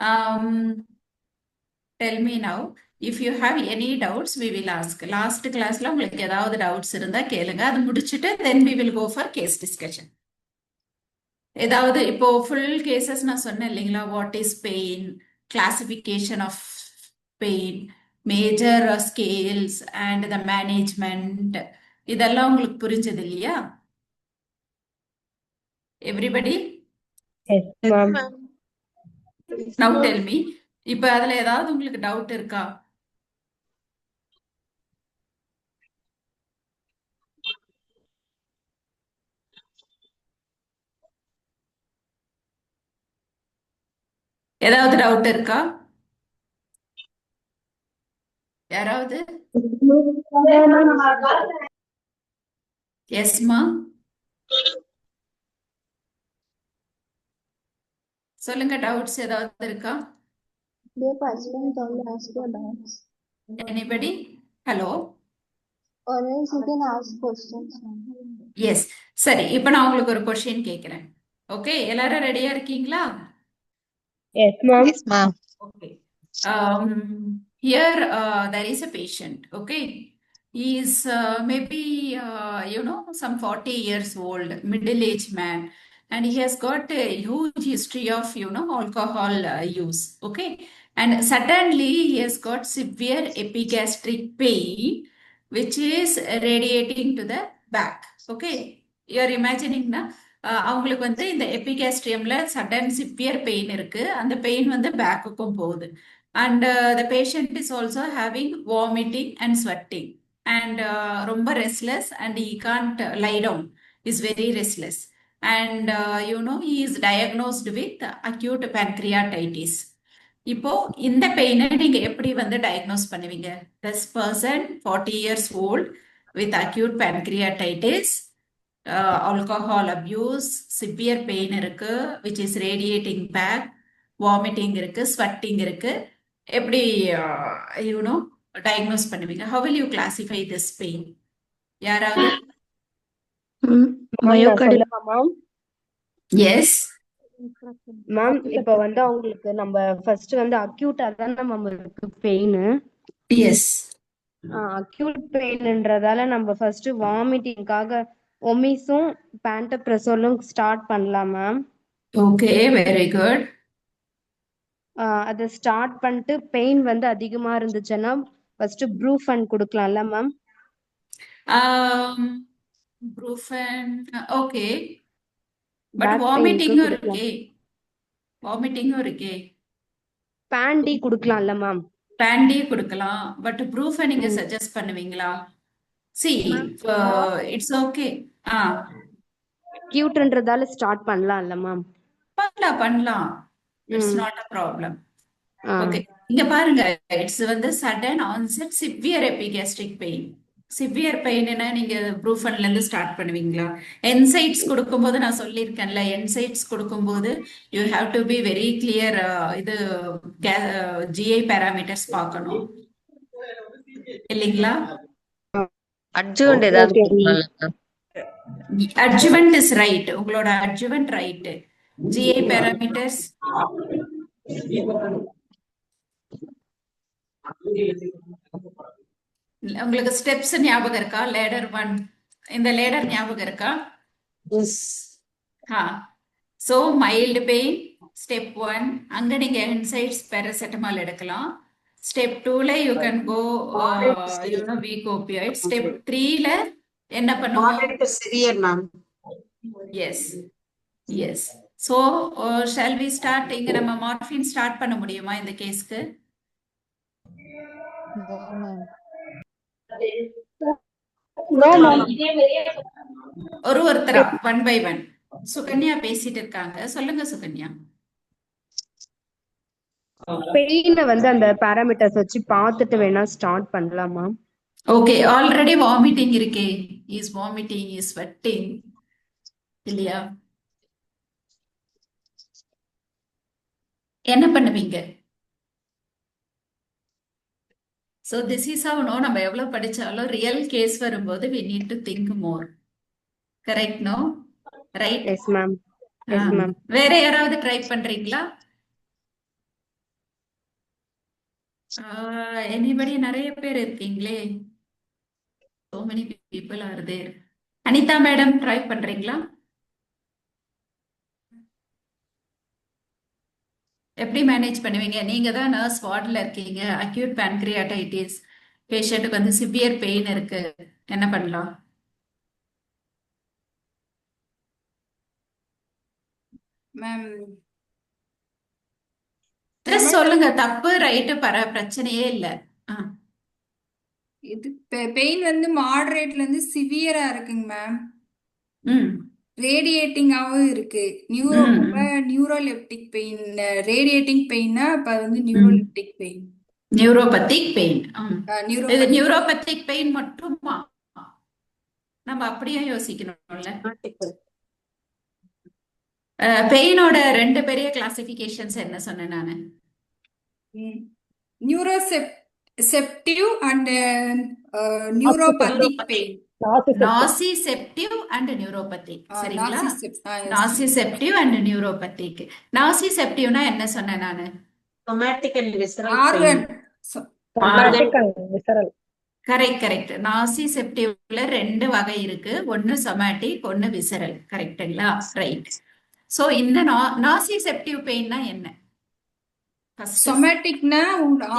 Um, tell me now. If you have any doubts, we will ask. Last classல உங்களுக்கு ஏதாவது doubts இருந்தா கேளுங்க. அது முடிச்சிட்டு then we will go for case discussion. ஏதாவது இப்போ ஃபுல் கேசஸ் நான் சொன்னேன் இல்லைங்களா? What is pain, classification of pain, major scales and the management, இதெல்லாம் உங்களுக்கு புரிஞ்சது இல்லையா? Everybody Yes, ma'am. Now tell me. இப்ப அதுல ஏதாவது உங்களுக்கு டவுட் இருக்கா? ஏதாவது டவுட் இருக்கா? யாராவது? எஸ்மா, சொல்லுங்க. டவுட்ஸ் ஏதாவது இருக்கா? Dear participant, can you ask your doubts? Anybody? Hello. Or else you can ask questions. Yes, சரி. இப்ப நான் உங்களுக்கு ஒரு கொஸ்டின் கேட்கிறேன். ஓகே, எல்லாரும் ரெடியா இருக்கீங்களா? Yes, ma'am. Yes, ma'am. Okay. Here there is a patient. Okay, he is maybe some 40 years old, middle-aged man, and he has got a huge history of alcohol use. Okay, and suddenly he has got severe epigastric pain, which is radiating to the back. Okay, you are imagining na? அவங்களுக்கு வந்து இந்த எபிகாஸ்ட்ரியம்ல sudden severe pain இருக்கு. அந்த pain வந்து பேக்குக்கும் போகுது. And the patient is also having vomiting and sweating and ரொம்ப restless and he can't lie down, is very restless. And he is diagnosed with acute pancreatitis. இப்போ இந்த பெயினை நீங்க எப்படி வந்து டயக்னோஸ் பண்ணுவீங்க? This person 40 years old with acute pancreatitis, alcohol abuse, severe pain இருக்கு, which is radiating back, vomiting இருக்கு, sweating இருக்கு. எப்படி diagnose பண்ணுவீங்க? How will you classify this pain? யாராவது? Myocardial. Ma'am. Yes. Ma'am, இப்ப வந்து அவங்களுக்கு நம்ம ஃபர்ஸ்ட் வந்து அக்யூட்டா தான் நம்மளுக்கு பெயின். Yes. அக்யூட் பெயின்ன்றதால நம்ம ஃபர்ஸ்ட் வாமிட்டிங்காக ஒமிஸும் பேண்டப்ரெசோலும் ஸ்டார்ட் பண்ணலாம் மேம். Okay, very good. அதை ஸ்டார்ட் பண்ணிட்டு பெயின் வந்து அதிகமா இருந்துச்சுன்னா ஃபர்ஸ்ட் ப்ரூஃபன் கொடுக்கலாம்ல ma'am? Brufen, okay. But vomiting இருக்கே, வாமிட்டிங்கும் இருக்கே. பேண்டி கொடுக்கலாம்ல மேம்? பேண்டி கொடுக்கலாம். பட் ப்ரூஃபை நீங்க சஜஸ்ட் பண்ணுவீங்களா? See, it's okay. அக்யூட்ன்றதால ஸ்டார்ட் பண்ணலாம்ல மேம்? பண்ணலாம். It's not a problem. Okay, இங்க பாருங்க. இட்ஸ் வந்து sudden onset severe epigastric pain. Severe பெயின்னா நீங்க ப்ரூஃபன்ல இருந்து ஸ்டார்ட் பண்ணுவீங்களா? என்சைட்ஸ் கொடுக்கும்போது நான் சொல்லியிருக்கேன்ல, என்சைட்ஸ் கொடுக்கும்போது you have to be very clear. இது ஜிஐ பேராமீட்டர்ஸ் பார்க்கணும் இல்லைங்களா? அட்ஜுவன்ட் ஏதாவது கொடுக்கலாம்ல? Adjuvant is right. உங்களோட அட்ஜுவன்ட் ரைட். ஜிஐ பேராமீட்டர்ஸ் உங்களுக்கு ஸ்டெப்ஸ் ஞாபகம் இருக்கா? லேடர் 1, இந்த லேடர் ஞாபகம் இருக்கா? சோ மைல்டு பெயின் ஸ்டெப் 1, அங்க நீங்க என்சைட்ஸ் பேராசிட்டமால் எடுக்கலாம். ஸ்டெப் 2ல you can go weak opioid. Step 3ல என்ன பண்ணுவோம்? Severe ma'am. Yes yes. So shall we start? இங்க நம்ம மார்ஃபின் ஸ்டார்ட் பண்ண முடியுமா இந்த கேஸ்க்கு? ஒருத்தரா ஒன் பை ஒன். சுகன்யா பேசிட்டு இருக்காங்க, சொல்லுங்க சுகன்யா. பெயினை வந்து அந்த பாராமீட்டர்ஸ் வச்சு பார்த்துட்டு வேணா ஸ்டார்ட் பண்ணலாமா? ஓகே, ஆல்ரெடி வாமிட்டிங் இருக்கே. இஸ் வாமிட்டிங், இஸ் ஸ்வெட்டிங் இல்லையா? என்ன பண்ணுவீங்க? So this is how நம்ம எவ்வளவு படிச்சாலும் ரியல் கேஸ் வரும்போது we need to think more. Correct, no? Right? Yes ma'am. Yes ma'am. வேற யாராவது ட்ரை பண்றீங்களா? எனிபடி நிறைய பேர் இருக்கீங்களே. so many people are there. Anitha madam try பண்றீங்களா? எப்படி மேனேஜ் பண்ணுவீங்க? நீங்க தான் நர்ஸ் வார்டில் இருக்கீங்க. அக்யூட் pancreatitis பேஷண்ட்டுக்கு வந்து சிவியர் பெயின் இருக்கு, என்ன பண்ணலாம்? மேம் ஜஸ்ட் சொல்லுங்க, தப்பு ரைட்டு பிரச்சனையே இல்ல. ஆ. இது பெயின் வந்து மாடரேட்ல இருந்து சிவியரா இருக்குங்க மேம். ம் ரேடியேட்டிங்காவும் இருக்கு. ம் நியூரோலெப்டிக் பெயின், ரேடியேட்டிங் பெயின்னா இப்ப அது வந்து ம் நியூரோலெப்டிக் பெயின். நியூரோபத்திக் பெயின். இது நியூரோபதி நியூரோபத்திக் பெயின் மட்டுமா? நம்ம அப்படியே யோசிக்கணும்ல. பெயினோட ரெண்டு பெரிய கிளாசிபிகேஷன்ஸ் என்ன சொன்னேன் நானு? Nociceptive and neuropathic pain. Nociceptive and neuropathic, சரிங்களா? Nociceptive and நியூரோபத்திக். நாசிசெப்டிவ்னா என்ன சொன்னேன் நானு? somatic and visceral organ correct correct. நாசிசெப்டிவ்ல ரெண்டு வகை இருக்கு, ஒன்னு சொமேட்டிக், ஒன்னு விசரல். கரெக்டுங்களா? ரைட். சோ இந்த நாசிசெப்டிவ் பெயின்னா என்ன? சொமேட்டிக்னா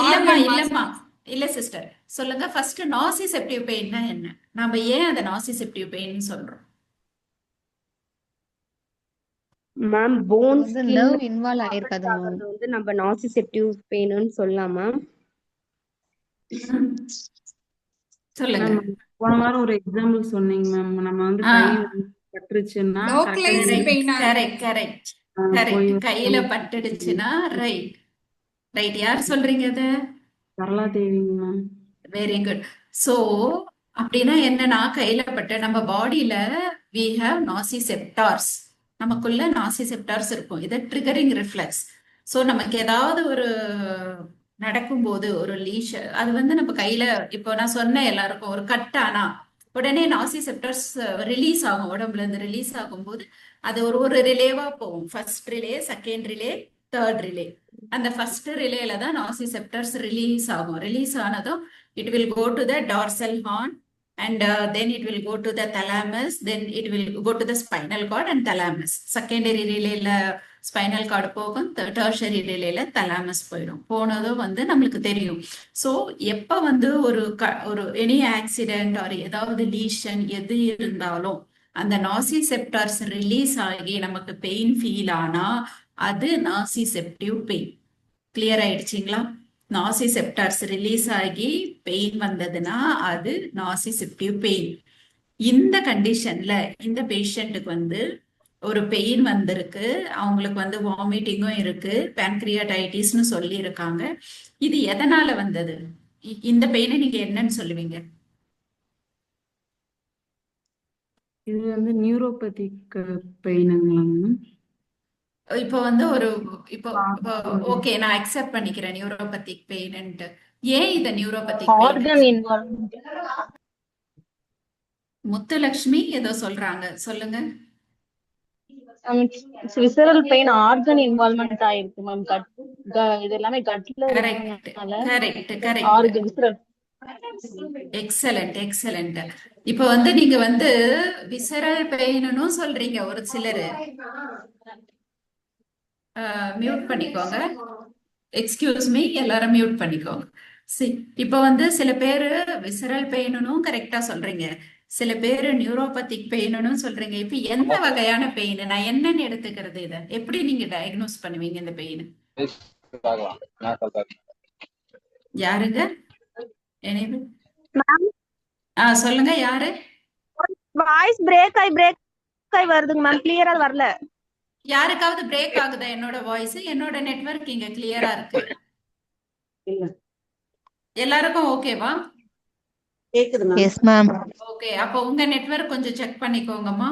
இல்லம்மா இல்லம்மா இல்ல சிஸ்டர், சொல்லுங்க ஃபர்ஸ்ட். நாசிசெப்டிவ் பெயின்னா என்ன? நாம ஏன் அந்த நாசிசெப்டிவ் பெயின் சொல்றோம்? மேம் போன் வந்து ஸ்கின் நர்வ் இன்வால்வ் ஆயிருக்காது மேம். ஆகிறது வந்து நம்ம நாசிசெப்டிவ் பெயின்னு சொல்லலாம் மேம். சொல்லுங்க. போன வாரம் ஒரு எக்ஸாம்பிள் சொன்னீங்க மேம். நம்ம வந்து ஆ கை வந்து பட்டுருச்சுன்னா Localized டக்குனு pain ஆ கரெக்ட் கரெக்ட் போய் கரெக்ட். கையில பட்டுடுச்சுன்னா ரைட் ரைட். யார் சொல்றீங்க அது? சரளா தேவிங்க மேம். Very good. சோ அப்படின்னா என்னன்னா, கையில பட்ட நம்ம பாடியில we have nociceptors. நமக்குள்ள நாசிசெப்டார்ஸ் இருக்கும். இது ட்ரிகரிங் ரிஃப்ளெக்ஸ். சோ நமக்கு ஏதாவது ஒரு நடக்கும்போது ஒரு லீஷ அது வந்து நம்ம கையில, இப்போ நான் சொன்ன எல்லாருக்கும் ஒரு கட்டானா உடனே நாசிசெப்டர்ஸ் ரிலீஸ் ஆகும், உடம்புல இருந்து ரிலீஸ் ஆகும்போது அது ஒரு ஒரு ரிலேவா போகும். First relay, second relay, third relay. அந்த ஃபர்ஸ்ட் ரிலேல தான் நாசிசெப்டர்ஸ் ரிலீஸ் ஆகும். ரிலீஸ் ஆனதும் it will go to the dorsal horn and then it will go to the thalamus, then it will go to the spinal cord and thalamus. Secondary ரிலேல spinal cord போகும், tertiary ரிலேல thalamus போயிடும். போனதும் வந்து நம்மளுக்கு தெரியும். So எப்ப வந்து ஒரு எனி ஆக்சிடென்ட் ஆர் ஏதாவது லீஷன் எது இருந்தாலும் அந்த நாசிசெப்டார்ஸ் ரிலீஸ் ஆகி நமக்கு பெயின் ஃபீல் ஆனா அது நாசிசெப்டிவ் பெயின். கிளியர் ஆயிடுச்சுங்களா? நாசிசெப்டார்ஸ் ரிலீஸ் ஆகி பெயின் வந்ததுன்னா அது நாசிசெப்டிவ் பெயின். இந்த கண்டிஷன்ல இந்த பேஷண்ட்டுக்கு வந்து ஒரு பெயின் வந்திருக்கு, அவங்களுக்கு வந்து வாமிட்டிங்கும் இருக்கு, பேன்கிரியாடைட்டிஸ்னு சொல்லி இருக்காங்க. இது எதனால வந்தது? இந்த பெயினை நீங்க என்னன்னு சொல்லுவீங்க? இது வந்து நியூரோபதிக் பெயினுங்களா மேம்? இப்போ வந்து இப்போ ஓகே, நான் அக்செப்ட் பண்ணிக்கிறேன் நியூரோபத்திக் பெயின்ட்டு. ஏன் இத neuropathic pain? Organ involvement. Muthulakshmi ஏதோ சொல்றாங்க, சொல்லுங்க. விசரல் பெயின் ஆர்கன் இன்வால்வ்மெண்ட் ஆயிருக்கு மேம். இது எல்லாமே கட்ல கரெக்ட் இருக்கறதுனால correct correct. Organ visceral. Excellent excellent. இப்போ வந்து நீங்க வந்து விசரல் பெயின்னு சொல்றீங்க. ஒரு சிலர் மியூட் பண்ணிக்கோங்க. எக்ஸ்கியூஸ் மீ, எல்லாரும் மியூட் பண்ணிக்கோங்க. இப்போ வந்து சில பேரு விசரல் பெயினும் கரெக்டா சொல்றீங்க, சில பேரு நியூரோபத்திக் பெயினும் சொல்றீங்க. இப்ப எந்த வகையான பெயின், நான் என்னன்னு எடுத்துக்கிறது? இதை எப்படி நீங்க டயக்னோஸ் பண்ணுவீங்க இந்த பெயின்? யாருங்க? சொல்லுங்க யாரு? வாய்ஸ் பிரேக் ஆகி வருதுங்க மேம், கிளியரா வரல. யாருக்காவது பிரேக் ஆகுதா என்னோட வாய்ஸ்? என்னோட நெட்வொர்க் இங்க கிளியரா இருக்கு. எல்லாருக்கும் ஓகேவா? S ma'am. ஓகே, அப்போ உங்க நெட்வொர்க் கொஞ்சம் செக் பண்ணிக்கோங்கம்மா.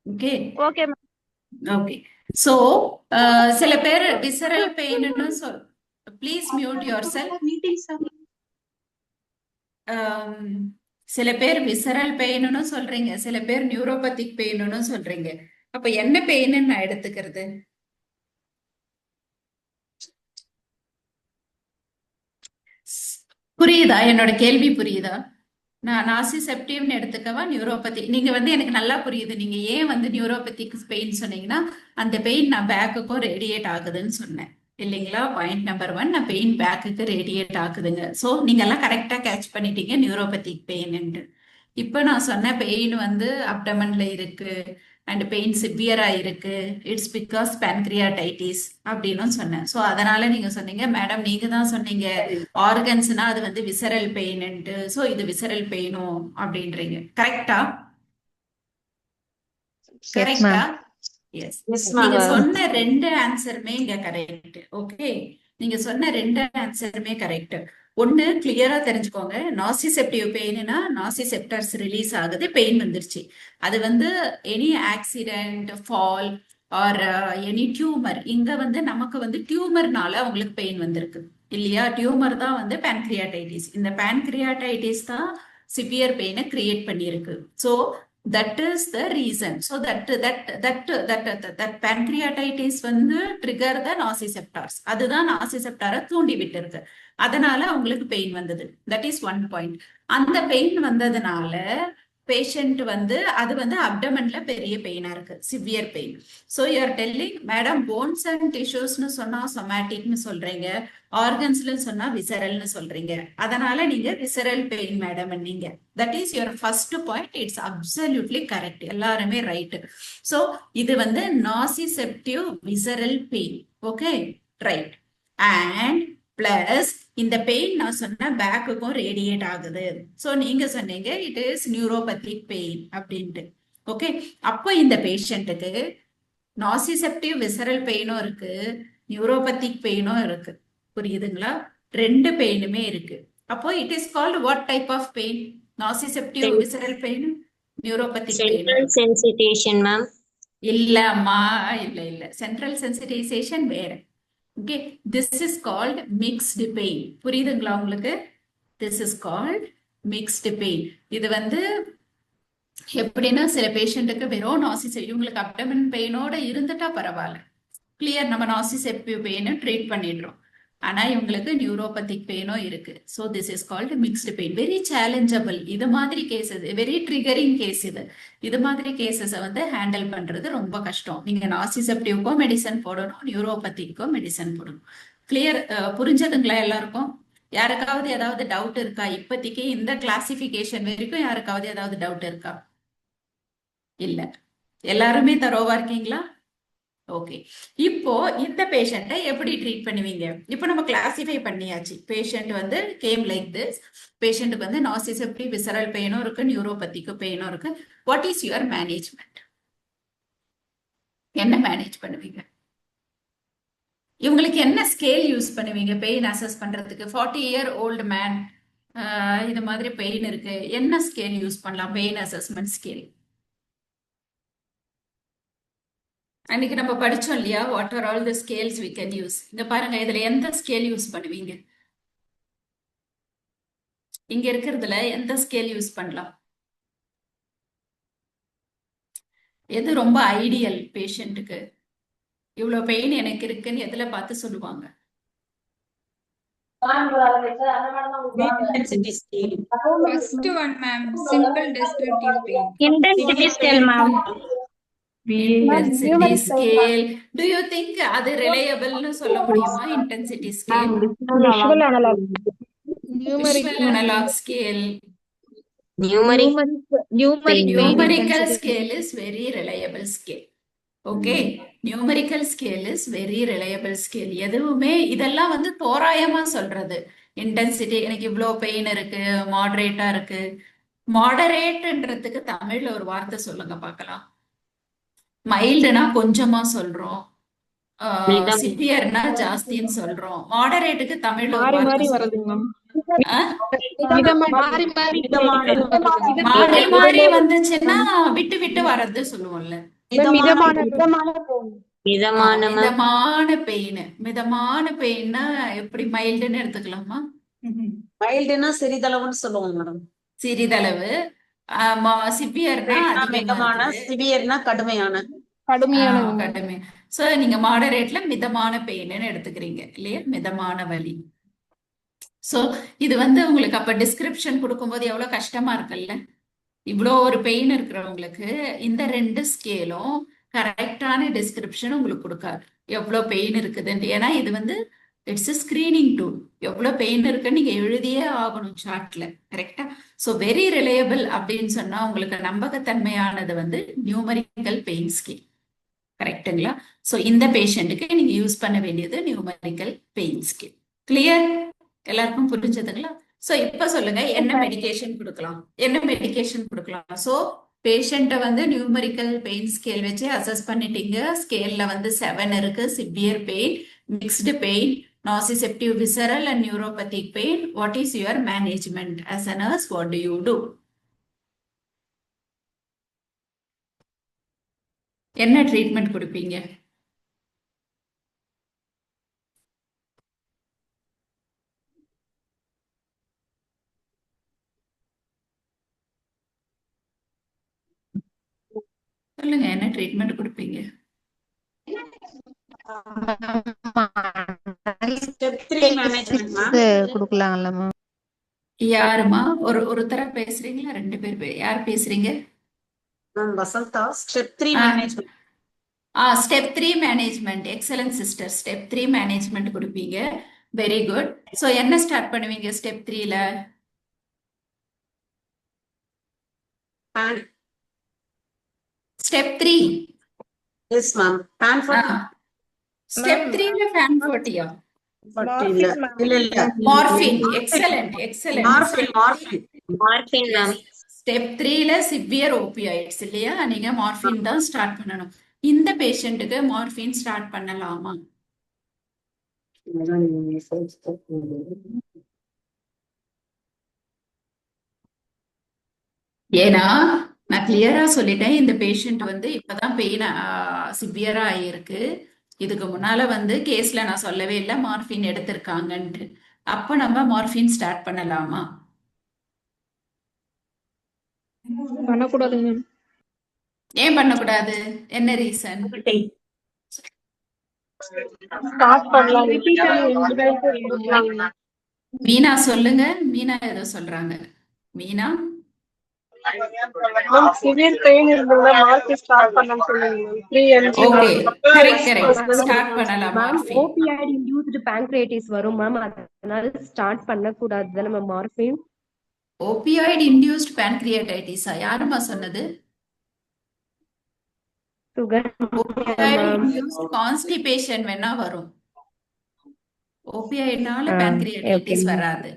Okay okay ma'am. Okay. So சில பேர் விசரல் பெயின்னு ப்ளீஸ் மியூட் யுவர் செல்ஃப். சில பேர் விசரல் பெயின்னு சொல்றீங்க, சில பேர் நியூரோபத்திக் பெயின்னு சொல்றீங்க. அப்ப என்ன பெயின்னு நான் எடுத்துக்கிறது? புரியுதா? என்னோட கேள்வி புரியுதா? நான் நாசிசெப்டிவ்னு எடுத்துக்கவா நியூரோபதி? நீங்க வந்து எனக்கு நல்லா புரியுது. நீங்க ஏன் வந்து நியூரோபதிக் பெயின் சொன்னீங்கன்னா, அந்த பெயின் நான் பேக்குக்கும் ரேடியேட் ஆகுதுன்னு சொன்னேன் இல்லைங்களா? பாயிண்ட் நம்பர் 1, நான் பெயின் பேக்குக்கு ரேடியேட் ஆகுதுங்க. ஸோ நீங்க எல்லாம் கரெக்டா கேட்ச் பண்ணிட்டீங்க நியூரோபதிக் பெயின்ட்டு. இப்போ நான் சொன்ன பெயின் வந்து அப்டமன்ல இருக்கு அண்ட் பெயின் சிவியரா இருக்கு. இட்ஸ் பிகாஸ் pancreatitis அப்படின்னு சொன்னேன். ஸோ அதனால நீங்க சொன்னீங்க மேடம், நீங்க தான் சொன்னீங்க ஆர்கன்ஸ்னா அது வந்து விசரல் பெயின்ட்டு. ஸோ இது விசரல் பெயினும் அப்படின்றீங்க. கரெக்டா? Yes, ma'am. கரெக்டா? எஸ். எஸ் நீங்க மேம். சொன்ன 2 ஆன்சருமே இங்க கரெக்ட். ஓகே, நீங்க சொன்ன 2 ஆன்சருமே கரெக்ட். ஒண்ணு கிளியரா தெரிஞ்சுக்கோங்க, நாசிசெப்டிவ் பெயின்னா நாசிசெப்டர்ஸ் ரிலீஸ் ஆகுது, பெயின் வந்துருச்சு. அது வந்து any accident, fall or any tumour. இங்க வந்து நமக்கு வந்து டியூமர்னால உங்களுக்கு பெயின் வந்திருக்கு இல்லையா? டியூமர் தான் வந்து pancreatitis. இந்த pancreatitis தான் சிவியர் பெயினை கிரியேட் பண்ணியிருக்கு. So that is the reason. So that pancreatitis வந்து trigger the nociceptors. அதுதான் நாசிசெப்டாரை தூண்டி விட்டு இருக்கு. அதனால உங்களுக்கு பெயின் வந்தது. That is 1 point. அந்த பெயின் வந்ததுனால பேஷண்ட் வந்து அது வந்து அப்டமன்ல பெரிய பெயினா இருக்கு, severe pain. So you are telling madam bones and டிஷ்யூஸ்னு சொன்னா சொமேட்டிக்னு சொல்றீங்க, ஆர்கன்ஸ்ல சொன்னா விசரல்னு சொல்றீங்க. அதனால நீங்க விசரல் பெயின் மேடம் நீங்க. That is your first point. It's absolutely correct. எல்லாருமே ரைட். ஸோ இது வந்து nociceptive visceral pain. Okay, right. And plus இந்த பெயின் நான் சொன்ன பேக்குக்கும் ரேடியேட் ஆகுது. ஸோ நீங்க சொன்னீங்க இட் இஸ் நியூரோபதிக் பெயின் அப்படின்ட்டு. ஓகே, அப்போ இந்த பேஷண்ட்டுக்கு நாசிசெப்டிவ் விசரல் பெயினும் இருக்கு, நியூரோபதிக் பெயினும் இருக்கு. புரியுதுங்களா? 2 பெயினுமே இருக்கு. அப்போ it is called what type of pain? Nociceptive visceral pain, neuropathic pain. Central sensitization ma'am. இல்லம்மா, இல்ல சென்ட்ரல் சென்சிடைசேஷன் வேற. Okay, this is called mixed pain. புரியுதுங்களா உங்களுக்கு? This is called mixed pain. இது வந்து எப்படின்னா சில பேஷண்ட்டுக்கு வெறும் இவங்களுக்கு அப்டமன் பெயினோட இருந்துட்டா பரவாயில்ல, கிளியர், நம்ம நாசிசெப்டிவ் பெயினை ட்ரீட் பண்ணிடுறோம். ஆனா இவங்களுக்கு நியூரோபதிக் பெயினும் இருக்கு. So this is called mixed pain. Very challengeable. இது மாதிரி கேசஸ், வெரி ட்ரிகரிங் கேஸ் இது மாதிரி கேசஸை வந்து ஹேண்டில் பண்றது ரொம்ப கஷ்டம். நீங்க நாசிசெப்டிவ்க்கும் மெடிசன் போடணும், நியூரோபதிக்கும் மெடிசன் போடணும். கிளியர்? புரிஞ்சதுங்களா எல்லாருக்கும்? யாருக்காவது ஏதாவது டவுட் இருக்கா? இப்போதைக்கு இந்த கிளாசிபிகேஷன் வரைக்கும் யாருக்காவது ஏதாவது டவுட் இருக்கா? இல்ல, எல்லாருமே தரோவா இருக்கீங்களா? ஓகே, இப்போ இந்த பேஷண்ட்டை எப்படி ட்ரீட் பண்ணுவீங்க? இப்போ நம்ம கிளாசிஃபை பண்ணியாச்சு. பேஷண்ட் வந்து கேம் லைக் திஸ். பேஷண்ட்டுக்கு வந்து நாசிசெப்டிவ் விசரல் பெயினும் இருக்கு, நியூரோபதிக்கு பெயினும் இருக்கு. What is your management? என்ன மேனேஜ் பண்ணுவீங்க? இவங்களுக்கு என்ன ஸ்கேல் யூஸ் பண்ணுவீங்க பெயின் அசஸ் பண்றதுக்கு? 40-year-old மேன் இது மாதிரி பெயின் இருக்கு, என்ன ஸ்கேல் யூஸ் பண்ணலாம்? பெயின் அசஸ்மெண்ட் ஸ்கேல் அன்னைக்கு நம்ம படிச்சோம் இல்லையா? What are all the scales we can use? இங்க பாருங்க, இதுல எந்த ஸ்கேல் யூஸ் பண்ணுவீங்க? இங்க இருக்கிறதுல எந்த ஸ்கேல் யூஸ் பண்ணலாம்? எது ரொம்ப ஐடியல் பேஷண்ட்டுக்கு? இவ்வளவு பெயின் எனக்கு இருக்குன்னு எதுல பார்த்து சொல்லுவாங்க? Intensity scale. First one, ma'am. Simple descriptive pain. Intensity scale, ma'am. Intensity scale. Do you think அது ரிலையபிள்னு சொல்ல முடியுமா? Intensity scale, Visual analog. Visual analog scale, Numeric numerical scale is very reliable scale. Okay, numerical scale is very reliable scale. எதுவுமே இதெல்லாம் வந்து தோராயமா சொல்றது. Intensity எனக்கு இவ்வளோ பெயின் இருக்கு, மாடரேட்டா இருக்கு. மாடரேட்ன்றதுக்கு தமிழ்ல ஒரு வார்த்தை சொல்லுங்க பார்க்கலாம். மைல்டுனா கொஞ்சமா சொல்றோம், சிவியர்னா ஜாஸ்தின்னு சொல்றோம். மாடரேட்டுக்கு தமிழ்ல ஒரு மாறி வார்த்தை மாறி சொல்லுங்க. வருதுங்க மேம். ஆ? மிதமான மாறி மாறி வந்துச்சுன்னா விட்டு விட்டு வர்றது சொல்லுவோம்ல. மிதமான மிதமான மிதமான பெயின். மிதமான பெயின்னா எப்படி? மைல்டுன்னு எடுத்துக்கலாமா? மைல்டுனா சிறிதளவுன்னு சொல்லுவோம் மேடம். சிறிதளவு. சிவியர்னா மிதமான, சிவியர்னா கடுமையான. கடுமையான கடுமை. சோ நீங்க மாடரேட்ல மிதமான பெயின்னு எடுத்துக்கிறீங்க இல்லையா? மிதமான வலி. ஸோ இது வந்து உங்களுக்கு அப்ப டிஸ்கிரிப்ஷன் கொடுக்கும்போது எவ்வளவு கஷ்டமா இருக்குல்ல. இவ்வளோ ஒரு பெயின் இருக்கிறவங்களுக்கு இந்த ரெண்டு ஸ்கேலும் கரெக்டான டிஸ்கிரிப்ஷன் உங்களுக்கு கொடுக்காது எவ்வளோ பெயின் இருக்குதுன்ட்டு. ஏன்னா இது வந்து இட்ஸ் ஸ்கிரீனிங் டூல். எவ்வளோ பெயின் இருக்குன்னு நீங்க எழுதியே ஆகணும் சார்ட்ல. கரெக்டா? ஸோ வெரி ரிலையபிள் அப்படின்னு சொன்னா உங்களுக்கு நம்பகத்தன்மையானது வந்து நியூமரிக்கல் பெயின் ஸ்கேல். கரெக்டுங்களா? ஸோ இந்த பேஷண்ட்டுக்கு நீங்க யூஸ் பண்ண வேண்டியது நியூமரிக்கல் பெயின் ஸ்கேல். கிளியர்? எல்லாருக்கும் புரிஞ்சதுங்களா? ஸோ இப்ப சொல்லுங்க என்ன மெடிகேஷன் கொடுக்கலாம், என்ன மெடிகேஷன் கொடுக்கலாம். ஸோ பேஷண்ட்டை வந்து நியூமரிக்கல் பெயின் ஸ்கேல் வச்சு அசஸ் பண்ணிட்டீங்க. ஸ்கேல்ல வந்து 7 இருக்கு. Severe pain, mixed pain, nociceptive visceral and neuropathic pain. What is your management as a nurse? What do you do? என்ன ட்ரீட்மெண்ட் கொடுப்பீங்க? சொல்லுங்க, என்ன ட்ரீட்மெண்ட் கொடுப்பீங்க? Step 3 management ma'am. கொடுக்கலாம்ல மேம்? யாருமா? ஒருத்தரா பேசுறீங்களா? 2 பேர் யார் பேசுறீங்க? Ma'am Vasantha. Step 3 management. Step 3 management. Excellent sister. Step 3 management கொடுப்பீங்க. Very good. ஸோ என்ன ஸ்டார்ட் பண்ணுவீங்க ஸ்டெப் 3ல? Step 3. Yes ma'am. Pan for step 3ல ஃபேன் 40யா? இல்ல morphine. Excellent excellent. Morphine. Morphine ma'am. Step 3ல சிவியர் ஓபியாய்ட்ஸ் இல்லையா? நீங்க மார்பின் தான் ஸ்டார்ட் பண்ணணும். இந்த பேஷண்ட்டுக்கு மார்பின் ஸ்டார்ட் பண்ணலாமா? ஏன்னா நான் கிளியரா சொல்லிட்டேன், இந்த பேஷண்ட் வந்து இப்பதான் பெயின் சிவியரா ஆயிருக்கு. இதுக்கு முன்னால வந்து கேஸ்ல நான் சொல்லவே இல்லை மார்பின் எடுத்திருக்காங்கன்ட்டு. அப்ப நம்ம மார்பின் ஸ்டார்ட் பண்ணலாமா? பண்ணக்கூடாது மேம். ஏன் பண்ணக்கூடாது? என்ன ரீசன்? ஸ்டார்ட் பண்ணலாம். கொடுக்கலாம். மீனா சொல்லுங்க. மீனா ஏதோ சொல்றாங்க. மீனா மேம் சிவியர் பெயின் இருந்ததுன்னா மார்க் ஸ்டார்ட் பண்ணலாம் சொல்லுங்க ma'am. 3 mg okay, correct start பண்ணலாம் மேம் மார்பின். ஓபியாய்டு இன்டியூஸ்டு pancreatitis வரும் மேம், அதனால ஸ்டார்ட் பண்ணக்கூடாது தானே மேம் மார்பின்? ஓபியாய்டு இன்டியூஸ்ட் pancreatitis யாருமா சொன்னது? சுகர் ஓபியாய்டு இன்டியூஸ்ட் கான்ஸ்டிபேஷன் வேணா வரும். ஓபியாய்டுனால pancreatitis வராது.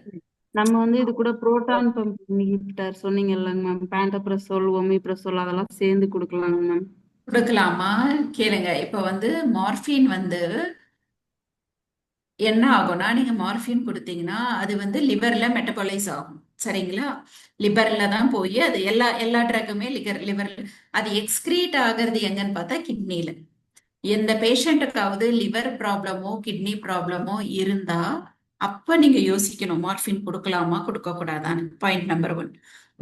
நம்ம வந்து இது கூட proton pump inhibitor சொன்னீங்கல்லங்க ma'am, pantoprazole, ஒமிப்ரசோல் அதெல்லாம் சேர்ந்து கொடுக்கலாங்க மேம். கொடுக்கலாமா? கேளுங்க. இப்ப வந்து மார்பின் வந்து என்ன ஆகும்னா, நீங்க மார்பின் கொடுத்தீங்கன்னா அது வந்து லிவர்ல மெட்டபாலைஸ் ஆகும். சரிங்களா? லிவர்ல தான் போய் அது எல்லா ட்ரக்குமே லிவர்ல அது எக்ஸ்கிரீட் ஆகிறது எங்கன்னு பார்த்தா கிட்னில. எந்த பேஷண்ட்டுக்காவது லிவர் ப்ராப்ளமோ கிட்னி ப்ராப்ளமோ இருந்தா அப்ப நீங்க யோசிக்கணும் மார்பின் கொடுக்கலாமா கொடுக்க கூடாதான்னு. Point number 1.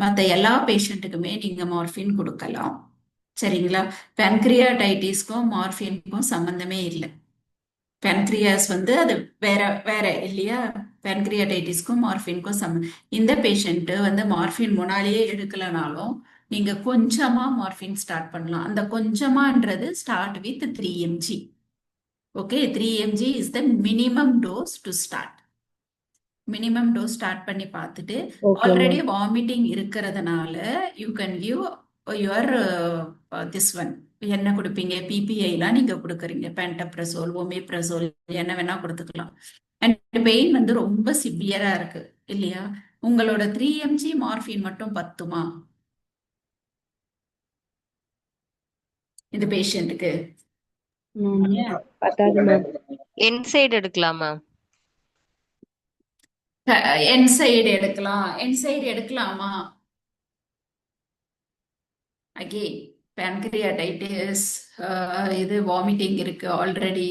மற்ற எல்லா பேஷண்ட்டுக்குமே நீங்க மார்பின் கொடுக்கலாம். சரிங்களா? பென்கிரியாடைட்டிஸ்க்கும் மார்பின்க்கும் சம்பந்தமே இல்லை. பென்கிரியாஸ் வந்து அது வேற வேற இல்லையா? பென்கிரியாடைட்டிஸ்க்கும் மார்பின்க்கும் சம்பந்தம். இந்த பேஷண்ட் வந்து மார்பின் முன்னாலேயே எடுக்கலனாலும் நீங்க கொஞ்சமா மார்பின் ஸ்டார்ட் பண்ணலாம். அந்த கொஞ்சமான்றது start with 3 mg. Okay, 3 mg is the minimum dose to start. Minimum dose start பண்ணி பார்த்துட்டு ஆல்ரெடி வாமிட்டிங் இருக்கிறதுனால you can give your this one. என்ன கொடுப்பீங்க? பிபிஐலாம் நீங்க கொடுக்குறீங்க. பேண்டப்ரசோல், ஒமிப்ரசோல் என்ன வேணா கொடுத்துக்கலாம். அண்ட் பெயின் வந்து ரொம்ப சிவியரா இருக்கு இல்லையா? உங்களோட 3 mg மார்பின் மட்டும் பத்துமா இந்த பேஷண்ட்டுக்கு? பத்தாது மேம். இன்சைடு எடுக்கலாமா? என்சைடு எடுக்கலாம். என்சைடு எடுக்கலாமா? அகெயின் pancreatitis, இது வாமிட்டிங் இருக்கு ஆல்ரெடி.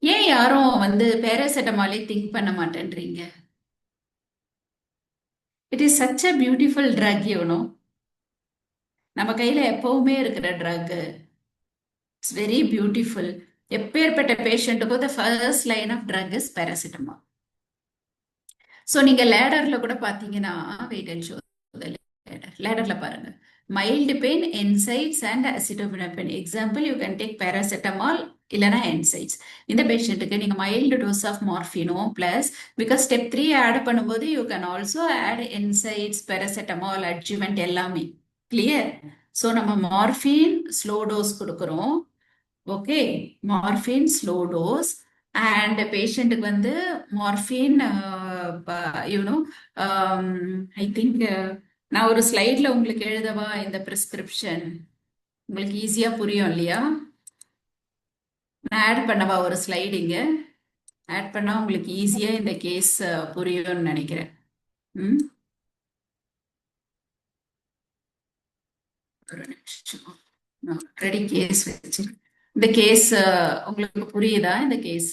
ஏன் யாரும் வந்து பேராசிட்டமாலே திங்க் பண்ண மாட்டேன்றீங்க? It is such a beautiful drug. நம்ம கையில எப்பவுமே இருக்கிற ட்ரக். It's very beautiful. எப்பேற்பட்ட பேஷண்ட்டுக்கும் the first line of drug is paracetamol. So நீங்க லேடர்ல கூட பாத்தீங்கன்னா வெயிட் அண்ட் ஷோ லேடர்ல பாருங்க mild pain NSAIDs and acetaminophen example you can take paracetamol இல்லைன்னா என்சைட்ஸ் இந்த பேஷண்ட்டுக்கு நீங்க மைல்டு டோஸ் ஆஃப் மார்ஃபினோ பிளஸ் பிகாஸ் ஸ்டெப் 3 ஆட் பண்ணும்போது you can also add NSAIDs paracetamol adjuvant எல்லாமே கிளியர். ஸோ நம்ம மார்ஃபின் ஸ்லோ டோஸ் கொடுக்குறோம். Okay, morphine slow dose and பேஷண்ட்டுக்கு வந்து மார்ஃபின் யூனோ ஐ திங்க் நான் ஒரு ஸ்லைட்ல உங்களுக்கு எழுதவா இந்த பிரிஸ்கிரிப்ஷன் உங்களுக்கு ஈஸியா புரியும் இல்லையா? நான் ஆட் பண்ணவா ஒரு ஸ்லைடு இங்க ஆட் பண்ணா உங்களுக்கு ஈஸியா இந்த கேஸ் புரியும்னு நினைக்கிறேன். ம், ஒரு நிமிஷம் ரெடி கேஸ் வச்சு இந்த கேஸ் உங்களுக்கு புரியுதா? இந்த கேஸ்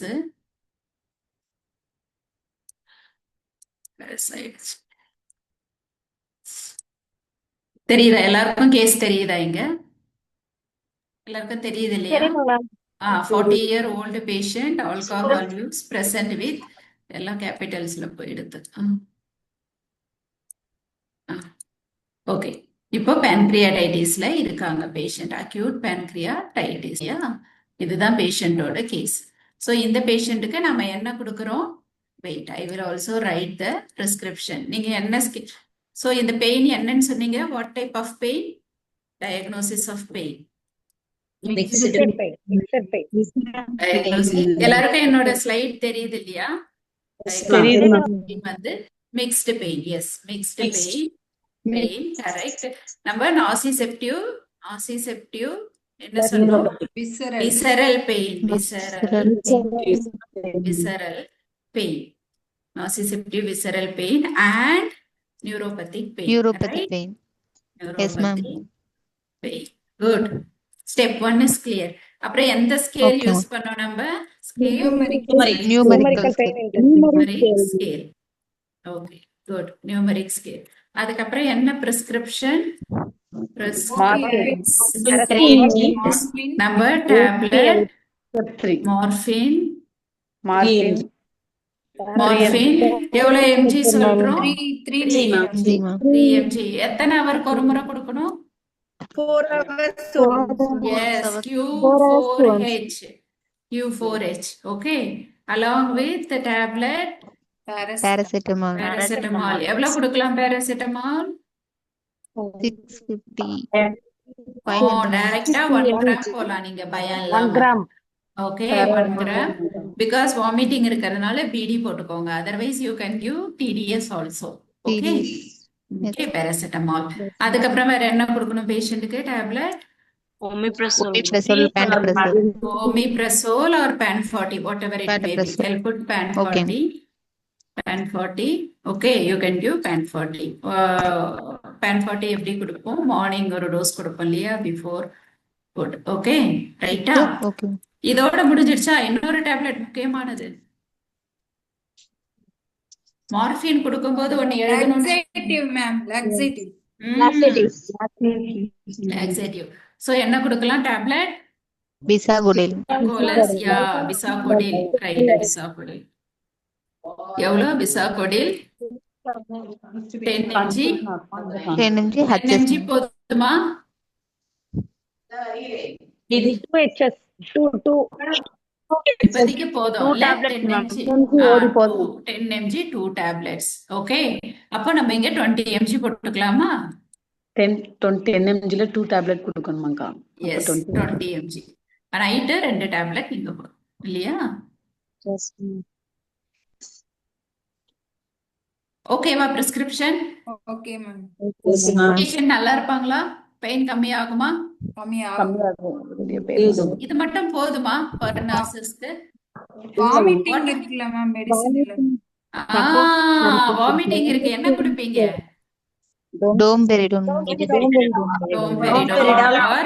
தெரியுதா? எல்லாருக்கும் கேஸ் தெரியுதா? இங்க எல்லாருக்கும் தெரியுது இல்லையா? தெரியுங்க ma'am 40-year-old patient alcohol use present with எல்லாம் கேபிட்டல்ஸ்ல போயிடுது. ஓகே, இப்போ pancreatitisல இருக்காங்க பேஷண்ட், அக்யூட் pancreatitis. இதுதான் பேஷண்டோட கேஸ். ஸோ இந்த பேஷண்ட்டுக்கு நம்ம என்ன கொடுக்குறோம்? Wait, I will also write the prescription. நீங்க என்ன ஸோ இந்த பெயின் என்னன்னு சொன்னீங்க? What type of pain? Diagnosis of pain. எல்லாருக்கும் என்னோட ஸ்லைட் தெரியுது இல்லையா? தெரியுது மேம். வந்து mixed pain. Yes, mixed pain correct. நம்ம நாசிசெப்டிவ் என்ன சொல்றோம்? Visceral pain. Visceral pain, nociceptive visceral pain and neuropathic pain. Neuropathic pain. Yes, ma'am. Pain. Good. Step 1 is clear. அப்புறம் எந்த ஸ்கேல் Okay. யூஸ் பண்ணோம் நம்ம? Scale Numerical scale. Numeric scale. Okay, good. Numeric scale. அதுக்கப்புறம் என்ன prescription? நம்ம tablet morphine. எவ்வளவு mg சொல்றோம்? 3 G, ma'am. 3 mg. எத்தனை ஹவருக்கு ஒரு முறை கொடுக்கணும்? 4 hours Yes, Q4H. Q4H. Okay. Along with the tablet Paracetamol. paracetamol. எவ்வளவு கொடுக்கலாம் paracetamol? 650. டைரக்டா 1 கிராம் போலாம் நீங்க பயம் இல்லாம. Okay, 1 gram. பிகாஸ் வாமிட்டிங் இருக்கிறதுனால பிடி போட்டுக்கோங்க. Otherwise you can give TDS also. Okay, okay, paracetamol. அதுக்கப்புறம் வேற என்ன கொடுக்கணும் பேஷண்ட்டுக்கு? Tablet Omeprazole, pantoprazole. omeprazole or pan-40, whatever it may be. Pantoprazole. I'll put pan-40. Okay. pan-40. Okay, you can give pan-40. pan-40 எப்படி கொடுப்போம்? Morning ஒரு dose கொடுப்போம் இல்லையா? Before food. ஓகே, ரைட்டா? Okay. இதோட முடிஞ்சிடுச்சா? இன்னொரு டேப்லெட் முக்கியமானது. மார்ஃபின் கொடுக்கும்போது ஒன்னு எழுதணும். laxative ma'am, laxative. Laxative. So என்ன கொடுக்கலாம் டேப்லெட்? Bisagodil. பிசாகோடில். ரைட், பிசாகோடில். எவ்வளவு பிசாகோடில்? 10 mg. 10 mg 10 HS. mg போதுமா? இப்போதைக்கு போதும் இல்ல? 10 mg 2 tablets. ஓகே, அப்போ நம்ம இங்க 20 mg போட்டுக்கலாமா? 10 mgல 2 டேப்லெட் கொடுக்கணுமாக்கா? Yes, 20 mg. நைட்டு 2 டேப்லெட் நீங்க போடும் இல்லையா? ஓகேவா பிரிஸ்கிரிப்ஷன்? Okay ma'am. பேஷண்ட் நல்லா இருப்பாங்களா? பெயின் கம்மியாகுமா? கம்மியாகும். இது மட்டும் போதுமா per nurses-க்கு? வாமிட்டிங் இருக்குல்ல மேம் மெடிசின்ல. வாமிட்டிங் இருக்கு, என்ன குடிப்பீங்க? Domperidone. Domperidone or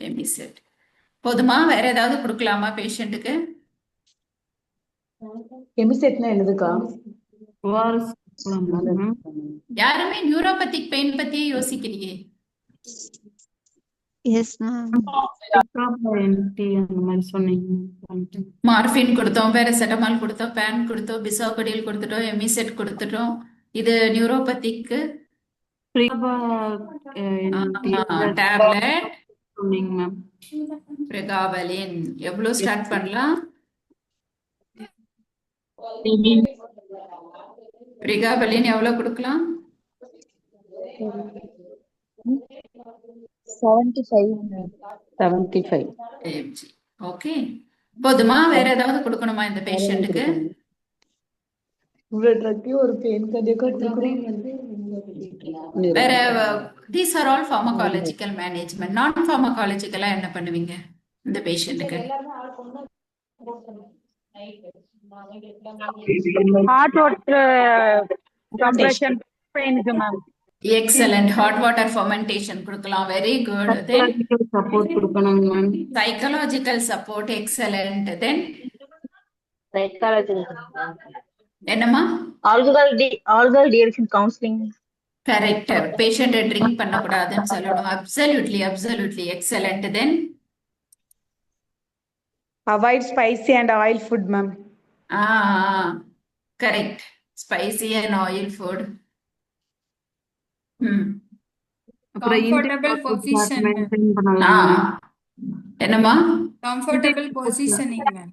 Emised. போதுமா? வேற ஏதாவது கொடுக்கலாமா பேஷண்ட்டுக்கு? எமிசெட்னா என்னதுக்கா? யாருமே நியூரோபதிக் பெயின் பத்தியே யோசிக்கலையே. Yes ma'am. எம்டி அந்த மாதிரி சொன்னீங்க. மார்பின் கொடுத்தோம், பேராசிட்டமால் கொடுத்தோம், பேன் கொடுத்தோம், பிசாகடில் கொடுத்துட்டோம், எமிசெட் கொடுத்துட்டோம். இது நியூரோபதிக்கு டேப்லெட் சொன்னீங்க மேம். பிரெகாபலின் எவ்வளவு ஸ்டார்ட் பண்ணலாம்? பிரெகாபலின் எவ்வளவு கொடுக்கலாம்? 75. ஓகே, போதுமா? வேற ஏதாவது கொடுக்கணுமா இந்த பேஷண்ட்டுக்கு? வேற these are all pharmacological management. Non ஃபார்மகாலஜிக்கலா என்ன பண்ணுவீங்க இந்த பேஷண்ட்டுக்கு? ஹாட் வாட்டர் கம்ப்ரெஷன் பெயினுக்கு ma'am. Excellent. Hot water fermentation கொடுக்கலாம். Very good. தென் சப்போர்ட் கொடுக்கணும் ma'am. Psychological support. Excellent. Then என்னம்மா? Alcohol direction counselling. கரெக்ட். பேஷண்ட்டை ட்ரிங்க் பண்ணக்கூடாதுன்னு சொல்லணும். Absolutely absolutely excellent. Then Avoid spicy and oil food, ma'am. Correct. Spicy and oil food. அப்புறம் Comfortable position, ma'am. Maintain பண்ணலாம். என்னம்மா? Comfortable positioning, ma'am.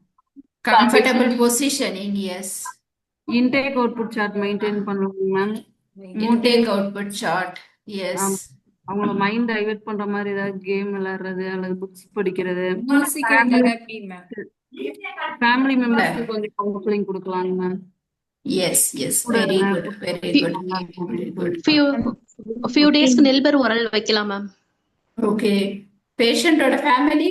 Comfortable positioning. Yes. Intake output chart maintain பண்ணலாம் ma'am. Intake output chart. Yes. அவங்கள mind divert பண்ற மாதிரி ஏதாவது game விளையாடுறது அல்லது புக்ஸ் படிக்கிறது. Musical therapy, ma'am. ஃபேமிலி மெம்பர்ஸ்க்கு கொஞ்சம் கவுன்சிலிங் கொடுக்கலாங்க ma'am. Yes yes. Very good very good very good. few டேஸ்க்கு நெல்பர் உரல் வைக்கலாம் மேம். ஓகே. பேஷண்டோட ஃபேமிலி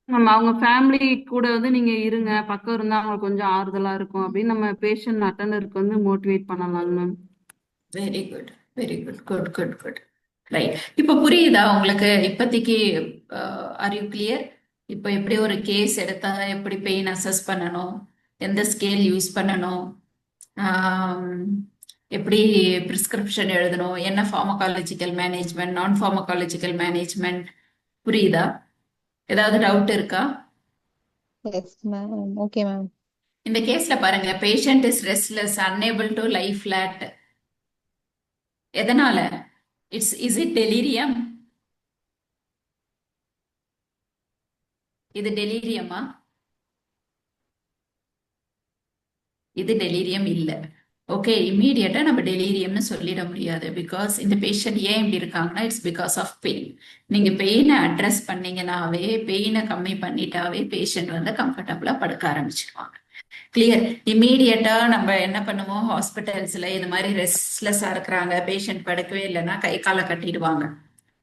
நம்ம அவங்க ஃபேமிலி கூட வந்து நீங்க இருங்க, பக்கம் இருந்தா அவங்களுக்கு கொஞ்சம் ஆறுதலா இருக்கும் அப்படின்னு நம்ம பேஷண்ட் அட்டண்டருக்கு வந்து மோட்டிவேட் பண்ணலாங்க ma'am. Very good very good. Good good good. Right. இப்போ புரியுதா உங்களுக்கு? இப்போதைக்கு ஆர் யூ கிளியர்? இப்போ எப்படி ஒரு கேஸ் எடுத்தா எப்படி பெயின் அசஸ் பண்ணணும், எந்த ஸ்கேல் யூஸ் பண்ணணும், எப்படி பிரிஸ்கிரிப்ஷன் எழுதணும், என்ன pharmacological management, non pharmacological management, புரியுதா? ஏதாவது டவுட் இருக்கா? Yes ma'am. Okay ma'am. இந்த கேஸ்ல பாருங்க, patient is restless, unable to lie flat. எதனால? Is it delirium? இது டெலீரியமா? இது டெலீரியம் இல்ல. ஓகே, இம்மீடியட்டா நம்ம டெலீரியம்னு சொல்லிட முடியாது. பிகாஸ் இந்த பேஷண்ட் ஏன் இப்படி இருக்காங்கன்னா, இட்ஸ் பிகாஸ் ஆஃப் பெயின். நீங்க பெயினை அட்ரஸ் பண்ணீங்கன்னாவே, பெயினை கம்மி பண்ணிட்டாவே பேஷண்ட் வந்து கம்ஃபர்டபுளா படுக்க ஆரம்பிச்சிருவாங்க. கிளியர்? இம்மீடியட்டா நம்ம என்ன பண்ணுவோம், ஹாஸ்பிட்டல்ஸ்ல இது மாதிரி ரெஸ்ட்லெஸ்ஸா இருக்கிறாங்க, பேஷண்ட் படுக்கவே இல்லைன்னா கை காலை கட்டிடுவாங்க.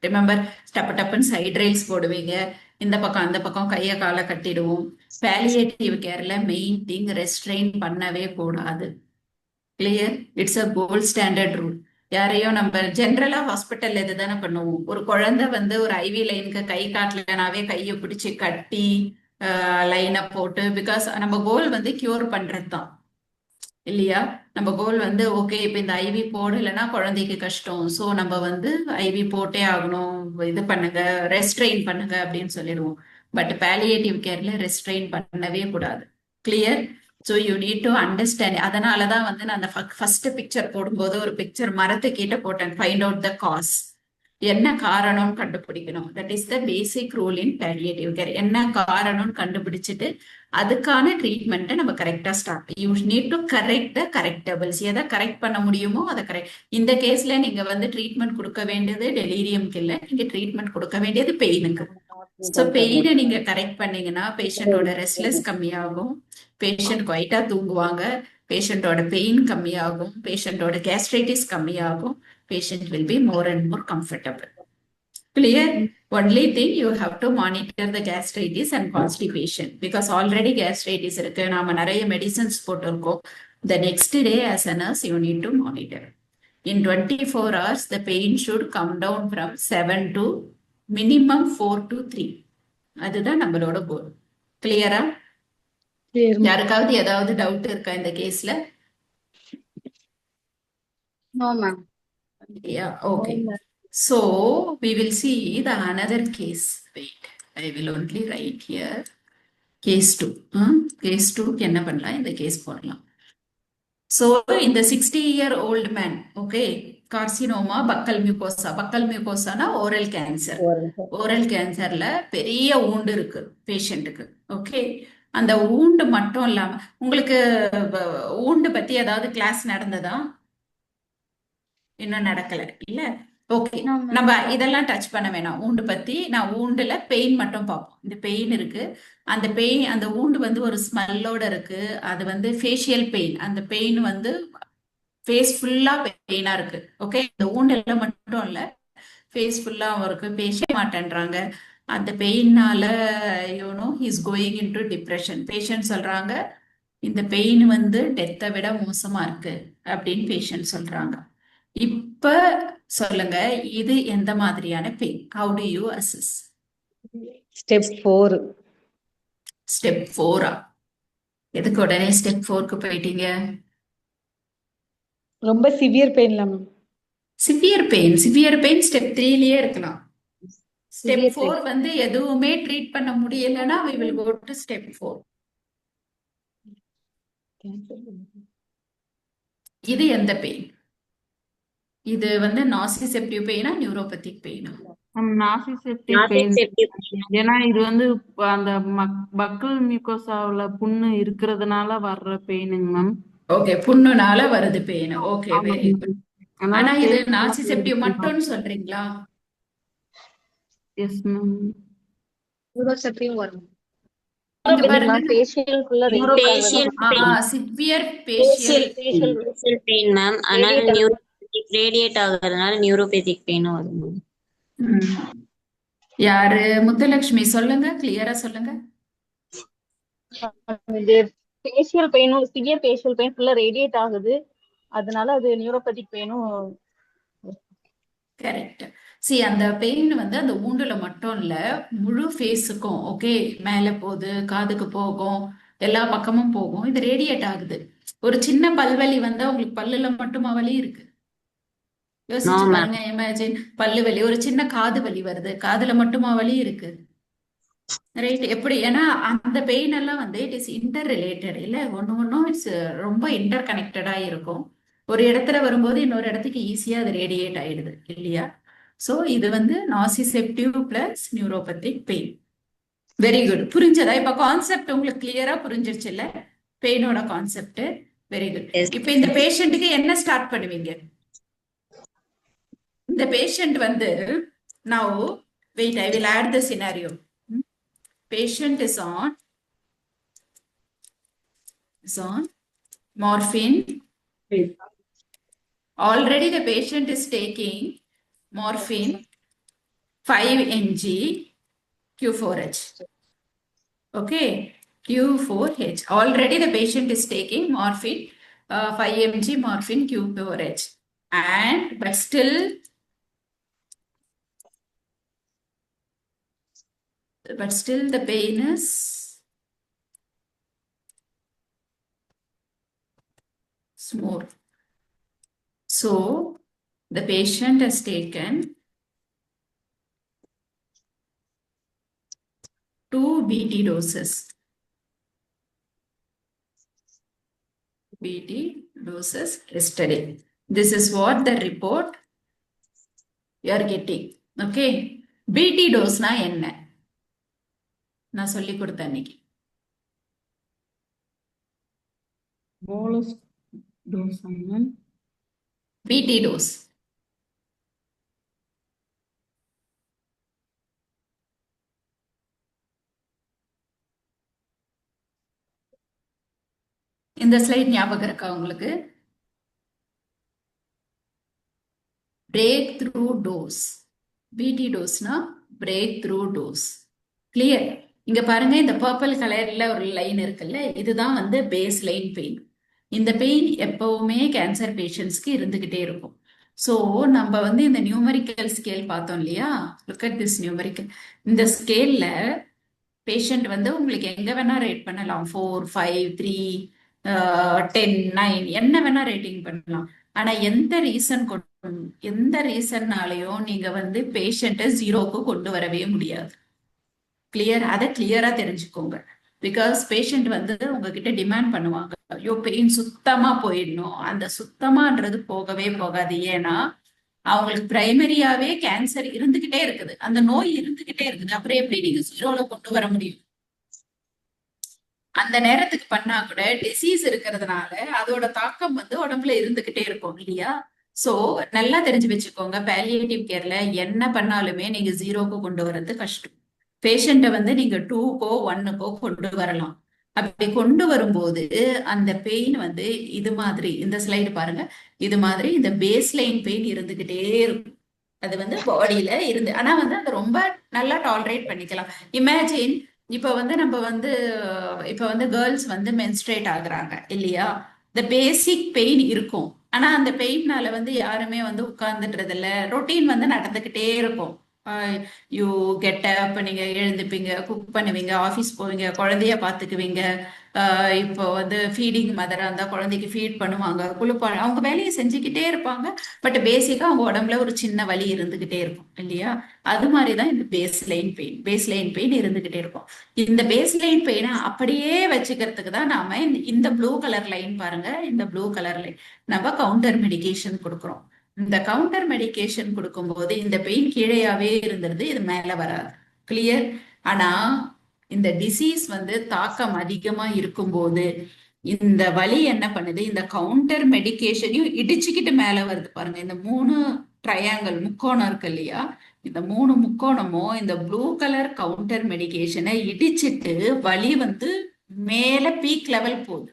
ரிமெம்பர், டப்பு டப்புன்னு சைட் ரைல்ஸ் போடுவீங்க, இந்த பக்கம் அந்த பக்கம் கையை காலை கட்டிடுவோம். பாலியேட்டிவ் கேர்ல மெயின் திங் ரெஸ்ட்ரெயின் பண்ணவே கூடாது. Clear? It's a gold standard rule. யாரையும் நம்ம ஜென்ரலா ஹாஸ்பிட்டல் இதுதானே பண்ணுவோம். ஒரு குழந்தை வந்து ஒரு ஐவி லைனுக்கு கை காட்டலனாவே கையை பிடிச்சி கட்டி லைனை போட்டு, பிகாஸ் நம்ம கோல் வந்து கியூர் பண்றது தான் இல்லையா? நம்ம கோல் வந்து ஓகே, இப்போ இந்த ஐவி போடலைன்னா குழந்தைக்கு கஷ்டம், ஸோ நம்ம வந்து ஐவி போட்டே ஆகணும், இது பண்ணுங்க, ரெஸ்ட்ரெயின் பண்ணுங்க அப்படின்னு சொல்லிடுவோம். பட் பாலியேட்டிவ் கேர்ல ரெஸ்ட்ரெயின் பண்ணவே கூடாது. Clear? So you need to understand. அதனால தான் வந்து நான் அந்த ஃபர்ஸ்ட் பிக்சர் போடும்போது ஒரு பிக்சர் மரத்துக்கிட்ட போட்டேன். Find out the cause. என்ன காரணம்னு கண்டுபிடிக்கணும். That is the basic rule in palliative care. என்ன காரணம்னு கண்டுபிடிச்சிட்டு அதுக்கான ட்ரீட்மெண்ட்டை நம்ம கரெக்டாக start. You need to correct the correctables. எதை கரெக்ட் பண்ண முடியுமோ அதை கரெக்ட். இந்த கேஸ்ல நீங்க வந்து ட்ரீட்மெண்ட் கொடுக்க வேண்டியது டெலீரியம்க்கு இல்லை, நீங்க ட்ரீட்மெண்ட் கொடுக்க வேண்டியது பெயினுக்கு. ஸோ பெயினை நீங்க கரெக்ட் பண்ணீங்கன்னா பேஷண்டோட ரெஸ்ட்லெஸ் கம்மியாகும், பேஷண்ட் குவைட்டா தூங்குவாங்க, பேஷண்டோட பெயின் கம்மியாகும், பேஷண்டோட கேஸ்ட்ரைட்டிஸ் கம்மியாகும், patient will be more and more comfortable. Clear? Only thing you have to monitor the gastritis and constipation, because already gastritis இருக்கு, நாம நிறைய மெடிசன்ஸ் போட்டிருக்கோம். The next day as a nurse you need to monitor. In 24 hours the pain should come down from 7 to minimum 4 to 3. அதுதான் நம்மளோட கோல். கிளியரா? யாருக்காவது ஏதாவது doubt இருக்கா இந்த கேஸ்ல? No ma'am. Yeah, okay. So we will see the another case. Wait, I will only write here. Case 2. Case 2 க்கு என்ன பண்ணலாம்? இந்த கேஸ் போடலாம். So in the 60-year-old man, okay, carcinoma, buccal mucosa. Buccal mucosa na oral cancer. Oral cancerல பெரிய wound இருக்கு பேஷண்ட்டுக்கு. Okay, அந்த wound மட்டும் இல்லாம உங்களுக்கு wound பத்தி ஏதாவது கிளாஸ் நடந்ததா? இன்னும் நடக்கல இல்ல? ஓகே, நம்ம இதெல்லாம் டச் பண்ண வேணாம். wound பத்தி நான் woundல பெயின் மட்டும் பார்ப்போம். இந்த பெயின் இருக்கு, அந்த பெயின், அந்த wound வந்து ஒரு ஸ்மெல்லோட இருக்கு. அது வந்து ஃபேஷியல் பெயின். அந்த பெயின் வந்து ஃபேஸ் ஃபுல்லா பெயினா இருக்கு. ஓகே, இந்த wound எல்லாம் மட்டும் இல்ல, ஃபேஸ் ஃபுல்லா இருக்கு. பேச மாட்டேன்றாங்க. அந்த பெயின்னால is going into depression. Patient சொல்றாங்க இந்த பெயின் வந்து டெத்தை விட மோசமா இருக்கு அப்படின்னு பேஷண்ட் சொல்றாங்க. இப்ப சொல்லுங்க, இது எந்த மாதிரியான pain? How do you assess? Step 4. Step 4ஆ? எதுக்கு உடனே ஸ்டெப் 4க்கு போயிட்டீங்க? ரொம்ப சிவியர் பெயின்ல மேம். சிவியர் பெயின் ஸ்டெப் 3லயே இருக்கலாம். ஸ்டெப் 4 வந்து எதுவுமே ட்ரீட் பண்ண முடியலன்னா we will go to step 4. இது எந்த பெயின்? இது வந்து நாசிசெப்டிவ் பெயினா நியூரோபதிக் பெயினா? Nociceptive pain. ஏன்னா இது வந்து அந்த பக்கல் மியூகோசாவுல புண்ணு இருக்கிறதுனால வர்ற பெயினுங்க மேம். ஓகே, புண்ணுனால வருது பெயின். Okay, very good. ஆனா இது நாசிசெப்டிவ் மட்டும்னு சொல்றீங்களா? Yes ma'am. நியூரோசெப்டிவ் வரும். இங்க பாருங்க, Facial சிவியர் pain ma'am. அதனால நியூரோபதிக் ரேடியேட் ஆகுறதுனால நியூரோபதிக் பெயினும் வரும் ma'am. யாரு? முத்துலட்சுமி சொல்லுங்க, கிளியரா சொல்லுங்க. இது ஃபேஷியல் பெயினும் சிவியர் ஃபேஷியல் பெயின் ஃபுல்லா ரேடியேட் ஆகுது, அதனால அது நியூரோபதிக் பெயினும். கரெக்ட். சி, அந்த பெயின் வந்து அந்த ஊண்டுல மட்டும் இல்ல, முழு ஃபேஸுக்கும். ஓகே, மேல போகுது, காதுக்கு போகும், எல்லா பக்கமும் போகும். இது ரேடியேட் ஆகுது. ஒரு சின்ன பல்வலி வந்தா உங்களுக்கு பல்லுல மட்டுமா வலி இருக்கு? யோசிச்சு பாருங்க, இமேஜின். பல்லு வலி, ஒரு சின்ன காது வலி வருது, காதுல மட்டுமா வலி இருக்கு? ரைட். எப்படி? ஏன்னா அந்த பெயின் எல்லாம் வந்து இட் இஸ் இன்டர் ரிலேட்டட் இல்ல, ஒன்னும் இட்ஸ் ரொம்ப இன்டர் கனெக்டடா இருக்கும். ஒரு இடத்துல வரும்போது இன்னொரு இடத்துக்கு ஈஸியா அது ரேடியேட் ஆயிடுது இல்லையா? சோ இது வந்து nociceptive plus neuropathic pain. Very good. புரிஞ்சதா? இப்ப கான்செப்ட் உங்களுக்கு கிளியரா புரிஞ்சிருச்சு இல்ல, பெயினோட கான்செப்ட்? Very good. இப்ப இந்த பேஷண்ட்டுக்கு என்ன ஸ்டார்ட் பண்ணுவீங்க? இந்த பேஷண்ட் வந்து now wait, I will add the scenario. Patient is on morphine. Already the patient is taking morphine 5 mg Q4H. Okay, Q4H. Already the patient is taking morphine 5 mg morphine Q4H, and but still the pain is more. So the patient has taken 2 BT doses. BT doses yesterday. This is what the report you are getting. Okay, BT dose na என்ன? நான் சொல்லி கொடுத்தேன் அன்னைக்கு. Bolus dose ma'am. BT dose. இந்த slide ஞாபகம் இருக்கா உங்களுக்கு? Break through dose. பிடி டோஸ்னா பிரேக் த்ரூ டோஸ். கிளியர்? இங்க பாருங்க, இந்த பர்பிள் கலர்ல ஒரு லைன் இருக்குல்ல, இதுதான் வந்து பேஸ் லைன் பெயின். இந்த பெயின் எப்பவுமே கேன்சர் பேஷண்ட்ஸ்க்கு இருந்துகிட்டே இருக்கும். ஸோ நம்ம வந்து இந்த நியூமரிக்கல் ஸ்கேல் பார்த்தோம் இல்லையா? Look at this numerical. இந்த ஸ்கேல்ல பேஷண்ட் வந்து உங்களுக்கு எங்க வேணா ரேட் பண்ணலாம். 4, 5, 3, 10, 9 என்ன வேணா ரேட்டிங் பண்ணலாம். ஆனா எந்த ரீசன் கொண்டு எந்த ரீசன்னாலையும் நீங்க வந்து பேஷண்ட்டை ஜீரோக்கு கொண்டு வரவே முடியாது. கிளியர், அதை கிளியரா தெரிஞ்சுக்கோங்க. பிகாஸ் பேஷண்ட் வந்து உங்ககிட்ட டிமாண்ட் பண்ணுவாங்க, ஐயோ பெயின் சுத்தமா போயிடணும். அந்த சுத்தமான்றது போகவே போகாது. ஏன்னா அவங்களுக்கு பிரைமரியாவே கேன்சர் இருந்துகிட்டே இருக்குது, அந்த நோய் இருந்துகிட்டே இருக்குது. அப்புறம் எப்படி நீங்க ஜீரோல கொண்டு வர முடியும்? அந்த நேரத்துக்கு பண்ணா கூட டிசீஸ் இருக்கிறதுனால அதோட தாக்கம் வந்து உடம்புல இருந்துகிட்டே இருக்கும் இல்லையா? சோ நல்லா தெரிஞ்சு வச்சுக்கோங்க, பாலியேட்டிவ் கேர்ல என்ன பண்ணாலுமே நீங்க ஜீரோக்கு கொண்டு வர்றது கஷ்டம். பேஷண்ட்டை வந்து நீங்க 2க்கோ 1க்கோ கொண்டு வரலாம். அப்படி கொண்டு வரும்போது அந்த பெயின் வந்து இது மாதிரி, இந்த ஸ்லைடு பாருங்க, இது மாதிரி இந்த பேஸ் லைன் பெயின் இருந்துகிட்டே இருக்கும். அது வந்து பாடியில இருந்து, ஆனா வந்து அது ரொம்ப நல்லா டாலரேட் பண்ணிக்கலாம். இமேஜின் இப்ப வந்து நம்ம வந்து இப்ப வந்து கேர்ள்ஸ் வந்து மென்ஸ்ட்ரேட் ஆகுறாங்க இல்லையா? இந்த பேசிக் பெயின் இருக்கும். ஆனா அந்த பெயின்னால வந்து யாருமே வந்து உட்கார்ந்துன்றது இல்ல, ரொட்டீன் வந்து நடந்துகிட்டே இருக்கும். யூ கெட் அப், நீங்க எழுந்துப்பீங்க, குக் பண்ணுவீங்க, ஆஃபீஸ் போவீங்க, குழந்தைய பாத்துக்குவீங்க. இப்போ வந்து ஃபீடிங் மதரா இருந்தா குழந்தைக்கு ஃபீட் பண்ணுவாங்க, குளிப்பாங்க, அவங்க வேலையை செஞ்சுக்கிட்டே இருப்பாங்க. பட் பேசிக்கா அவங்க உடம்புல ஒரு சின்ன வலி இருந்துகிட்டே இருக்கும் இல்லையா? அது மாதிரிதான் இந்த பேஸ் லைன் பெயின் இருந்துகிட்டே இருக்கும். இந்த பேஸ் லைன் பெயினை அப்படியே வச்சுக்கிறதுக்கு தான் நாம இந்த ப்ளூ கலர் லைன் பாருங்க, இந்த ப்ளூ கலர் லைன் நம்ம கவுண்டர் மெடிகேஷன் கொடுக்குறோம். இந்த கவுண்டர் மெடிகேஷன் கொடுக்கும்போது இந்த பெயின் கீழேயாவே இருந்துருது, இது மேல வராது. கிளியர்? ஆனா இந்த டிசீஸ் வந்து தாக்கம் அதிகமா இருக்கும்போது இந்த வலி என்ன பண்ணுது, இந்த கவுண்டர் மெடிகேஷனையும் இடிச்சுக்கிட்டு மேல வருது பாருங்க. இந்த 3 ட்ரையாங்கிள் முக்கோணம் இருக்கு இல்லையா? இந்த 3 முக்கோணமும் இந்த ப்ளூ கலர் கவுண்டர் மெடிகேஷனை இடிச்சிட்டு வலி வந்து மேல பீக் லெவல் போகுது.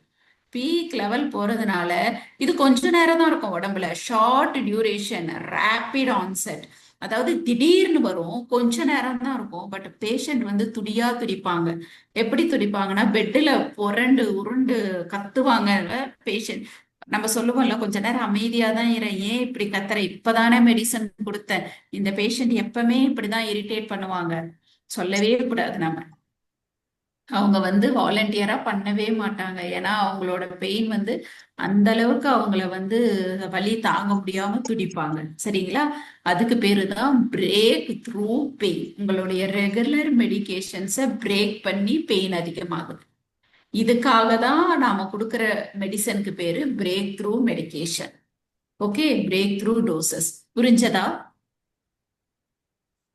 பீக் லெவல் போறதுனால இது கொஞ்ச நேரம் தான் இருக்கும் உடம்புல, ஷார்ட் டியூரேஷன், ரேபிட் ஆன்செட். அதாவது திடீர்னு வரும், கொஞ்ச நேரம் தான் இருக்கும். பட் பேஷண்ட் வந்து துடியா துடிப்பாங்க. எப்படி துடிப்பாங்கன்னா பெட்டில் புரண்டு உருண்டு கத்துவாங்க பேஷண்ட். நம்ம சொல்லுவோம்ல, கொஞ்ச நேரம் அமைதியா தான் இரு, ஏன் இப்படி கத்துற, இப்பதானே மெடிசன் கொடுத்தேன். இந்த பேஷண்ட் எப்பவுமே இப்படிதான் இரிட்டேட் பண்ணுவாங்க, சொல்லவே கூடாது நம்ம. அவங்க வந்து வாலண்டியரா பண்ணவே மாட்டாங்க. ஏன்னா அவங்களோட பெயின் வந்து அந்த அளவுக்கு அவங்கள வந்து வலி தாங்க முடியாம துடிப்பாங்க. சரிங்களா? அதுக்கு பேரு தான் பிரேக் த்ரூ பெயின். உங்களுடைய ரெகுலர் மெடிகேஷன்ஸை பிரேக் பண்ணி பெயின் அதிகமாகுது. இதுக்காக தான் நாம கொடுக்குற மெடிசனுக்கு பேரு break through medication. Okay, break through doses. புரிஞ்சதா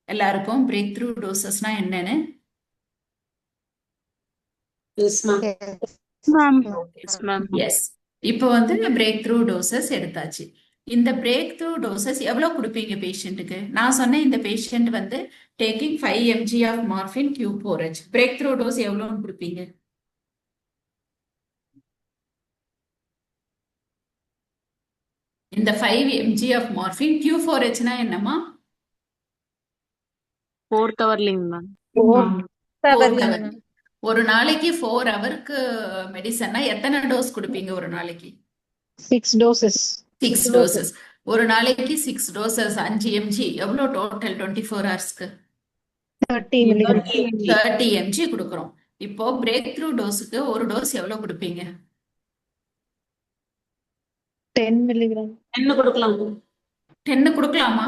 எல்லாருக்கும்? பிரேக் த்ரூ டோசஸ்னா என்னன்னு? எஸ். இப்போ வந்து பிரேக் த்ரூ டோசஸ் எடுத்தாச்சு. இந்த பிரேக் த்ரூ டோசஸ் எவ்வளவு கொடுப்பீங்க பேஷண்ட்டுக்கு? நான் சொன்னேன், இந்த பேஷண்ட் வந்து டேக்கிங் 5 mg ஆஃப் மார்பின் Q4H. பிரேக் த்ரூ டோஸ் எவ்வளவுன்னு கொடுப்பீங்க? இந்த 5 mg ஆஃப் மார்பின் Q4H னா என்னமா? 4th hourலிங்க ma'am. 4th hour. ஒரு நாளைக்கு 4 ஹவருக்கு மெடிசன்னா எத்தனை டோஸ் கொடுப்பீங்க ஒரு நாளைக்கு? 6 doses. 6 doses. ஒரு நாளைக்கு 6 doses 5 mg. எவ்வளவு டோட்டல் 24 ஹவர்ஸ்க்கு? 30 milligram. 30 mg கொடுக்குறோம். இப்போ பிரேக் த்ரூ டோஸுக்கு ஒரு டோஸ் எவ்வளவு கொடுப்பீங்க? 10 milligram. 10 கொடுக்கலாம். 10 கொடுக்கலாமா?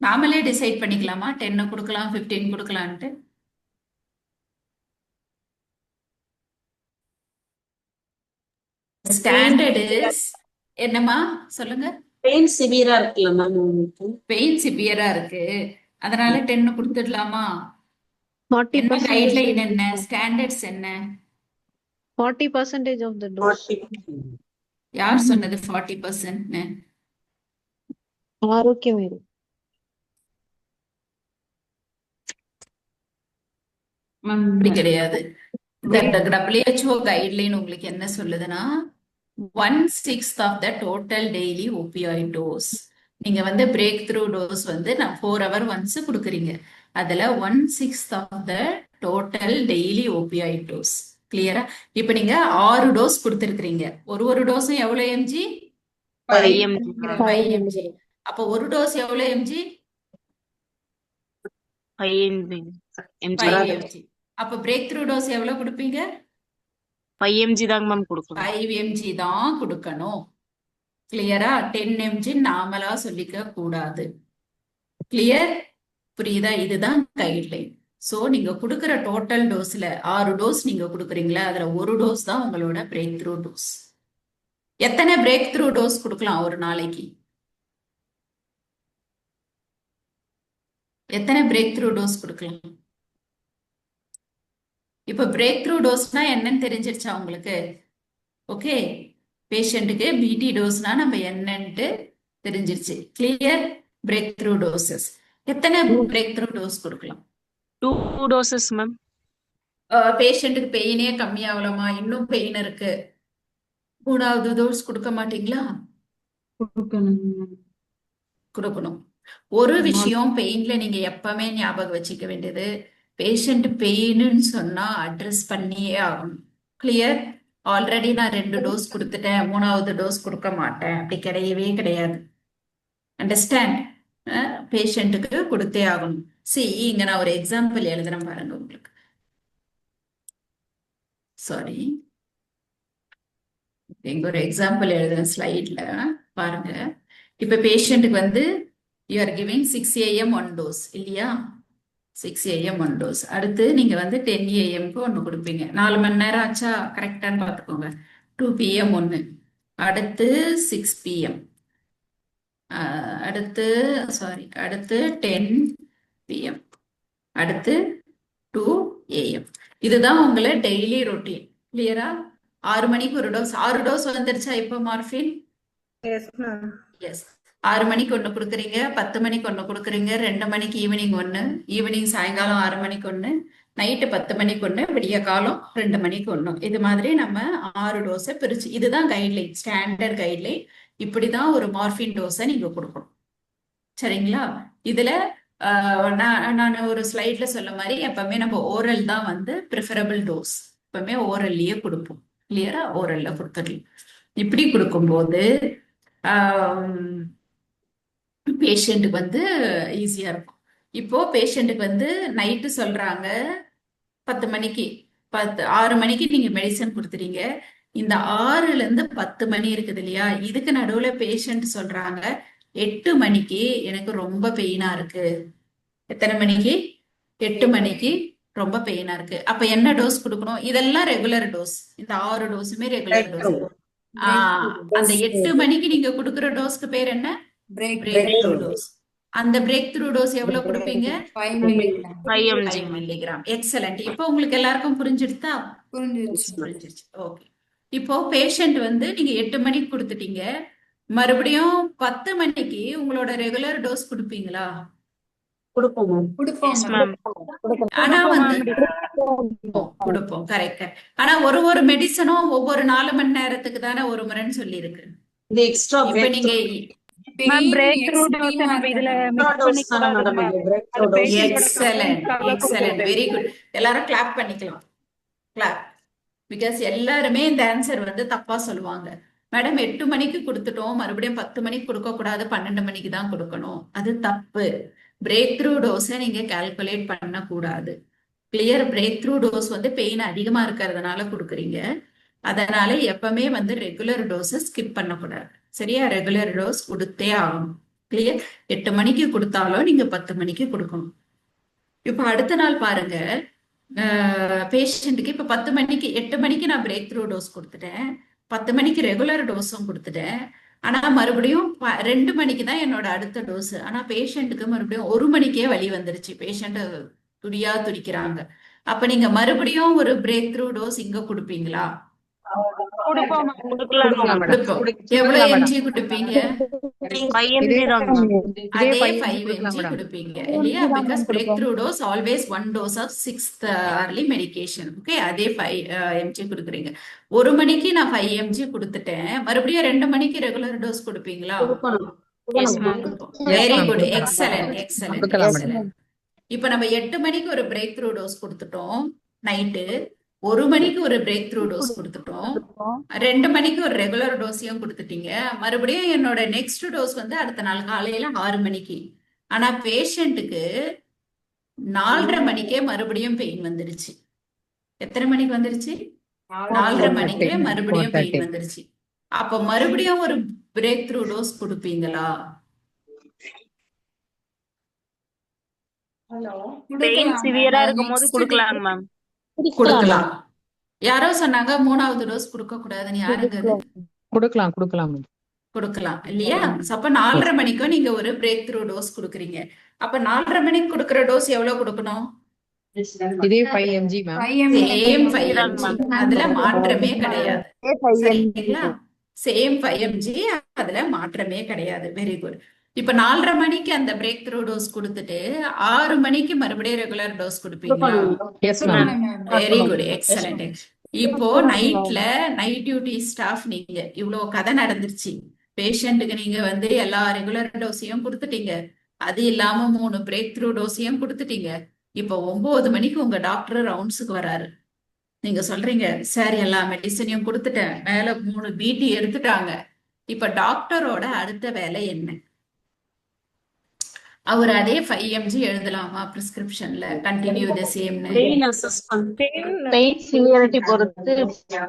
நாமளே டிசைட் பண்ணிக்கலாமா 10 கொடுக்கலாம் 15 கொடுக்கலான்ட்டு? ஸ்டாண்டர்ட் இஸ் என்னமா சொல்லுங்க? பெயின் சிவியரா இருக்குல்ல மேம் உங்களுக்கு? பெயின் சிவியரா இருக்கு, அதனால 10 கொடுத்துடலாமா? 40% கைட்லைன் என்ன, ஸ்டாண்டர்ட்ஸ் என்ன? 40% of the dose. யார் சொன்னது 40%? ஆரோக்கியம் இது. அப்படி கிடையாது. இந்த WHO கைட்லைன் உங்களுக்கு என்ன சொல்லுதுன்னா 1/6 of the total daily opioid dose. நீங்க வந்து பிரேக் த்ரூ டோஸ் வந்து நான் 4 hour ஒன்ஸ் கொடுக்குறீங்க, அதுல 1/6 of the total daily opioid dose. கிளியரா? இப்ப நீங்க 6 டோஸ் கொடுத்துருக்கீங்க. ஒரு டோஸும் எவ்வளவு mg? 5 mg. 5 mg. அப்போ ஒரு டோஸ் எவ்வளவு mg? 5 mg. 5 mg. அப்ப பிரேக் த்ரூ டோஸ் எவ்வளவு கொடுப்பீங்க? 5 mg தாங்க மேம் கொடுக்கணும். 5 mg தான் கொடுக்கணும். கிளியரா? 10 mg நாமலா சொல்லிக்க கூடாது. கிளியர்? புரியுதா? இதுதான் கைட்லைன். சோ நீங்க கொடுக்குற டோட்டல் டோஸ்ல 6 டோஸ் நீங்க கொடுக்குறீங்களா, அதுல ஒரு டோஸ் தான் உங்களோட பிரேக் த்ரூ டோஸ். எத்தனை பிரேக் த்ரூ டோஸ் கொடுக்கலாம் ஒரு நாளைக்கு? எத்தனை பிரேக் த்ரூ டோஸ் கொடுக்கலாம்? இப்ப பிரேக் த்ரூ டோஸ்னா என்னன்னு தெரிஞ்சிருச்சா உங்களுக்கு? ஓகே, பேஷண்ட்டுக்கு பிடி டோஸ்னா நம்ம என்னன்ட்டு தெரிஞ்சிருச்சு. கிளியர்? பிரேக் த்ரூ டோசஸ் எத்தனை பிரேக் த்ரூ டோஸ் கொடுக்கலாம்? 2 doses, ma'am. பேஷண்ட்டுக்கு பெயினே கம்மியாகலாமா, இன்னும் பெயின் இருக்கு, 3வது டோஸ் கொடுக்க மாட்டீங்களா? கொடுக்கணும். ஒரு விஷயம் பெயின்ல நீங்க எப்பவுமே ஞாபகம் வச்சுக்க வேண்டியது, பேஷண்ட் பெயின்னு சொன்னா அட்ரஸ் பண்ணியே ஆகணும். கிளியர்? ஆல்ரெடி நான் 2 டோஸ் கொடுத்துட்டேன், 3வது டோஸ் கொடுக்க மாட்டேன், அப்படி கிடையவே கிடையாது. அண்டர்ஸ்டாண்ட்? பேஷண்ட்டுக்கு கொடுத்தே ஆகணும். இங்க நான் ஒரு எக்ஸாம்பிள் எழுதுறேன் பாருங்க உங்களுக்கு. சாரி, இங்க ஒரு எக்ஸாம்பிள் எழுதுறேன் ஸ்லைட்ல பாருங்க. இப்ப பேஷண்ட்டுக்கு வந்து you are giving 6 AM 1 dose இல்லையா? 6 AM 1 டோஸ். அடுத்து நீங்க வந்து 10 AM ஒன்னு கொடுப்பீங்க. 4 மணி நேரம் ஆச்சா? கரெக்டான்னு பார்த்துக்கோங்க. 2 PM 1, அடுத்து 6 PM, அடுத்து 10 PM, அடுத்து 2 AM. இதுதான் உங்களை டெய்லி ரொட்டீன். கிளியரா? 6 மணிக்கு ஒரு டோஸ். 6 டோஸ் வந்துருச்சா இப்போ மார்பின்? எஸ். 6 மணிக்கு ஒன்று கொடுக்குறீங்க, 10 மணிக்கு ஒன்று கொடுக்குறீங்க, 2 மணிக்கு ஈவினிங் ஒன்று, ஈவினிங் சாயங்காலம் 6 மணிக்கு ஒன்று, நைட்டு 10 மணிக்கு ஒன்று, விடிய காலம் 2 மணிக்கு ஒன்று. இது மாதிரி நம்ம 6 டோஸை பிரிச்சு, இதுதான் கைட்லைன், ஸ்டாண்டர்ட் கைட்லைன். இப்படிதான் ஒரு மார்பின் டோஸை நீங்க கொடுக்கணும். சரிங்களா? இதுல நான் ஒரு ஸ்லைட்ல சொல்ல மாதிரி எப்பவுமே நம்ம ஓரல் தான் வந்து ப்ரிஃபரபிள் டோஸ். எப்பவுமே ஓரல்லையே கொடுப்போம். கிளியரா? ஓரல்ல கொடுத்துடலாம். இப்படி கொடுக்கும்போது பேஷண்ட்டுக்கு வந்து ஈஸியா இருக்கும். இப்போ பேஷண்ட்டுக்கு வந்து நைட்டு சொல்றாங்க 10 மணிக்கு 6 மணிக்கு நீங்க மெடிசன் கொடுத்துறீங்க. இந்த 6ல இருந்து 10 மணி இருக்குது இல்லையா, இதுக்கு நடுவுல பேஷண்ட் சொல்றாங்க 8 மணிக்கு எனக்கு ரொம்ப பெயினா இருக்கு. எத்தனை மணிக்கு? 8 மணிக்கு ரொம்ப பெயினா இருக்கு. அப்ப என்ன டோஸ் கொடுக்கணும்? இதெல்லாம் ரெகுலர் டோஸ். இந்த 6 டோஸுமே ரெகுலர் டோஸ். அந்த 8 மணிக்கு நீங்க கொடுக்குற டோஸ்க்கு பேர் என்ன? Break through dose. அந்த பிரேக் த்ரூ டோஸ் எவ்வளவு கொடுப்பீங்க? 5 மில்லிகிராம். எக்ஸலண்ட். இப்போ உங்களுக்கு எல்லாருக்கும் புரிஞ்சிடுதா? புரிஞ்சிருச்சு. ஓகே. இப்போ பேஷண்ட் வந்து நீங்க 8 மணிக்கு கொடுத்துட்டீங்க, மறுபடியும் 10 மணிக்கு உங்களோட ரெகுலர் டோஸ் கொடுப்பீங்களா? ஆனா வந்து கொடுப்போம். கரெக்ட். ஆனா ஒரு மெடிசனும் ஒவ்வொரு 4 மணி நேரத்துக்கு தானே ஒரு முறைன்னு சொல்லி இருக்கு. இப்ப நீங்க எக்ஸலண்ட், வெரி குட். எல்லாரும் கிளாப் பண்ணிக்கலாம். கிளாப். பிகாஸ் எல்லாருமே இந்த ஆன்சர் வந்து தப்பா சொல்லுவாங்க. மேடம் 8 மணிக்கு கொடுத்துட்டோம், மறுபடியும் 10 மணிக்கு கொடுக்க கூடாது, 12 மணிக்கு தான் கொடுக்கணும். அது தப்பு. பிரேக் த்ரூ டோஸை நீங்க கால்குலேட் பண்ண கூடாது. கிளியர்? பிரேக் த்ரூ டோஸ் வந்து பெயின் அதிகமா இருக்கிறதுனால கொடுக்குறீங்க. அதனால எப்பவுமே வந்து ரெகுலர் டோஸை ஸ்கிப் பண்ணக்கூடாது. சரியா? ரெகுலர் டோஸ் கொடுத்தே ஆகணும். கிளியர்? 8 மணிக்கு கொடுத்தாலும் நீங்க 10 மணிக்கு கொடுக்கணும். இப்ப அடுத்த நாள் பாருங்க, பேஷண்ட்டுக்கு இப்ப 10 மணிக்கு 8 மணிக்கு நான் பிரேக் த்ரூ டோஸ் கொடுத்துட்டேன், 10 மணிக்கு ரெகுலர் டோஸும் கொடுத்துட்டேன். ஆனா மறுபடியும் 2 மணிக்கு தான் என்னோட அடுத்த டோஸ். ஆனா பேஷண்ட்டுக்கு மறுபடியும் 1 மணிக்கே வலி வந்துருச்சு, பேஷண்ட் துடியா துடிக்கிறாங்க. அப்ப நீங்க மறுபடியும் ஒரு பிரேக் த்ரூ டோஸ் இங்க கொடுப்பீங்களா? எவ்வளவு எம்ஜி கொடுப்பீங்க? அதே 5 mg கொடுப்பீங்க இல்லையா? Because break through dose always 1 dose of 6th hourly medication. Okay, அதே 5 mg கொடுக்குறீங்க. 1 மணிக்கு நான் 5 mg கொடுத்துட்டேன், மறுபடியும் 2 மணிக்கு ரெகுலர் டோஸ் கொடுப்பீங்களா? Very good. எக்ஸலண்ட். இப்ப நம்ம 8 மணிக்கு ஒரு பிரேக் த்ரூ டோஸ் கொடுத்துட்டோம் நைட்டு, 1 மணிக்கு ஒரு பிரேக் த்ரூ டோஸ் கொடுத்துட்டோம், 2 மணிக்கு ஒரு ரெகுலர் டோஸையும் கொடுத்துட்டீங்க. மறுபடியும் என்னோட நெக்ஸ்ட் டோஸ் வந்து அடுத்த நாள் காலையில 6 மணிக்கு. ஆனா பேஷண்ட்டுக்கு 4:30 மணிக்கே மறுபடியும் பெயின் வந்துருச்சு. எத்தனை மணிக்கு வந்துருச்சு? 4:30 மணிக்கே மறுபடியும் பெயின் வந்துருச்சு. அப்ப மறுபடியும் ஒரு பிரேக் த்ரூ டோஸ் கொடுப்பீங்களா? பெயின் கொடுக்கலாம் சிவியரா மேம். இருக்கும் போது நெக்ஸ்ட் கொடுக்கலாங்க மேம். கொடுக்கலாம். யாரோ சொன்னாங்க 3வது டோஸ் கொடுக்க கூடாதுன்னு, யாருங்க அது? கொடுக்கலாம் கொடுக்கலாம் இல்லையா? அப்ப 4:30 மணிக்கும் நீங்க ஒரு பிரேக் த்ரூ டோஸ் கொடுக்குறீங்க. அப்ப 4:30 மணிக்கு கொடுக்குற டோஸ் எவ்வளவு கொடுக்கணும்? இதே 5 mg ma'am. 5 ml. Same 5 mg, அதுல மாற்றமே கிடையாது. சரிங்களா? சேம் 5 mg, அதுல மாற்றமே கிடையாது. Very good. இப்ப 4:30 மணிக்கு அந்த பிரேக் த்ரூ டோஸ் கொடுத்துட்டு 6 மணிக்கு மறுபடியும் ரெகுலர் டோஸ் கொடுப்பீங்களா? Yes ma'am. Very good, excellent. இப்போ நைட்ல நைட் டியூட்டி ஸ்டாஃப் நீங்க, இவ்வளவு கதை நடந்துருச்சு. பேஷண்ட்டுக்கு நீங்க வந்து எல்லா ரெகுலர் டோஸையும் கொடுத்துட்டீங்க, அது இல்லாம 3 பிரேக் த்ரூ டோஸையும் கொடுத்துட்டீங்க. இப்போ 9 மணிக்கு உங்க டாக்டர் ரவுண்ட்ஸுக்கு வராரு. நீங்க சொல்றீங்க, சார் எல்லா மெடிசனையும் கொடுத்துட்டேன், மேல 3 பிடி எடுத்துட்டாங்க. இப்ப டாக்டரோட அடுத்த வேலை என்ன? அவர் அதே 5 mg எழுதலாமா பிரிஸ்கிரிப்ஷன்ல, கண்டினியூ த சேம்னு? பெயின் அசஸ் பண்ணி பெயின் சிவியரிட்டி பொறுத்து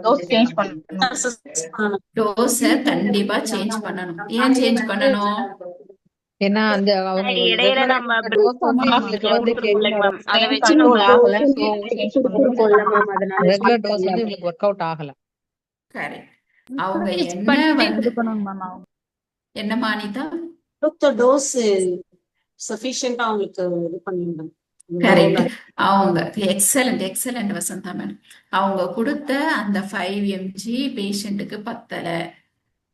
டோஸ் சேஞ்ச் பண்ணணும். டோஸை கண்டிப்பா சேஞ்ச் பண்ணணும். ஏன் சேஞ்ச் பண்ணணும்? ஏன்னா அந்த அவங்க இடையில நம்ம டோஸ் வந்து உங்களுக்கு வந்து மேம் அதை வச்சு கண்ட்ரோல் நம்ம ஆகல, ஸோ சேஞ்ச் பண்ணணும். ரெகுலர் டோஸ் வந்து உங்களுக்கு ஒர்க் அவுட் ஆகல. கரெக்ட். அவங்க என்ன வந்து என்னமா அனிதா? டோஸ் சஃபிஷியண்டா அவங்களுக்கு இது பண்ணிருந்தோம். கரெக்ட். அவங்க எக்ஸலண்ட் வசந்தா மேடம். அவங்க கொடுத்த அந்த 5 mg பேஷண்ட்டுக்கு பத்தல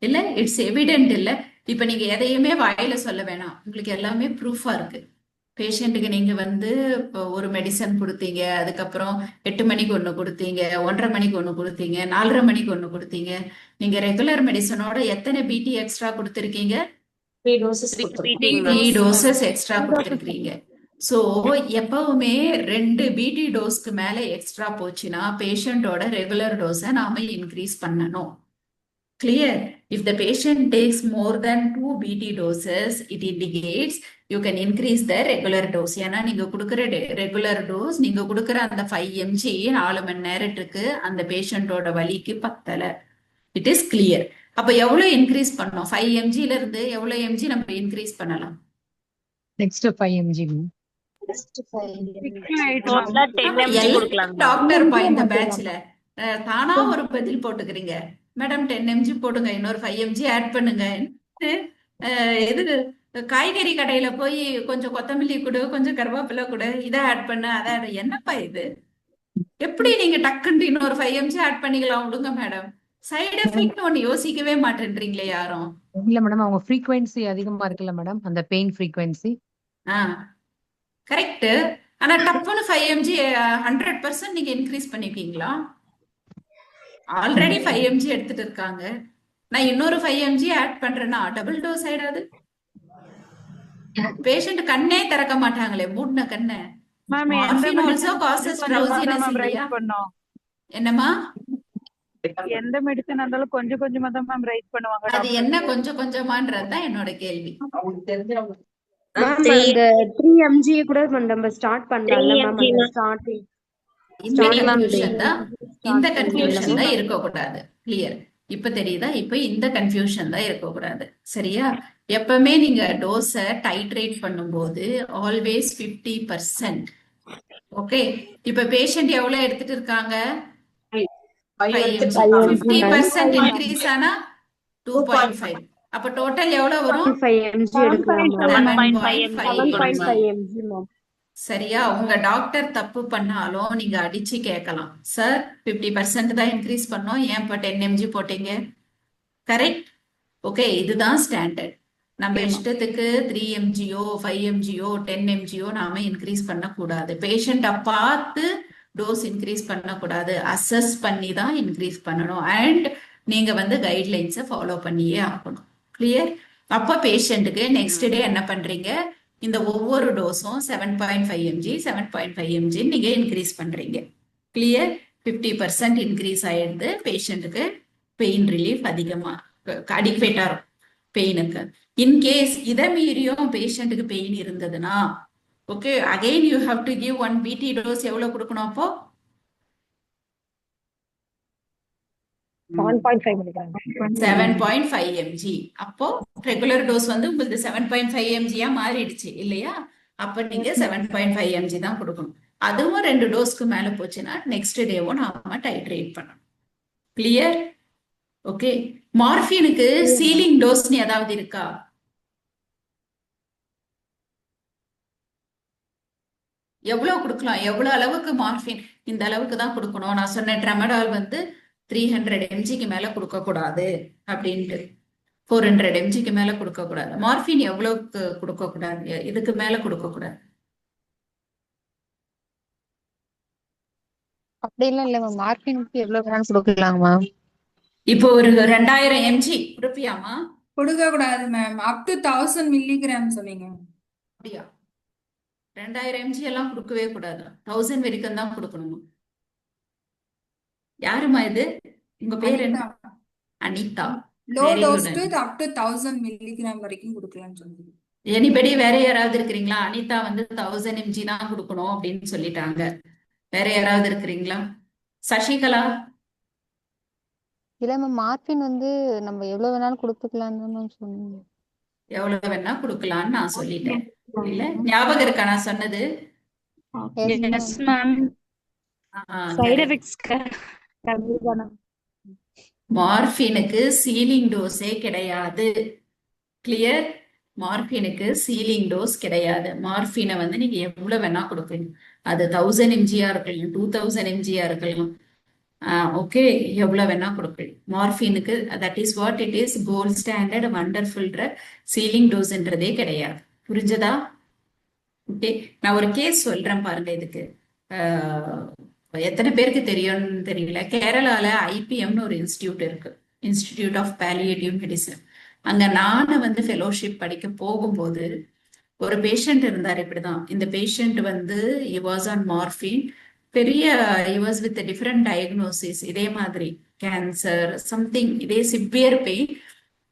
இல்ல, இட்ஸ் எவிடென்ட் இல்ல. இப்ப நீங்க எதையுமே வாயில சொல்ல வேணாம், உங்களுக்கு எல்லாமே ப்ரூஃபா இருக்கு. பேஷண்ட்டுக்கு நீங்க வந்து இப்போ ஒரு மெடிசன் கொடுத்தீங்க, அதுக்கப்புறம் 8 மணிக்கு ஒண்ணு கொடுத்தீங்க, 1:30 மணிக்கு ஒண்ணு கொடுத்தீங்க, 4:30 மணிக்கு ஒண்ணு கொடுத்தீங்க. நீங்க ரெகுலர் மெடிசனோட எத்தனை பிடி எக்ஸ்ட்ரா கொடுத்துருக்கீங்க? 3 doses 3 டோசஸ் எக்ஸ்ட்ரா கொடுத்துருக்கீங்க. சோ எப்பவுமே 2 பிடி டோஸ்க்கு மேல எக்ஸ்ட்ரா போச்சுன்னா பேஷண்டோட ரெகுலர் டோஸை நாம இன்க்ரீஸ் பண்ணணும். Clear? If the patient takes more than 2 BT doses, it indicates you can increase the regular dose. ஏன்னா நீங்க கொடுக்கிற ரெகுலர் டோஸ், நீங்க கொடுக்கிற அந்த 5 mg 4 மணி நேரத்துக்கு அந்த பேஷண்டோட வலிக்கு பத்தல. It is clear. அப்ப எவ்வளவு இன்க்ரீஸ் பண்ணோம்? 5 mg ல இருந்து எவ்வளவு mg நம்ம இன்க்ரீஸ் பண்ணலாம்? Next 5 mg ma'am. டோட்டலா 10 mg கொடுக்கலாம். டாக்டர் இந்த பேட்ச்ல தானா ஒரு பதில் போட்டுக்கிறீங்க, மேடம் 10 mg போடுங்க, இன்னொரு 5 mg ஆட் பண்ணுங்க. இது காய்கறி கடையில போய் கொஞ்சம் கொத்தமல்லி கொடு, கொஞ்சம் கருவேப்பிலை கொடு, இதை ஆட் பண்ணு, அதை என்னப்பா இது? எப்படி நீங்க டக்குன்னு இன்னொரு 5 mg ஆட் பண்ணிக்கலாம்? விடுங்க மேடம். சைடு எஃபெக்ட் ஒன்னு யோசிக்கவே மாட்டேன்றீங்களே யாரும். இல்ல மேடம், அவங்க ஃப்ரீக்வென்சி அதிகமா இருக்குல்ல மேடம், அந்த பெயின் ஃப்ரீக்வென்சி. கரெக்ட். ஆனா டப்புன்னு 5 mg 100% நீங்க இன்க்ரீஸ் பண்ணிருக்கீங்களா? ஆல்ரெடி 5 mg எடுத்துட்டு இருக்காங்க, நான் இன்னொரு 5 mg ஆட் பண்றேன்னா டபுள் டோஸ் ஆயிடாது? பேஷண்ட் கண்ணே திறக்க மாட்டாங்களே, மூடின கண்ணை. மார்பின் ஆல்சோ காசஸ் ட்ரவுசினஸ் இல்லையா? என்னமா? எந்த மெடிசன் இருந்தாலும் கொஞ்சம் கொஞ்சமா தான் மேம் ரைஸ் பண்ணுவாங்க. அது என்ன கொஞ்சம் கொஞ்சமான்றதுதான் என்னோட கேள்வி. மேம் அந்த 3 mg கூட நம்ம ஸ்டார்ட் பண்ணலாம்ல மேம், அந்த ஸ்டார்டிங். இந்த கன்ஃபியூஷன் தான், இந்த கன்ஃபியூஷன் தான் இருக்க கூடாது. கிளியர்? இப்ப தெரியுதா? இப்ப இந்த கன்ஃபியூஷன் தான் இருக்க கூடாது. சரியா? எப்பவுமே நீங்க டோஸை டைட்ரேட் பண்ணும்போது ஆல்வேஸ் 50%. ஓகே. இப்ப பேஷண்ட் எவ்வளவு எடுத்துட்டு இருக்காங்க? 50% இன்க்ரீஸ் ஆனா 2.5. அப்ப டோட்டல் எவ்வளவு வரும்? 7.5 mg மேம். சரியா? உங்க டாக்டர் தப்பு பண்ணாலும் நீங்க அடிச்சு கேட்கலாம், சார் 50% தான் இன்க்ரீஸ் பண்ணோம், ஏன் இப்ப 10 mg போட்டீங்க? கரெக்ட்? ஓகே, இதுதான் ஸ்டாண்டர்ட். நம்ம இஷ்டத்துக்கு 3 mgயோ 5 mgயோ 10 mgயோ நாம இன்க்ரீஸ் பண்ணக்கூடாது. பேஷண்ட்டை பார்த்து டோஸ் இன்க்ரீஸ் பண்ணக்கூடாது, அசஸ் பண்ணி தான் இன்க்ரீஸ் பண்ணணும். அண்ட் நீங்க வந்து கைட்லைன்ஸை ஃபாலோ பண்ணியே ஆகணும். கிளியர்? அப்போ பேஷண்ட்டுக்கு நெக்ஸ்ட் டே என்ன பண்றீங்க? இந்த ஒவ்வொரு டோஸும் 7.5 mg 7.5 mg நீங்க இன்க்ரீஸ் பண்றீங்க. கிளியர்? 50% இன்க்ரீஸ் ஆயிடுது. பேஷண்ட்டுக்கு பெயின் ரிலீஃப் அதிகமா அடிக்வேட்டா இருக்கும் பெயினுக்கு. இன்கேஸ் இதை மீறியும் பேஷண்ட்டுக்கு பெயின் இருந்ததுன்னா, okay, again you have to give 1 BT dose. எவ்வளவு கொடுக்கணும் அப்போ? 7.5 milligram. 7.5 mg. அப்போ ரெகுலர் டோஸ் வந்து உங்களுக்கு 7.5 mg மாறிடுச்சு இல்லையா? அப்ப நீங்க 7.5 mg தான் கொடுக்கணும். அதுவும் 2 டோஸ்க்கு மேல போச்சுன்னா நெக்ஸ்ட் டேவும் நாம டைட்ரேட் பண்ணணும். கிளியர்? ஓகே. மார்ஃபினுக்கு சீலிங் டோஸ்னு ஏதாவது இருக்கா? எவ்வளவு கொடுக்கலாம்? எவ்வளவு அளவுக்கு மார்ஃபின் இந்த அளவுக்கு தான் கொடுக்கணும்? நான் சொன்ன ட்ரெமடால் வந்து 300 mgக்கு மேல கொடுக்க கூடாது அப்படின்ட்டு. 400 mgக்கு மேல கொடுக்க கூடாது. மார்ஃபின் எவ்வளவுக்கு கொடுக்க கூடாது? இதுக்கு மேல கொடுக்க கூடாது. அப்படி எல்லாம் இல்ல மேம். மார்பினுக்கு எவ்வளவு வேணாலும் கொடுக்கலாங்க மேம். இப்போ ஒரு 2000 mg கொடுப்பியாமா? கொடுக்க கூடாது மேம். அப் டு 1000 மில்லிகிராம் சொன்னீங்க. அப்படியா? 2000 mg எல்லாம் கொடுக்கவே கூடாது. 1000 வரைக்கும் தான் கொடுக்கணுமா? யாருமா இது? உங்க பேர் என்ன? Anitha. Low very dose good to Anitha. Up to 1000 milligram வரைக்கும் கொடுக்கலாம்னு சொல்லுங்க. எனிபடி வேற யாராவது இருக்கிறீங்களா? அனிதா வந்து 1000 mg தான் கொடுக்கணும் அப்படின்னு சொல்லிட்டாங்க. வேற யாராவது இருக்கிறீங்களா? சசிகலா? இல்ல மேம், மார்பின் வந்து நம்ம எவ்வளவு வேணாலும் கொடுத்துக்கலாம்னு தான் மேம் சொன்னீங்க. எவ்வளவு வேணா கொடுக்கலான்னு நான் சொல்லிட்டேன். இல்ல ஞாபகம் இருக்கா நான் சொன்னது? Yes ma'am. சைடு எஃபெக்ட்ஸ்க்கு மார்பினுக்கு சீலிங் டோஸே கிடையாது. கிளியர்? மார்பினுக்கு சீலிங் டோஸ் கிடையாது. மார்பினை வந்து நீங்க எவ்வளவு வேணா கொடுக்கலாம். அது 1000 mg-யா இருக்கலாம், 2000 mg-யா இருக்கலாம். ஓகே, எவ்வளவு வேணா கொடுக்கலாம் மார்பினுக்கு. That is what it is. Gold standard wonderful drug. Ceiling டோஸ்ன்றதே கிடையாது. புரிஞ்சதா? ஓகே, நான் ஒரு கேஸ் சொல்றேன் பாருங்க. இதுக்கு எத்தனை பேருக்கு தெரியும்னு தெரியல. கேரளால ஐபிஎம்னு ஒரு இன்ஸ்டிடியூட் இருக்கு, இன்ஸ்டிடியூட் ஆஃப் பாலியேட்டிவ் மெடிசன். அங்க நானு வந்து ஃபெலோஷிப் படிக்க போகும்போது ஒரு பேஷண்ட் இருந்தார். இப்படிதான் இந்த பேஷண்ட் வந்து he was on morphine. பெரிய he was with a different diagnosis. இதே மாதிரி கேன்சர் சம்திங், இதே சிவியர் பெயின்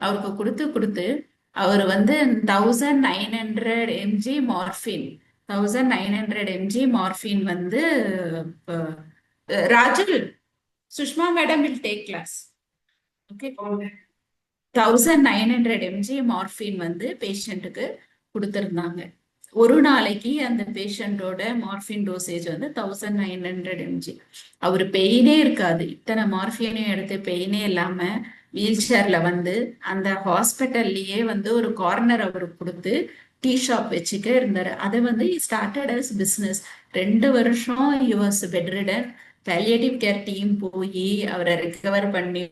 அவருக்கு கொடுத்து அவர் வந்து 1900 mg மார்பின் 1900 mg மார்பின் வந்து Rajul Sushma madam will take class. Okay, 1900 mg morphine வந்து பேஷண்ட்டுக்கு கொடுத்திருந்தாங்க. ஒரு நாளைக்கு அந்த பேஷண்டோட மார்பின் டோசேஜ் வந்து 1900 mg. அவரு பெயினே இருக்காது, இத்தனை மார்பினையும் எடுத்து பெயினே இல்லாம வீல் சேர்ல வந்து அந்த ஹாஸ்பிட்டல்லயே வந்து ஒரு கார்னர் அவருக்கு கொடுத்து டீ ஷாப் வச்சுக்க இருந்தாரு. அதை வந்து ஸ்டார்டட் அஸ் பிசினஸ். 2 வருஷம் he was bedridden. Palliative care team போய் அவரை ரெக்கவர் பண்ணி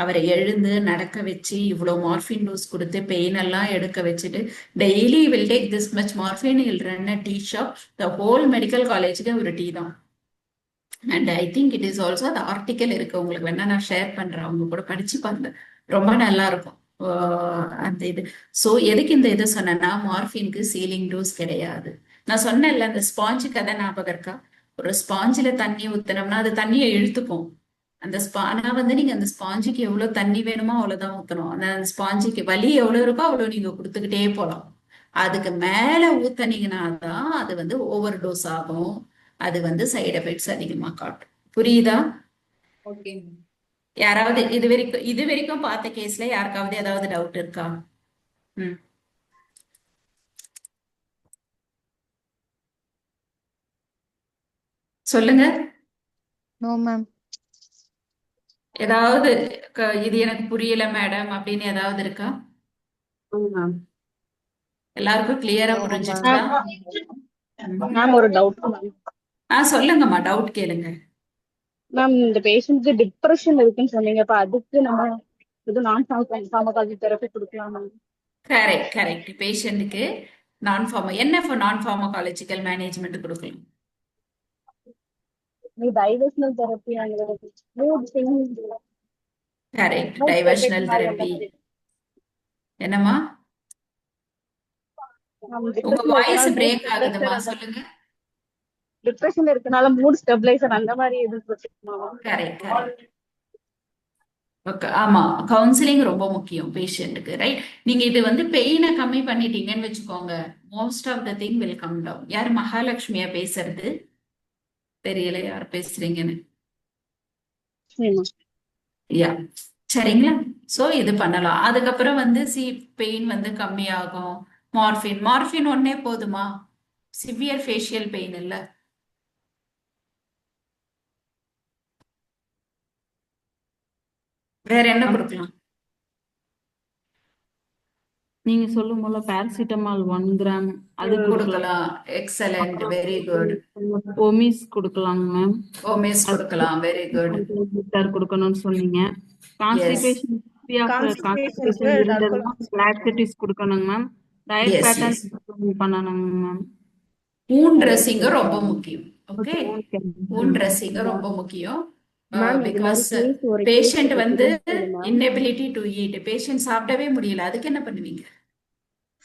அவரை எழுந்து நடக்க வச்சு இவ்வளவு மார்பின் டோஸ் கொடுத்து பெயின் எல்லாம் எடுக்க வச்சுட்டு daily will take this much morphine, I'll run a tea shop. The whole medical காலேஜுக்கு ஒரு டீ தான். And I think it is also அந்த ஆர்டிக்கல் இருக்கு, உங்களுக்கு வேணா நான் ஷேர் பண்றேன், அவங்க கூட படிச்சு பாருங்க, ரொம்ப நல்லா இருக்கும் அந்த இது. ஸோ எதுக்கு இந்த இது சொன்னேன்னா, மார்பினுக்கு சீலிங் டோஸ் கிடையாது. நான் சொன்னேன்ல அந்த ஸ்பாஞ்சு கதை ஞாபகம் இருக்கா? ஒரு ஸ்பாஞ்சில தண்ணி ஊத்தினோம்னா அது தண்ணியை இழுத்துக்கும். அந்த ஆனா வந்து நீங்க அந்த ஸ்பாஞ்சுக்கு எவ்வளவு தண்ணி வேணுமோ அவ்வளவுதான் ஊத்தணும். அந்த ஸ்பாஞ்சுக்கு வலி எவ்வளவு இருக்கோ அவ்வளவு நீங்க கொடுத்துக்கிட்டே போலாம். அதுக்கு மேல ஊத்தனீங்கன்னா தான் அது வந்து ஓவர் டோஸ் ஆகும். அது வந்து சைடு எஃபெக்ட்ஸ் அதிகமா காட்டும். புரியுதா? ஓகே. யாராவது இது வரைக்கும் பார்த்த கேஸ்ல யாருக்காவது ஏதாவது டவுட் இருக்கா? சொல்லுங்க. No ma'am. ஏதாவது இது எனக்கு புரியல மேடம் அப்படின்னு ஏதாவது இருக்கா? எல்லாருக்கும் கிளியரா புரிஞ்சுச்சா? மேம் ஒரு டவுட் மேம். சொல்லுங்கம்மா, டவுட் கேளுங்க. மேம் இந்த பேஷண்ட்க்கு டிப்ரெஷன் இருக்குன்னு சொன்னீங்க, அப்ப அதுக்கு நம்ம இது நான் ஃபார்மகாலஜி தெரப்பி கொடுக்கலாம் மேம்? கரெக்ட். பேஷண்ட்டுக்கு என்ன நான் ஃபார்மகாலஜிக்கல் மேனேஜ்மெண்ட் கொடுக்கலாம்? Diversional therapy. Correct, diversional therapy. என்னம்மா உங்க வாய்ஸ் பிரேக் ஆகுதுமா, சொல்லுங்க. டிப்ரெஷன் இருக்கனால மூட் ஸ்டெபிலைசர் அந்த மாதிரி இது கரெக்ட். ஆமா, கவுன்சிலிங் ரொம்ப முக்கியம் பேஷண்ட்டுக்கு, ரைட்? நீங்க இது வந்து பெயினை கம்மி பண்ணிட்டீங்கன்னு வச்சுக்கோங்க, most of the thing will come down. யார் மகாலட்சுமியா பேசுறது? தெரியல யார் பேசுறீங்கன்னு. யா, சரிங்களா? ஸோ இது பண்ணலாம். அதுக்கப்புறம் வந்து பெயின் வந்து கம்மியாகும். மார்ஃபின் ஒன்னே போதுமா? சிவியர் ஃபேஷியல் பெயின் இல்ல. வேற என்ன கொடுக்கலாம்? நீங்க சொல்லும் போல பாராசிட்டமால் 1 கிராம் அது கொடுக்கலாம். கொடுக்கலாம். Excellent, very good. ஒமிஸ் கொடுக்கலாங்க மேம். ஓமேஸ் கொடுக்கலாம். Very good. கொடுக்கணும்னு சொன்னீங்க. கான்ஸ்டிபேஷன் கான்ஸ்டிபேஷன் இருந்ததுன்னா லாக்ஸேட்டிவ்ஸ் கொடுக்கணுங்க ma'am. Diet yes pattern yes. பண்ணணுங்க மேம். ஊன் ட்ரெஸ்ஸிங் ரொம்ப முக்கியம். ஓகே, ஊன் ட்ரெஸ்ஸிங் ரொம்ப முக்கியம். மேம் இது மாதிரி பிகாஸ் கேஸ் ஒரு கேஸ் பேஷண்ட் வந்து ma'am inability to eat, patient சாப்பிடவே முடியல, அதுக்கு என்ன பண்ணுவீங்க?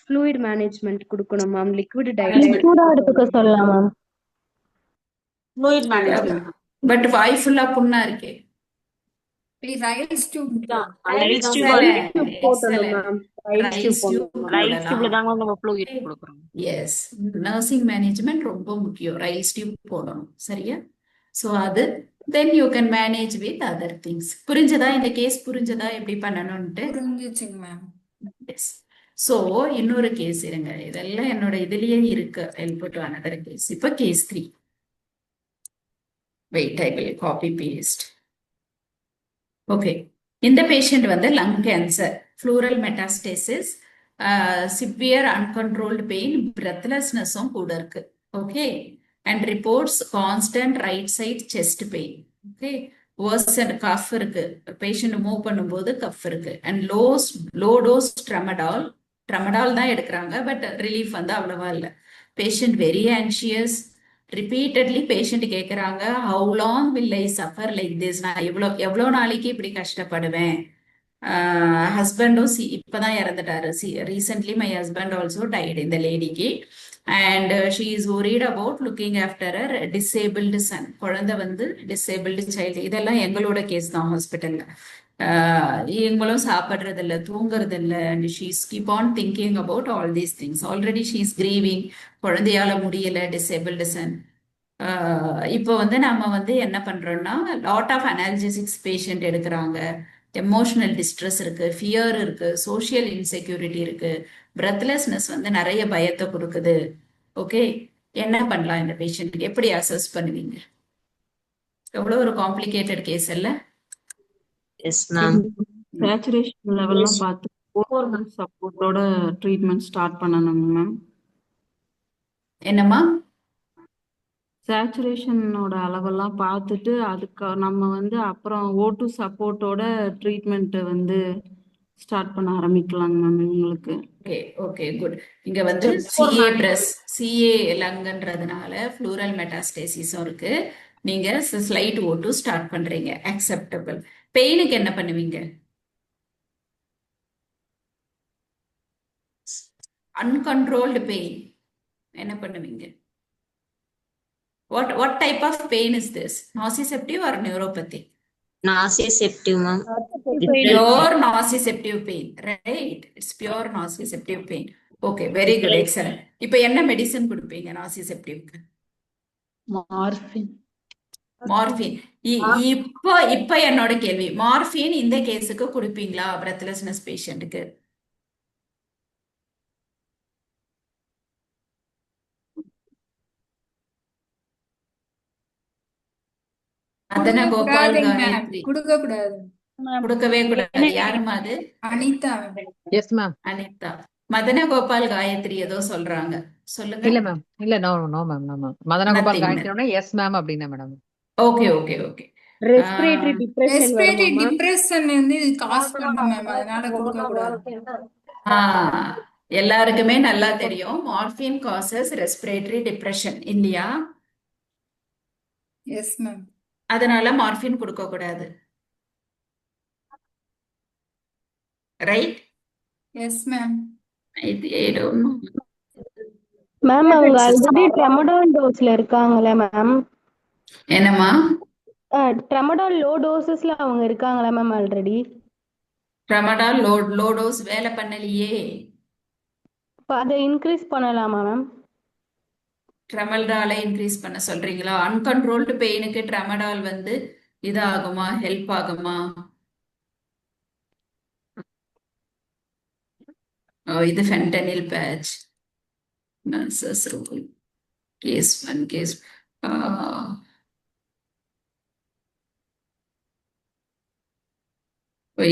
ஃப்ளூயிட் மேனேஜ்மெண்ட் கொடுக்கணும் மேம். லிக்விட் லிக்விடா எடுத்துக்க சொல்லலாம் மேம். Fluid management. பட் வாய் ஃபுல்லா புண்ணா இருக்கே. ரைஸ் டியூப் ரைஸ் டியூப் போட்டணும் மேம். ரைஸ் டியூப் போடணும் மேம். ரைஸ் டியூப்ல தாங்க நம்ம ஃப்ளூயிட் கொடுக்குறோம். எஸ், நர்சிங் மேனேஜ்மெண்ட் ரொம்ப முக்கியம். ரைஸ் டியூப் போடணும். சரியா? ஸோ அது then you can manage with other things. புரிஞ்சதா? இந்த கேஸ் புரிஞ்சதா எப்படி பண்ணணும்ட்டு? புரிஞ்சிச்சுங்க மேம். எஸ். ஸோ இன்னொரு கேஸ் இருங்க, இதெல்லாம் என்னோட இதுலயே இருக்கு. I'll put another case. இப்போ case 3. Wait, I will copy paste. Okay, இந்த பேஷண்ட் வந்து lung cancer, pleural metastasis, severe uncontrolled pain, பிரெத்லெஸ்னஸும் கூட இருக்கு. Okay, and reports constant right side chest pain. Okay, worse and cough இருக்கு, patient move பண்ணும்போது cough இருக்கு, and low dose tramadol தான் எடுக்கிறாங்க, பட் ரிலீஃப் வந்து அவ்வளவா இல்லை. Patient very anxious. Repeatedly patient கேட்குறாங்க, how long will I suffer like this? நான் எவ்வளோ நாளைக்கு இப்படி கஷ்டப்படுவேன்? ஹஸ்பண்டும் இப்பதான் இறந்துட்டாரு. Recently my husband also died, இந்த லேடிக்கு. And she is worried about looking after a disabled son. குழந்தை வந்து டிசேபிள்டு சைல்டு. இதெல்லாம் எங்களோட கேஸ் தான் ஹாஸ்பிட்டல்ல. இவங்களும் சாப்பிட்றது இல்லை, தூங்குறது இல்லை. And she's keep on thinking about all these things. Already she is grieving, குழந்தையால முடியல, டிசேபிள்டு சன். இப்போ வந்து நம்ம வந்து என்ன பண்றோம்னா, லாட் ஆஃப் அனால்ஜெசிக்ஸ் பேஷண்ட் எடுக்கிறாங்க. எமோஷனல் டிஸ்ட்ரெஸ் இருக்கு, ஃபியர் இருக்கு, சோஷியல் இன்செக்யூரிட்டி இருக்கு, பிரெத்லெஸ்னஸ் வந்து நிறைய பயத்தை கொடுக்குது. ஓகே, என்ன பண்ணலாம் இந்த பேஷண்ட்டுக்கு? எப்படி அசஸ் பண்ணுவீங்க? எவ்வளோ ஒரு காம்ப்ளிகேட்டட் கேஸ் இல்ல? Yes ma'am. சேச்சுரேஷன் லெவல்லாம் பார்த்து 4 months சப்போர்ட்டோட ட்ரீட்மெண்ட் ஸ்டார்ட் பண்ணணுங்க மேம். என்னம்மா? சேச்சுரேஷனோட அளவெல்லாம் பார்த்துட்டு அதுக்கு நம்ம வந்து அப்புறம் O2 சப்போர்ட்டோட ட்ரீட்மெண்ட் வந்து ஸ்டார்ட் பண்ண ஆரம்பிக்கலாங்க மேம் இவங்களுக்கு. Okay okay, good. இங்க வந்து சிஏ லங்குன்றதுனால ஃப்ளூரல் மெட்டாஸ்டேசிஸும் இருக்கு. நீங்க ஸ்லைட் O2 ஸ்டார்ட் பண்றீங்க, அக்செப்டபிள். பெயினுக்கு என்ன பண்ணுவீங்க? அன்கண்ட்ரோல்டு பெயின் என்ன பண்ணுவீங்க? What type of pain is this? Nociceptive or neuropathy? Nociceptive ma'am. Pure nociceptive pain, right? It's pure nociceptive pain. Okay, very good, excellent. இப்போ என்ன மெடிசன் கொடுப்பீங்க nociceptiveக்கு? மார்ஃபின். இப்போ என்னோட கேள்வி, மார்ஃபின் இந்த கேஸுக்கு கொடுப்பீங்களா பிரெத்லெஸ்னஸ் பேஷண்ட்டுக்கு? மதன கோபால் காயத்ரி கொடுக்கவே கூடாது. யாருமா அது? அனிதா. Yes ma'am. அனிதா. மதன கோபால் காயத்ரி ஏதோ சொல்றாங்க, சொல்லுங்க. இல்ல மேம், இல்ல, no no ma'am, no ma'am. Madana Gopal காயத்ரியோட எஸ் மேம் அப்படினா madam. Okay okay okay. Respiratory depression வந்து இது காஸ் பண்ணும் மேம், அதனால கொடுக்க கூடாது. எல்லாருக்குமே நல்லா தெரியும், மார்ஃபின் காசஸ் ரெஸ்பிரேட்டரி டிப்ரெஷன் இல்லையா? Yes ma'am. அதனால மார்ஃபின் கொடுக்க கூடாது, right? Yes ma'am. I don't know. Ma'am அவங்க ஆல்ரெடி ட்ரமடால் டோஸ்ல இருக்காங்களே மேம். என்னம்மா? ட்ரமடால் லோ டோசஸ்ல அவங்க இருக்காங்களா மேம் ஆல்ரெடி? ட்ரமடால் லோ டோஸ் வேலை பண்ணலையே. அதை இன்க்ரீஸ் பண்ணலாமா மேம்? ட்ரமடாலை இன்க்ரீஸ் பண்ண சொல்றீங்களா? அன்கண்ட்ரோல்டு பெயினுக்கு ட்ரமடால் வந்து இதாகுமா, ஹெல்ப் ஆகுமா? இது fentanyl patch nurses rule case 1 case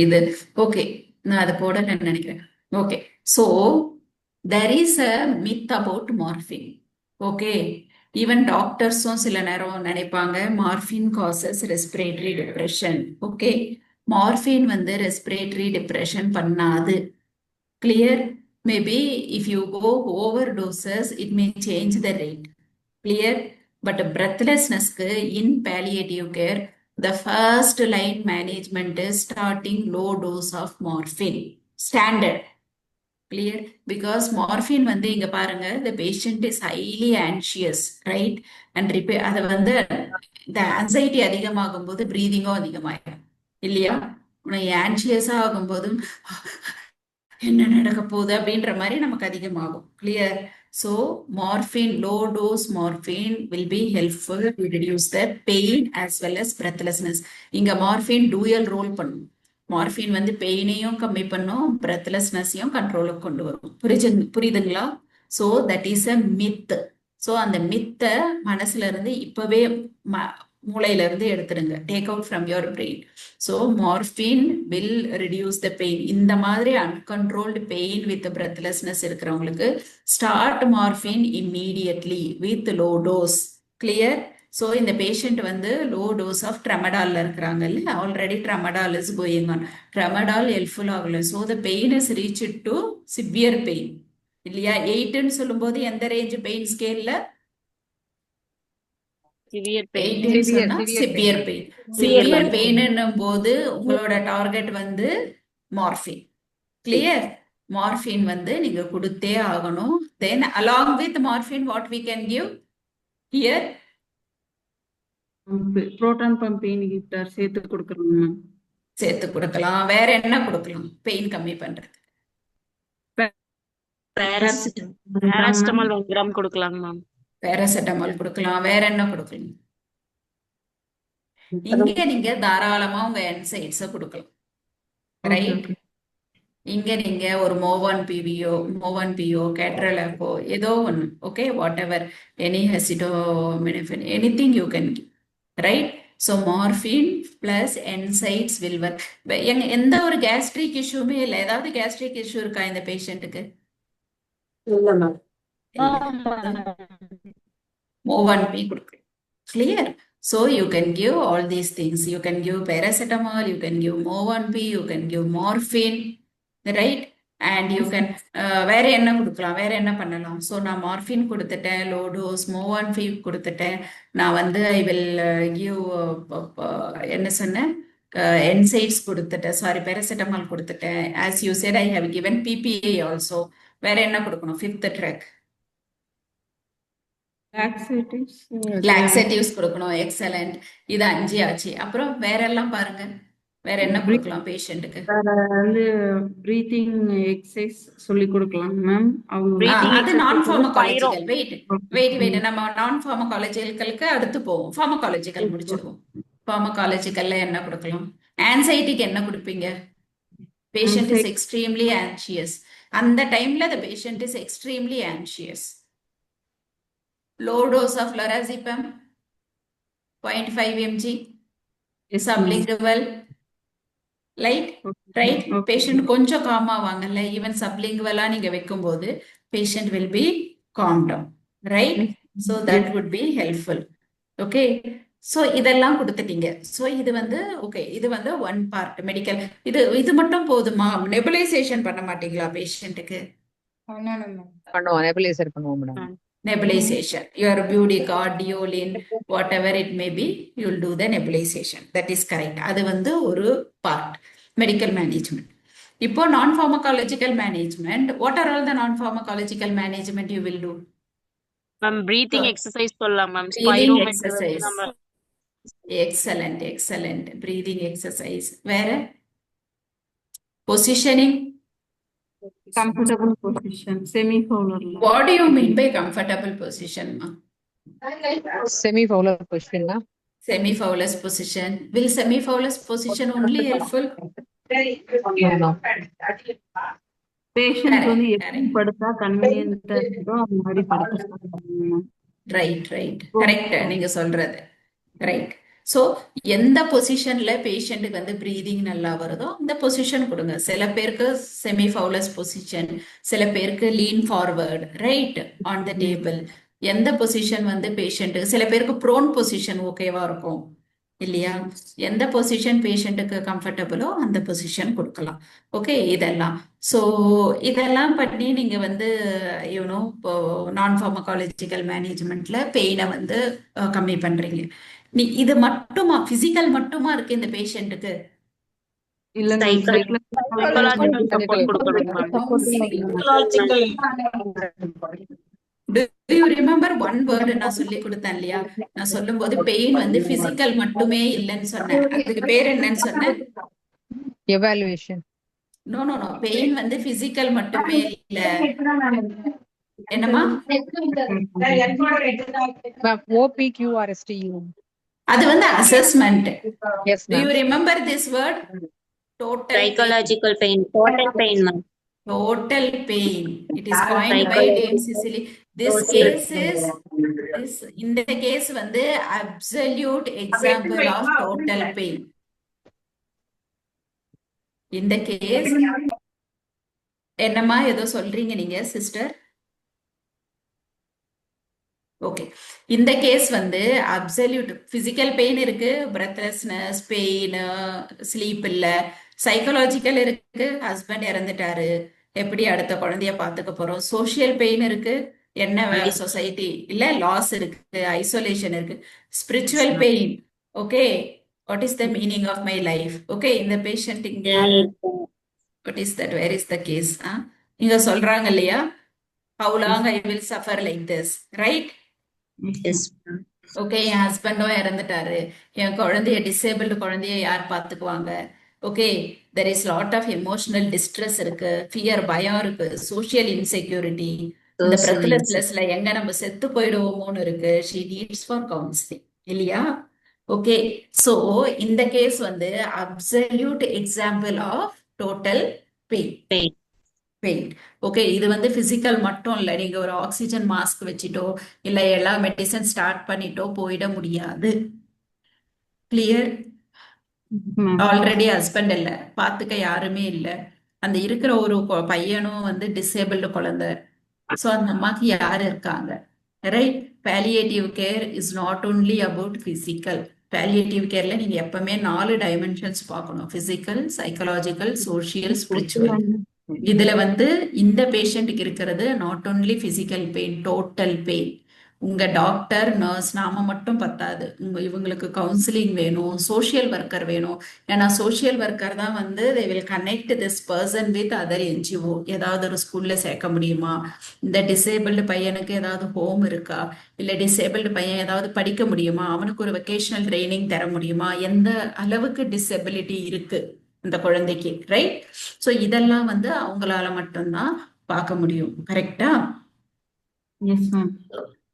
இது ஓகே. நான் அதை போடணும்னு நினைக்கிறேன். Okay, so there is a myth about morphine. Okay, even டாக்டர்ஸும் சில நேரம் நினைப்பாங்க morphine causes respiratory depression. Okay, morphine வந்து ரெஸ்பிரேட்டரி டிப்ரெஷன் பண்ணாது. Clear? Maybe if you go over doses it may change the rate. Clear? But பிரெத்லெஸ்னஸ்க்கு in palliative care the first line management is starting low dose of morphine. Standard. Clear? Because morphine வந்து இங்க பாருங்க, the patient is highly anxious, right? And அது வந்து the anxiety அதிகமாகும் போது breathing-உம் அதிகமாகும் இல்லையா? ஆன்சியஸா ஆகும்போதும் என்ன நடக்க போகுது அப்படின்ற மாதிரி நமக்கு அதிகமாகும். Clear? So morphine, low dose morphine will be helpful to reduce the pain as well as breathlessness. இங்க மார்ஃபின் டூயல் ரோல் பண்ணும். மார்ஃபின் வந்து பெயினையும் கம்மி பண்ணும், பிரெத்லெஸ்னஸையும் கண்ட்ரோலுக்கு கொண்டு வரும். புரியுதுங்களா? So that is a myth. So அந்த மித்தை மனசுல இருந்து இப்பவே மூளையில இருந்து எடுத்துடுங்க. Take out from your brain. So morphine will reduce the pain. இந்த மாதிரி அன்கண்ட்ரோல்டு பெயின் வித் பிரெத்லெஸ்னஸ் இருக்கிறவங்களுக்கு start morphine immediately with low dose. Clear? So இந்த பேஷண்ட் வந்து லோ டோஸ் ஆஃப் ட்ரமடால்ல இருக்கிறாங்க இல்ல, already tramadol is going on. Tramadol helpful ஆகல. So the pain is reach to severe pain இல்லையா? 8ன்னு சொல்லும்போது எந்த ரேஞ்ச் பெயின் ஸ்கேல்ல? Severe pain. Severe pain. Severe pain போது உங்களோட டார்கெட் வந்து மார்ஃபின். கிளியர்? மார்ஃபின் வந்து நீங்க கொடுத்தே ஆகணும். Then along with morphine what we can give here? Proton pump inhibitor சேர்த்து கொடுக்கணும். சேர்த்து கொடுக்கலாம். வேற என்ன கொடுக்கலாம் பெயின் கம்மி பண்றது? பேராசிட்டமால் 1 கிராம் கொடுக்கலாங்க மேம். பேராசிட்டமால் கொடுக்கலாம். வேற என்ன கொடுக்கலாம்? இங்க நீங்க தாராளமா உங்க என்சைட்ஸ கொடுக்கலாம். ரைட்? இங்க நீங்க ஒரு மோவான் பிஓ கேட்ரலாப்போ ஏதோ ஒன்று. Okay, whatever, any acetaminophen, anything you can give. Right? So morphine plus NSAIDs will work. எந்த ஒரு கேஸ்ட்ரிக் இஷ்யூமே இல்லை. ஏதாவது கேஸ்ட்ரிக் இஷ்யூ இருக்கா இந்த பேஷண்ட்டுக்கு? Mov1P கொடுக்கலாம். Clear? So you can give all these things. You can give paracetamol, you can give Mov1P, you can give morphine, right? And you can வேற என்ன கொடுக்கலாம்? வேற என்ன பண்ணலாம்? ஸோ நான் மார்ஃபின் கொடுத்துட்டேன், லோ டோஸ் Mov1P கொடுத்துட்டேன். நான் வந்து ஐ வில் கிவ் என்ன சொன்னேன், என்சைட்ஸ் கொடுத்துட்டேன், சாரி பேராசிட்டமால் கொடுத்துட்டேன். As you said I have given PPA also. வேற என்ன கொடுக்கணும்? 5th ட்ராக் லாக்ஸேட்டிவ்ஸ் கொடுக்கணும். எக்ஸலண்ட். இது 5 ஆச்சு. அப்புறம் வேற எல்லாம் பாருங்க. வேற என்ன கொடுக்கலாம் பேஷண்ட்டுக்கு? வந்து பிரீத்திங் எக்ஸசைஸ் சொல்லி கொடுக்கலாம் மேம். அது நான் ஃபார்மகாலஜிக்கல். வெயிட் நம்ம நான் ஃபார்மகாலஜிக்கலுக்கு அடுத்து போவோம். ஃபார்மகாலஜிக்கல் முடிச்சிருவோம். ஃபார்மகாலஜிக்கல்ல என்ன கொடுக்கலாம்? ஆன்சைட்டிக்கு என்ன கொடுப்பீங்க? Patient is extremely anxious. அந்த டைம்ல the patient is extremely anxious. Low dose of lorazepam 0.5 mg sublingual light, right? Patient கொஞ்சம் calm ஆவாங்கல்ல, even sublingual-ஆ நீங்க வைக்கும்போது patient will be calmed down, right? So that would be helpful. Okay, so இதெல்லாம் கொடுத்துட்டீங்க. So இது வந்து okay, இது வந்து one part medical. இது மட்டும் போதுமா? நெபுலைசேஷன் பண்ண மாட்டீங்களா பேஷண்ட்டுக்கு? பண்ணுவோம், நெபுலைசர் பண்ணுவோம் madam. Nebulization, your Budecort, Diolin, whatever it may be, you'll do the nebulization. That is correct. அது வந்து ஒரு பார்ட் மெடிக்கல் மேனேஜ்மெண்ட். இப்போ நான் pharmacological management, what are all the non pharmacological management you will do? Ma'am breathing exercise சொல்லலாம் ma'am. Breathing exercise. Excellent. Breathing exercise. வேற? Positioning. Comfortable position, semi-fowler. What do you mean by comfortable position, ma? Semi-fowler position na? Semi-fowler position. Will semi-fowler position only helpful? No. Patient வந்து correct எப்படி correct படுத்தா கன்வீனியன்ட்டா இருக்குதோ அந்த மாதிரி படுக்க சொல்றாங்க. Right right correct நீங்க சொல்றது ரைட். ஸோ எந்த பொசிஷன்ல பேஷண்ட்டுக்கு வந்து ப்ரீதிங் நல்லா வருதோ அந்த பொசிஷன் கொடுங்க. சில பேருக்கு செமி ஃபவுலஸ் பொசிஷன், சில பேருக்கு lean forward right on the table. எந்த பொசிஷன் வந்து பேஷண்ட்டுக்கு, சில பேருக்கு ப்ரோன் பொசிஷன் ஓகேவா இருக்கும் இல்லையா? எந்த பொசிஷன் பேஷண்ட்டுக்கு கம்ஃபர்டபுளோ அந்த பொசிஷன் கொடுக்கலாம். ஓகே இதெல்லாம். ஸோ இதெல்லாம் பண்ணி நீங்க வந்து யூனோ இப்போ நான் ஃபார்மகாலஜிக்கல் மேனேஜ்மெண்ட்ல பெயினை வந்து கம்மி பண்றீங்க. நீ இது மட்டுமா பிசிக்கல் மட்டுமா இருக்கு இந்த பேஷண்ட்டுக்கு? இல்ல மேம், சைக்காலஜிக்கல் சப்போர்ட் கொடுக்கணும் ma'am. Do you remember one word நான் சொல்லி கொடுத்தேன் இல்லையா? நான் சொல்லும்போது பெயின் வந்து பிசிக்கல் மட்டுமே இல்லைன்னு சொன்னேன். அதுக்கு பேர் என்னன்னு சொன்னேன்? Evaluation. No no no, pain வந்து பிசிக்கல் மட்டுமே இல்ல. என்னமா? OPQRSTU. அது வந்து assessment. Yes Do you ma'am. remember this word? Total pain. Psychological pain, total pain, ma'am. Total pain. It is coined by Dame Cicely. This case is in the case வந்து absolute example of total pain. In the case என்னம்மா ஏதோ சொல்றீங்க நீங்க sister? Okay, இந்த case வந்து absolute physical pain இருக்கு, breathlessness pain, sleep இல்ல. Psychological இருக்கு, ஹஸ்பண்ட் இறந்துட்டாரு, எப்படி அடுத்த குழந்தைய பாத்துக்க போறோம். சோஷியல் பெயின் இருக்கு, என்ன சொசைட்டி இல்ல லாஸ் இருக்கு, ஐசோலேஷன் இருக்கு. Spiritual pain, okay what is the meaning of my life. Okay இந்த பேஷண்ட் இங்க what is that, where is the case? இங்க சொல்றாங்க இல்லையா, how long I will suffer like this, right? Yes. Okay என் ஹஸ்பண்டும் இறந்துட்டாரு, என் குழந்தைய டிசேபிள்டு குழந்தைய யார் பார்த்துக்குவாங்க. Okay there is lot of emotional distress இருக்கு, ஃபியர் பயம் இருக்கு, சோஷியல் இன்செக்யூரிட்டி, இந்த பிரெத்லெஸ்னஸ்ல எங்க நம்ம செத்து போயிடுவோமோன்னு இருக்கு. ஷீ நீட்ஸ் ஃபார் கவுன்சிலிங் இல்லையா? ஓகே சோ இந்த கேஸ் வந்து absolute example of total pain. Pain okay, இது வந்து பிசிக்கல் மட்டும் இல்லை. நீங்க ஒரு ஆக்சிஜன் மாஸ்க் வச்சுட்டோ இல்ல எல்லா மெடிசன் ஸ்டார்ட் பண்ணிட்டோ போயிட முடியாது. கிளியர்? ஆல்ரெடி ஹஸ்பண்ட் இல்ல, பாத்துக்க யாருமே இல்ல, அந்த இருக்கிற ஒரு பையனும் வந்து டிசேபிள்டு குழந்தை. ஸோ அந்த அம்மாக்கு யாரு இருக்காங்க, right? Palliative care is not only about physical. Palliative கேர்ல நீங்க எப்பவுமே 4 டைமென்ஷன்ஸ் பார்க்கணும்: பிசிக்கல், சைக்கலாஜிக்கல், சோஷியல், ஸ்பிரிச்சுவல். இதுல வந்து இந்த பேஷண்ட்டுக்கு இருக்கிறது not only physical pain, total pain. உங்க டாக்டர் நர்ஸ் நாம மட்டும் பத்தாது, இவங்களுக்கு கவுன்சிலிங் வேணும், சோஷியல் ஒர்க்கர் வேணும். ஏன்னா சோஷியல் ஒர்க்கர் தான் வந்து they will connect this person with other NGO. ஏதாவது ஒரு ஸ்கூல்ல சேர்க்க முடியுமா, இந்த டிசேபிள்டு பையனுக்கு ஏதாவது ஹோம் இருக்கா, இல்ல டிசேபிள்டு பையன் ஏதாவது படிக்க முடியுமா, அவனுக்கு ஒரு வெக்கேஷனல் ட்ரைனிங் தர முடியுமா, எந்த அளவுக்கு டிசபிலிட்டி இருக்கு இந்த குழந்தைக்கு, ரைட்? ஸோ இதெல்லாம் வந்து அவங்களால மட்டும்தான் பார்க்க முடியும். கரெக்டா? Yes ma'am.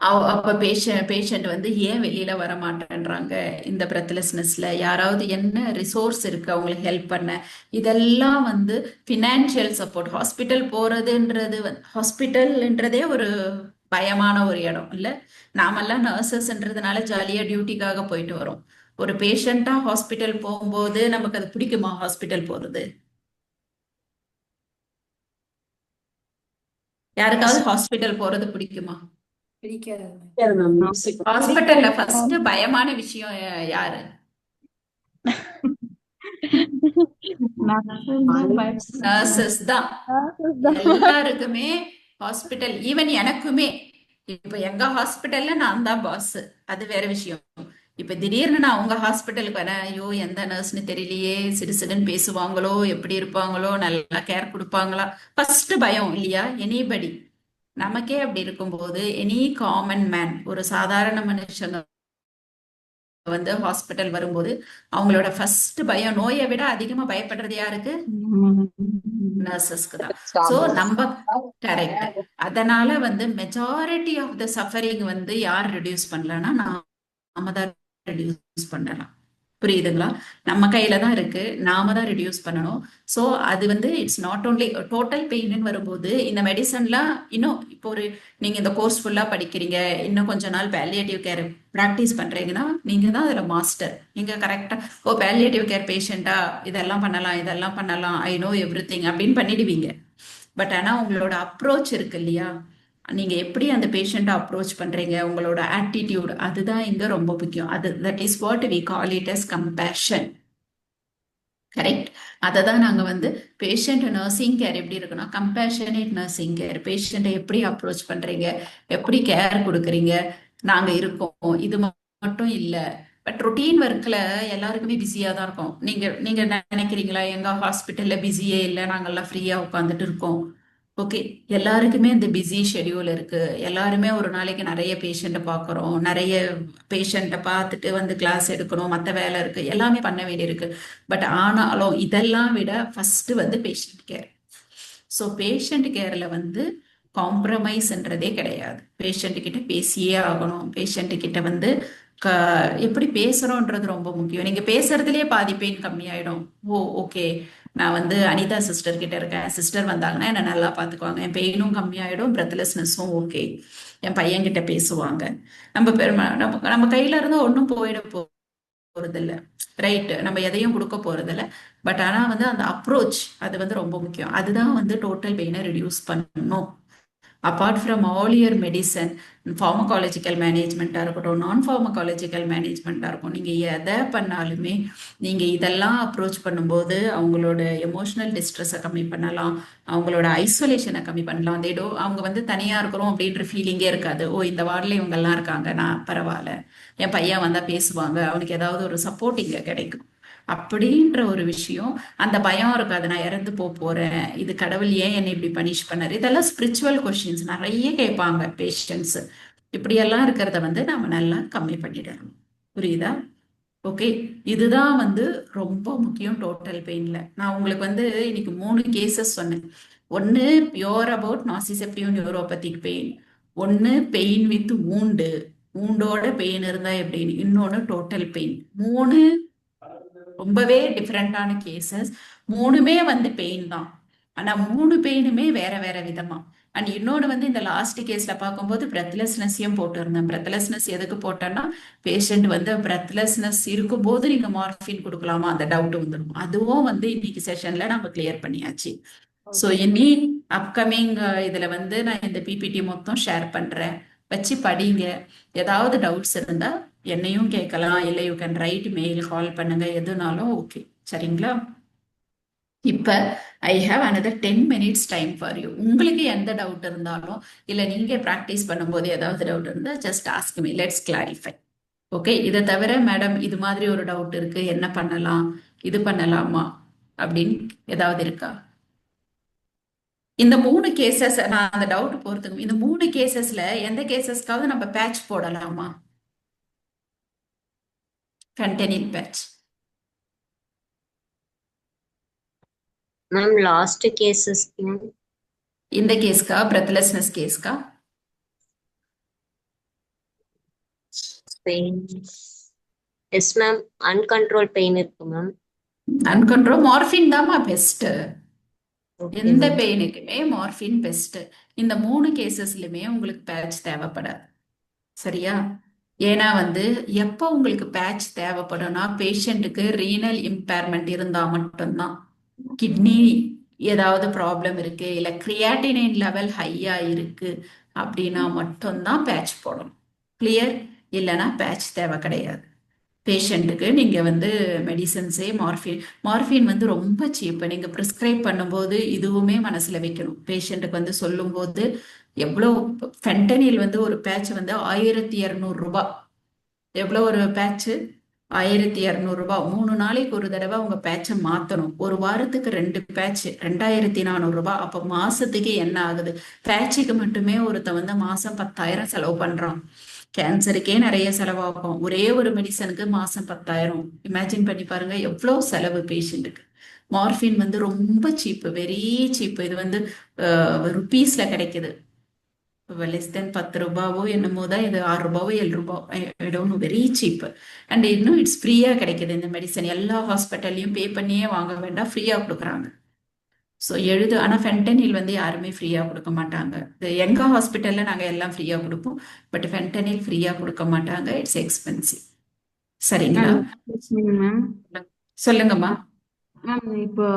அப்ப பேஷண்ட் வந்து ஏன் வெளியில வர மாட்டேன்றாங்க இந்த பிரெத்லெஸ்னஸ்ல? யாராவது என்ன ரிசோர்ஸ் இருக்கு அவங்களுக்கு ஹெல்ப் பண்ண? இதெல்லாம் வந்து ஃபினான்ஷியல் சப்போர்ட். ஹாஸ்பிட்டல் போறதுன்றது ஹாஸ்பிட்டல்ன்றதே ஒரு பயமான ஒரு இடம் இல்ல. நாமெல்லாம் நர்சஸ்ன்றதுனால ஜாலியா டியூட்டிக்காக போயிட்டு வரோம். ஒரு பேஷண்டா ஹாஸ்பிட்டல் போகும்போது நமக்கு அது பிடிக்குமா? ஹாஸ்பிட்டல் போறது யாருக்காவது ஹாஸ்பிட்டல் போறது பிடிக்குமா? ஹாஸ்பிட்டல்ல ஃபர்ஸ்ட் பயமான விஷயம் யாரு? நர்சஸ் தான். எல்லாருக்குமே ஹாஸ்பிட்டல், ஈவன் எனக்குமே. இப்ப எங்க ஹாஸ்பிட்டல்ல நான் தான் பாஸ், அது வேற விஷயம். இப்ப திடீர்னு நான் உங்க ஹாஸ்பிட்டலுக்கு வரேன், ஐயோ எந்த நர்ஸ்னு தெரியலையே, சிடுசிடுன்னு பேசுவாங்களோ, எப்படி இருப்பாங்களோ, நல்லா கேர் கொடுப்பாங்களா, ஃபர்ஸ்ட் பயம் இல்லையா? எனிபடி நமக்கே அப்படி இருக்கும்போது எனி காமன் மேன், ஒரு சாதாரண மனுஷங்க வந்து ஹாஸ்பிட்டல் வரும்போது அவங்களோட ஃபர்ஸ்ட் பயம், நோயை விட அதிகமா பயப்படுறது யாருக்கு? நர்சஸ்க்கு தான். சோ நம்ம கரெக்ட். அதனால வந்து மெஜாரிட்டி ஆஃப் த சஃபரிங் வந்து யார் ரெடியூஸ் பண்ணலன்னா நாம தான் ரெடியூஸ் பண்ணலாம். புரியுதுங்களா? நம்ம கையில தான் இருக்கு, நாம தான் ரெடியூஸ் பண்ணணும். ஸோ அது வந்து இட்ஸ் நாட் ஓன்லி டோட்டல் பெயின்னு வரும்போது இந்த மெடிசன்லாம் இன்னும் இப்போ நீங்க இந்த கோர்ஸ் ஃபுல்லா படிக்கிறீங்க, இன்னும் கொஞ்ச நாள் பேலியேட்டிவ் கேர் ப்ராக்டிஸ் பண்றீங்கன்னா நீங்க தான் அதுல மாஸ்டர். நீங்க கரெக்டா பேலியேட்டிவ் கேர் பேஷண்டா இதெல்லாம் பண்ணலாம் இதெல்லாம் பண்ணலாம் ஐ நோ எவ்ரிதிங் அப்படின்னு பண்ணிடுவீங்க. பட் ஆனா உங்களோட அப்ரோச் இருக்கு இல்லையா, நீங்க எப்படி அந்த பேஷண்ட்டை அப்ரோச் பண்றீங்க, உங்களோட ஆட்டிடியூட், அதுதான் இங்க ரொம்ப முக்கியம். That is what we call it as compassion. Correct. அதை தான் நாங்க வந்து பேஷண்ட் நர்சிங் கேர் எப்படி இருக்குன்னா கம்பேஷனேட் நர்சிங் கேர். பேஷண்ட்டை எப்படி அப்ரோச் பண்றீங்க, எப்படி கேர் கொடுக்குறீங்க, நாங்க இருக்கோம். இது மட்டும் இல்ல, பட் ரொட்டீன் ஒர்க்ல எல்லாருக்குமே பிஸியா தான் இருக்கும். நீங்க நீங்க நினைக்கிறீங்களா எங்க ஹாஸ்பிட்டல்ல பிஸியே இல்லை, நாங்கெல்லாம் ஃப்ரீயா உட்காந்துட்டு இருக்கோம்? ஓகே, எல்லாருக்குமே இந்த பிஸி ஷெடியூல் இருக்கு. எல்லாருமே ஒரு நாளைக்கு நிறைய பேஷண்ட்டை பார்க்குறோம், நிறைய பேஷண்ட்டை பார்த்துட்டு வந்து கிளாஸ் எடுக்கணும், மற்ற வேலை இருக்கு, எல்லாமே பண்ண வேண்டியிருக்கு. பட் ஆனாலும் இதெல்லாம் விட ஃபர்ஸ்ட் வந்து பேஷண்ட் கேர். ஸோ பேஷண்ட் கேர்ல வந்து காம்ப்ரமைஸ்ன்றதே கிடையாது. பேஷண்ட் கிட்ட பேசியே ஆகணும். பேஷண்ட் கிட்ட வந்து எப்படி பேசுறோன்றது ரொம்ப முக்கியம். நீங்க பேசுறதுலயே பாதி பெயின் கம்மியாயிடும். ஓகே, நான் வந்து அனிதா சிஸ்டர் கிட்ட இருக்கேன், சிஸ்டர் வந்தாங்கன்னா என்ன நல்லா பார்த்துக்குவாங்க, என் பெயினும் கம்மியாயிடும், பிரெத்லெஸ்னஸும் ஓகே, என் பையன் கிட்ட பேசுவாங்க. நம்ம கையில இருந்தா ஒன்றும் போயிட போறதில்ல, ரைட்? நம்ம எதையும் கொடுக்க போறதில்ல. பட் ஆனா வந்து அந்த அப்ரோச் அது வந்து ரொம்ப முக்கியம். அதுதான் வந்து டோட்டல் பெயினை ரிடியூஸ் பண்ணணும். Apart from all your medicine, pharmacological மேனேஜ்மெண்ட்டாக இருக்கட்டும், நான் ஃபார்மகாலஜிக்கல் மேனேஜ்மெண்ட்டாக இருக்கும், நீங்கள் எதை பண்ணாலுமே நீங்கள் இதெல்லாம் அப்ரோச் பண்ணும்போது அவங்களோட எமோஷனல் டிஸ்ட்ரெஸ்ஸை கம்மி பண்ணலாம், அவங்களோட ஐசோலேஷனை கம்மி பண்ணலாம். அவங்க வந்து தனியாக இருக்கிறோம் அப்படின்ற ஃபீலிங்கே இருக்காது. இந்த வார்டில் இவங்கெல்லாம் இருக்காங்க, நான் பரவாயில்ல, என் பையன் வந்தால் பேசுவாங்க, அவனுக்கு ஏதாவது ஒரு சப்போர்ட் இங்கே கிடைக்கும் அப்படின்ற ஒரு விஷயம். அந்த பயம் இருக்காது, நான் இறந்து போறேன், இது கடவுள் ஏன் என்னை இப்படி பனிஷ் பண்ணாரு. இதெல்லாம் ஸ்பிரிச்சுவல் கொஸ்டின்ஸ் நிறைய கேட்பாங்க பேஷண்ட்ஸ். இப்படியெல்லாம் இருக்கிறத வந்து நம்ம நல்லா கம்மி பண்ணிடணும். புரியுதா? ஓகே, இதுதான் வந்து ரொம்ப முக்கியம் டோட்டல் பெயின்ல. நான் உங்களுக்கு வந்து இன்னைக்கு 3 கேசஸ் சொன்னேன். ஒன்னு pure about nociceptive neuropathic pain, ஒன்னு பெயின் வித் ஊண்டோட பெயின் இருந்தா எப்படின்னு, இன்னொன்னு டோட்டல் பெயின். 3 ரொம்பவே டிஃப்ரெண்டான கேசஸ். 3மே வந்து பெயின் தான், ஆனா 3 பெயினுமே வேற வேற விதமா. அண்ட் இன்னொன்று வந்து இந்த லாஸ்ட் கேஸ்ல பார்க்கும்போது பிரெத்லெஸ்னஸையும் போட்டிருந்தேன். பிரெத்லெஸ்னஸ் எதுக்கு போட்டேன்னா, பேஷண்ட் வந்து பிரெத்லெஸ்னஸ் இருக்கும்போது நீங்க மார்பின் கொடுக்கலாமா அந்த டவுட் வந்துடும். அதுவும் வந்து இன்னைக்கு செஷன்ல நம்ம கிளியர் பண்ணியாச்சு. ஸோ இனி அப்கமிங் இதுல வந்து நான் இந்த பிபிடி மொத்தம் ஷேர் பண்றேன், வச்சு படிங்க. ஏதாவது டவுட்ஸ் இருந்தா என்னையும் கேட்கலாம், இல்லை யூ கேன் ரைட் மெயில், கால் பண்ணுங்க, எதுனாலும் ஓகே. சரிங்களா? இப்ப I have another 10 minutes time for you. உங்களுக்கு எந்த டவுட் இருந்தாலும், இல்லை நீங்க ப்ராக்டிஸ் பண்ணும்போது ஏதாவது டவுட் இருந்தா just ask me, let's clarify. Okay, இதை தவிர மேடம் இது மாதிரி ஒரு டவுட் இருக்கு, என்ன பண்ணலாம், இது பண்ணலாமா அப்படின்னு ஏதாவது இருக்கா? இந்த 3 கேசஸ், நான் அந்த டவுட் போறதுக்கு, இந்த 3 கேசஸ்ல எந்த கேசஸ்க்காவது நம்ம பேட்ச் போடலாமா? Fentanyl patch. Ma'am last cases இந்த கேஸ்க்கா, பிரெத்லெஸ்னஸ் கேஸ்க்கா? Pain yes ma'am, uncontrolled pain இருக்கு மேம். அன்கண்ட்ரோல் மார்பின் தாமா பெஸ்ட். எந்த பெயினுக்குமே மார்பின் பெஸ்ட். இந்த 3 கேசஸ்லயுமே உங்களுக்கு பேட்ச் தேவைப்படாது. சரியா? ஏன்னா வந்து எப்போ உங்களுக்கு பேட்ச் தேவைப்படும்னா, பேஷண்ட்டுக்கு ரீனல் இம்பேர்மெண்ட் இருந்தா மட்டும்தான், கிட்னி ஏதாவது ப்ராப்ளம் இருக்கு, இல்லை கிரியாட்டினைன் லெவல் ஹையா இருக்கு அப்படின்னா மட்டும்தான் பேட்ச் போடணும். கிளியர்? இல்லைன்னா பேட்ச் தேவை கிடையாது. பேஷண்ட்டுக்கு நீங்க வந்து மெடிசன்ஸே மார்பின் வந்து ரொம்ப சீப். நீங்க ப்ரிஸ்கிரைப் பண்ணும்போது இதுவுமே மனசுல வைக்கணும். பேஷண்ட்டுக்கு வந்து சொல்லும் போது எவ்வளோ ஃபென்டனில் வந்து ஒரு பேட்ச் வந்து 1200 ரூபாய். எவ்வளோ ஒரு பேட்ச்? 1200 ரூபாய். 3 நாளைக்கு ஒரு தடவை உங்க பேட்சை மாத்தணும். ஒரு வாரத்துக்கு 2 பேட்ச் 2400 ரூபாய். அப்ப மாசத்துக்கு என்ன ஆகுது? பேட்சுக்கு மட்டுமே ஒருத்த வந்து மாசம் 10,000 செலவு பண்றான். கேன்சருக்கே நிறைய செலவாகும், ஒரே ஒரு மெடிசனுக்கு மாசம் 10,000. இமேஜின் பண்ணி பாருங்க எவ்வளோ செலவு பேஷண்ட்டுக்கு. மார்பின் வந்து ரொம்ப சீப்பு, வெரி சீப்பு. இது வந்து ருபீஸ்ல கிடைக்குது. லெஸ் தென் 10 ரூபாவோ என்னமோ தான் இது, 6 ரூபாவோ 7 ரூபாவோ, I don't know, very cheap. And இன்னும் இட்ஸ் ஃப்ரீயா கிடைக்குது இந்த மெடிசன். எல்லா ஹாஸ்பிட்டல்லையும் பே பண்ணியே வாங்க வேண்டாம், ஃப்ரீயா கொடுக்குறாங்க. ஸோ ஆனால் ஃபென்டனில் வந்து யாருமே ஃப்ரீயா கொடுக்க மாட்டாங்க. இது எங்க ஹாஸ்பிட்டல்ல நாங்க எல்லாம் ஃப்ரீயா கொடுப்போம், பட் ஃபென்டனில் ஃப்ரீயா கொடுக்க மாட்டாங்க, இட்ஸ் எக்ஸ்பென்சிவ். சரிங்களா? மேம் சொல்லுங்கம்மா. மேம் இப்போ